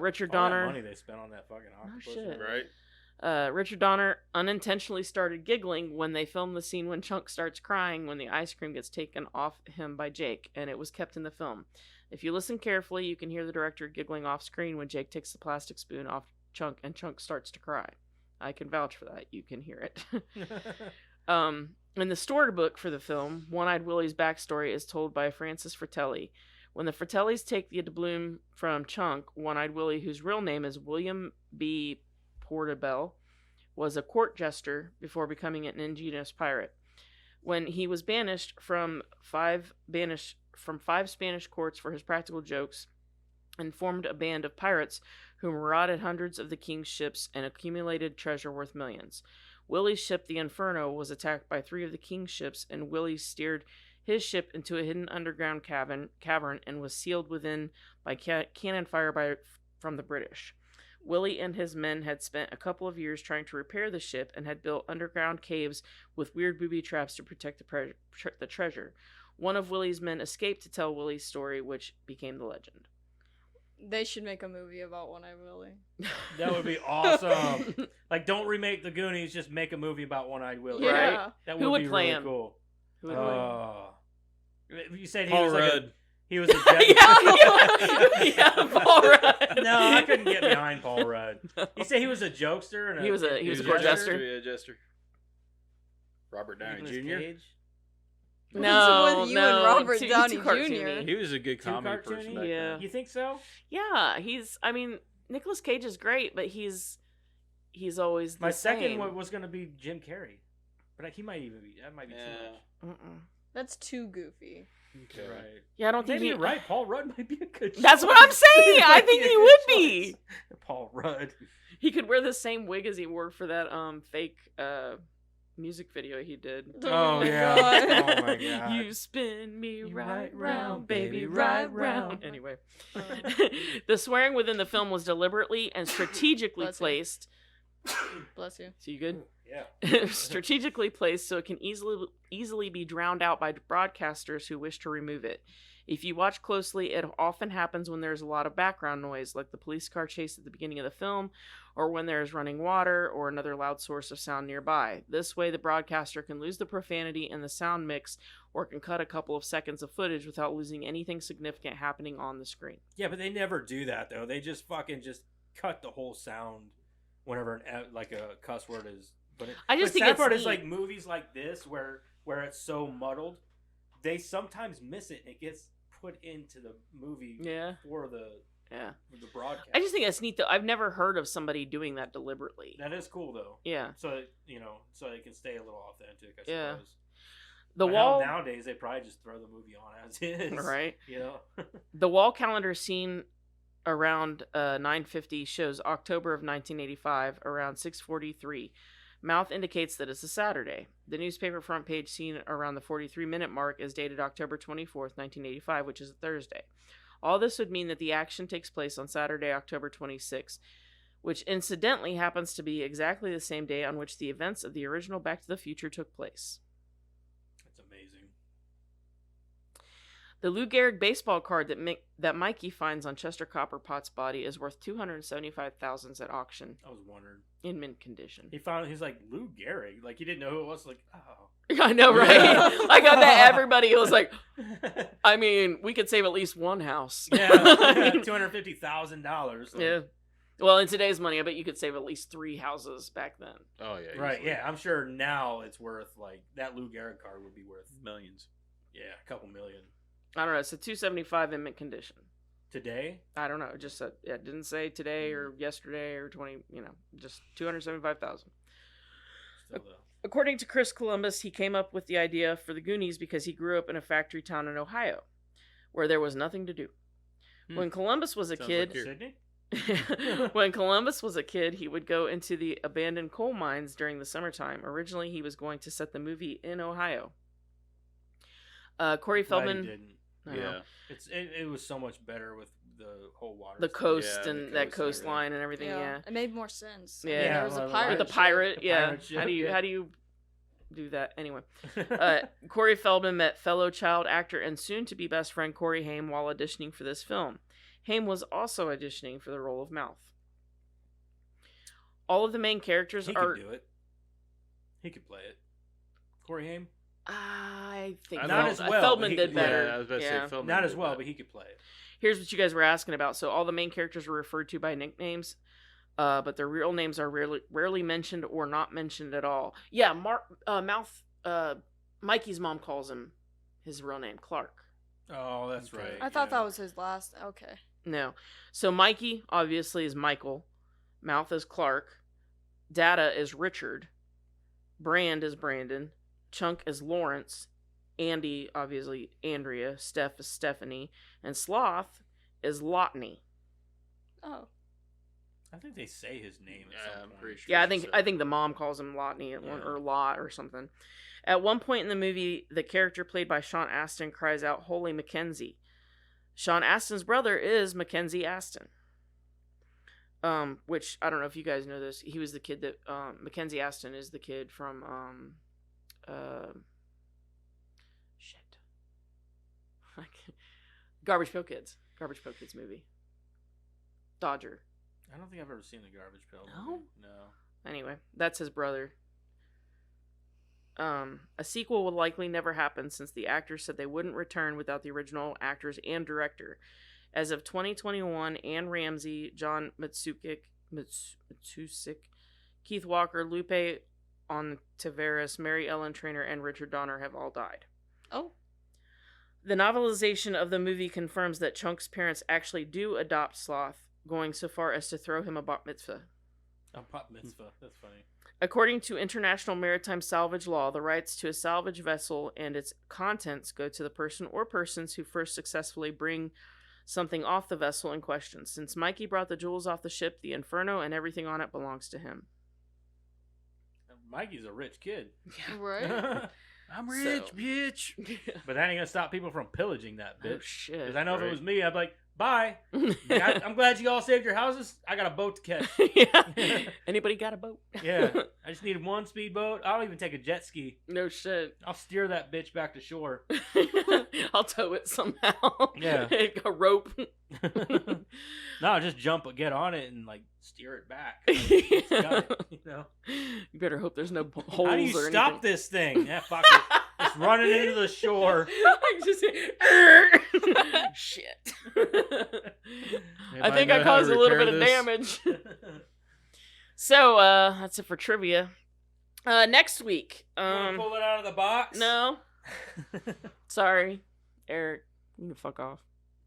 Richard All that Donner. money they spent on that fucking octopus. shit. Right? Richard Donner unintentionally started giggling when they filmed the scene when Chunk starts crying when the ice cream gets taken off him by Jake, and it was kept in the film. If you listen carefully, you can hear the director giggling off screen when Jake takes the plastic spoon off Chunk and Chunk starts to cry. I can vouch for that. You can hear it. In the storybook for the film, One-Eyed Willie's backstory is told by Francis Fratelli. When the Fratellis take the doubloon from Chunk, One-Eyed Willie, whose real name is William B. Portobello, was a court jester before becoming an ingenious pirate. When he was banished from five Spanish courts for his practical jokes and formed a band of pirates who marauded hundreds of the king's ships and accumulated treasure worth millions. Willie's ship, the Inferno, was attacked by 3 of the king's ships, and Willie steered his ship into a hidden underground cavern and was sealed within by cannon fire from the British. Willie and his men had spent a couple of years trying to repair the ship and had built underground caves with weird booby traps to protect the treasure. One of Willie's men escaped to tell Willie's story, which became the legend. They should make a movie about One-Eyed Willie. That would be awesome. Like, don't remake the Goonies, just make a movie about One-Eyed Willie. Yeah. Right? That Who would would be play really him? cool. Who would play him? You said he Paul was Rudd. like he was a yeah, Paul Rudd. No, I couldn't get behind Paul Rudd. You say he was a jokester and He was a court jester. Yeah, jester. Robert Downey Nicolas Jr. Cage? No, with you no, and Robert too Downey cartoony. Jr. He was a good Too comedy cartoony? person back Yeah. then. You think so? Yeah, Nicolas Cage is great, but he's always the My same. second one was going to be Jim Carrey. But he might even be, that might be too much. Mm-mm. That's too goofy. Okay. Right. Yeah, I don't think Maybe he. you're right. Paul Rudd might be a good That's choice. what I'm saying. I Might think be a he good would choice. be. Paul Rudd. He could wear the same wig as he wore for that fake music video he did. Oh, my yeah. God. Oh, my God. You spin me You right right round, round, baby, baby, right right round. round. Anyway, the swearing within the film was deliberately and strategically Bless you. placed. Bless you. So you good? Yeah. Strategically placed so it can easily be drowned out by broadcasters who wish to remove it. If you watch closely, it often happens when there's a lot of background noise, like the police car chase at the beginning of the film, or when there's running water or another loud source of sound nearby. This way, the broadcaster can lose the profanity in the sound mix, or can cut a couple of seconds of footage without losing anything significant happening on the screen. Yeah, but they never do that, though. They just fucking just cut the whole sound whenever like a cuss word is. But I just the think sad it's part is neat. like movies like this where it's so muddled, they sometimes miss it and it gets put into the movie Yeah. for the broadcast. I just think that's neat, though. I've never heard of somebody doing that deliberately. that is cool though. Yeah. So so it can stay a little authentic. I Yeah. suppose. The But wall. nowadays they probably just throw the movie on as is. Right. You know. The wall calendar seen around 9:50 shows October of 1985 around 6:43. Mouth indicates that it's a Saturday. The newspaper front page seen around the 43-minute mark is dated October 24th, 1985, which is a Thursday. All this would mean that the action takes place on Saturday, October 26th, which incidentally happens to be exactly the same day on which the events of the original Back to the Future took place. That's amazing. The Lou Gehrig baseball card that Mikey finds on Chester Copperpot's body is worth $275,000 at auction I was wondering. in mint condition. He's like Lou Gehrig. Like he didn't know who it was. Like I know, right? I got that everybody was like, I mean, we could save at least one house. yeah, I mean, $250,000. yeah. Well, in today's money, I bet you could save at least 3 houses back then. Oh yeah. Right. easily. Yeah, I'm sure now it's worth like that Lou Gehrig card would be worth Millions. a couple million I don't know. It's a $275 in mint condition. today. I don't know. It just said, it didn't say today or yesterday or 20, just $275,000. Still though. According to Chris Columbus, he came up with the idea for the Goonies because he grew up in a factory town in Ohio, where there was nothing to do. When Columbus was a Sounds kid, like here. Sydney. when Columbus was a kid, he would go into the abandoned coal mines during the summertime. Originally, he was going to set the movie in Ohio. Corey Glad he Feldman, didn't. I know. Yeah. It was so much better with the whole water. The stuff. coast Yeah, and the that coast and coastline and everything. Yeah, It made more sense. Yeah. There was a Well, pirate. with the ship. pirate. The Yeah, pirate ship, how do you yeah. how do you do that anyway? Corey Feldman met fellow child actor and soon-to-be best friend Corey Haim while auditioning for this film. Haim was also auditioning for the role of Mouth. all of the main characters He are. could do it. He could play it. Corey Haim? I think Not as well, Feldman he- did better. Yeah, I was about to say Feldman Not did as well, that. but he could play it. Here's what you guys were asking about. So all the main characters are referred to by nicknames, but their real names are rarely mentioned or not mentioned at all. Yeah, Mikey's mom calls him his real name, Clark. Oh, that's Okay. right. I thought yeah. that was his last. Okay. No. So Mikey obviously is Michael. Mouth is Clark. Data is Richard. Brand is Brandon. Chunk is Lawrence. Andy, obviously Andrea. Steph is Stephanie. And Sloth is Lotney. Oh. I think they say his name at Yeah, some I'm point. pretty sure. Yeah, she said I think the mom calls him Lotney Yeah. or Lot or something. At one point in the movie, the character played by Sean Astin cries out, "Holy Mackenzie." Sean Astin's brother is Mackenzie Astin. Which I don't know if you guys know this. He was the kid that Mackenzie Astin is the kid from shit. Garbage Pail Kids. Garbage Pail Kids movie. Dodger. I don't think I've ever seen the Garbage Pail No? movie. No. Anyway, that's his brother. A sequel will likely never happen since the actors said they wouldn't return without the original actors and director. As of 2021, Anne Ramsey, John Matusik, Keith Walker, Lupe Ontiveros, Mary Ellen Trainor, and Richard Donner have all died. Oh. The novelization of the movie confirms that Chunk's parents actually do adopt Sloth, going so far as to throw him a bat mitzvah. A pot mitzvah. That's funny. According to international maritime salvage law, the rights to a salvage vessel and its contents go to the person or persons who first successfully bring something off the vessel in question. Since Mikey brought the jewels off the ship, the Inferno and everything on it belongs to him. Mikey's a rich kid. Right? I'm So- rich, bitch. But that ain't gonna stop people from pillaging that Oh, bitch. shit. Because I know if Right. it was me, I'd be like, bye. I'm glad you all saved your houses. I got a boat to catch. Yeah. Anybody got a boat? Yeah. I just needed one speedboat. I'll even take a jet ski. No shit. I'll steer that bitch back to shore. I'll tow it somehow. Yeah. A rope. No, just jump, get on it, and like steer it back. Like, it's got it, you know. You better hope there's no holes How do you or stop anything. this thing? Yeah, fuck it. It's running into the shore. I just shit. I think I caused a little bit of damage. So, that's it for trivia. Next week. Wanna pull it out of the box? No. Sorry. Eric, you can fuck off.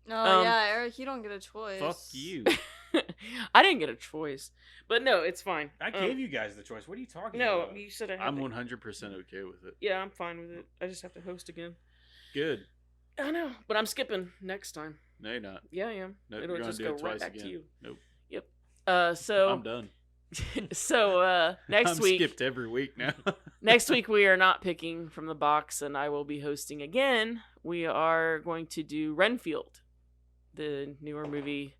No, yeah, Eric, you don't get a choice. Fuck you. I didn't get a choice. But no, it's fine. I gave you guys the choice. What are you talking No, about? you said I had I'm to- 100% okay with it. Yeah, I'm fine with it. I just have to host again. Good. I know, but I'm skipping next time. No, you're not. Yeah, I am. Nope, It'll you're gonna just do go it right twice back to again. you. Nope. So I'm done. next I'm week skipped every week now. next week we are not picking from the box and I will be hosting again. We are going to do Renfield, the newer movie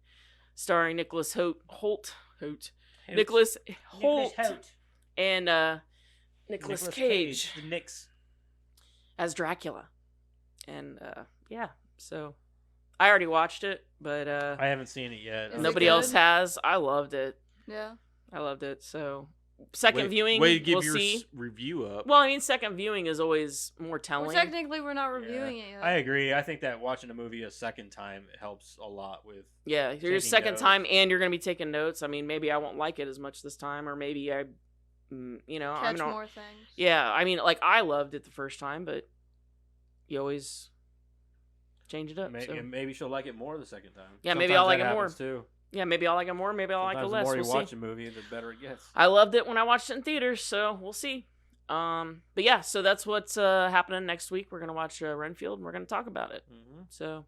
starring Nicholas Holt. Nicholas Holt and Nicholas Cage The Knicks. as Dracula. And yeah, so I already watched it, but I haven't seen it yet. Is it nobody good? else has. I loved it. Yeah. I loved it. So second viewing, Way to give we'll your see. review up. Well, I mean, second viewing is always more telling. Well, technically, we're not reviewing it yet. I agree. I think that watching a movie a second time helps a lot with. Yeah, your Taking second notes. time, and you're gonna be taking notes. I mean, maybe I won't like it as much this time, or maybe I, I Catch mean, more things. yeah. I mean, like I loved it the first time, but you always change it up. Maybe, So. maybe she'll like it more the second time. Yeah, maybe I'll Sometimes like that it more. happens, Too. Yeah, maybe I'll like it more. Maybe I'll like it Sometimes less. the more you We'll watch see. a movie, the better it gets. I loved it when I watched it in theaters, so we'll see. But yeah, so that's what's happening next week. We're gonna watch Renfield, and we're gonna talk about it. Mm-hmm. So,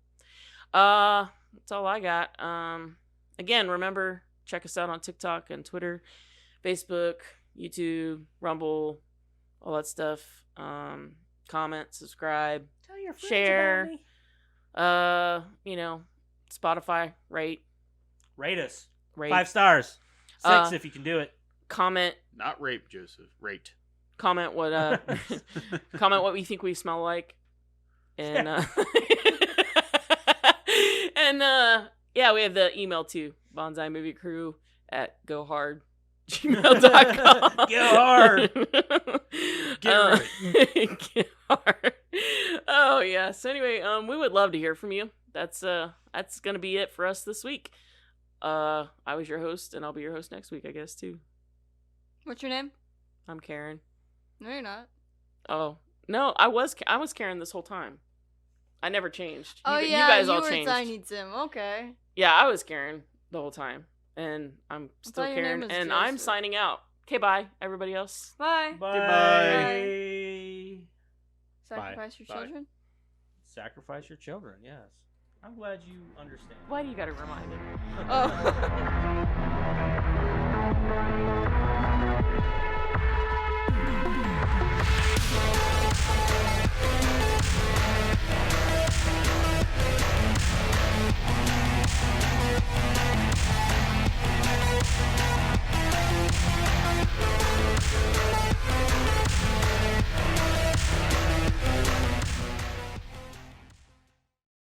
that's all I got. Again, remember, check us out on TikTok and Twitter, Facebook, YouTube, Rumble, all that stuff. Comment, subscribe, Tell your friends Share. about me. Spotify, rate, Rate us. 5 stars. 6 Uh, if you can do it. comment, Not rape, Joseph. Rate. comment what comment what we think we smell like, and and yeah, we have the email too, bonsaimoviecrew@gohard.com. gmail.com. Get hard. Get hard. Oh yeah. So anyway, we would love to hear from you. That's gonna be it for us this week. I was your host, and I'll be your host next week, I guess too. What's your name? I'm Karen. No, you're not. Oh no, I was Karen this whole time. I never changed. Oh you yeah, guys all were changed. Tiny Tim. Okay. Yeah, I was Karen the whole time, and I'm still thought your Karen, name was and I'm Joseph. signing out. Okay, bye, everybody else. Bye. Bye. Sacrifice your Bye. children. Sacrifice your children. Yes. I'm glad you understand. Why do you gotta remind me? Oh.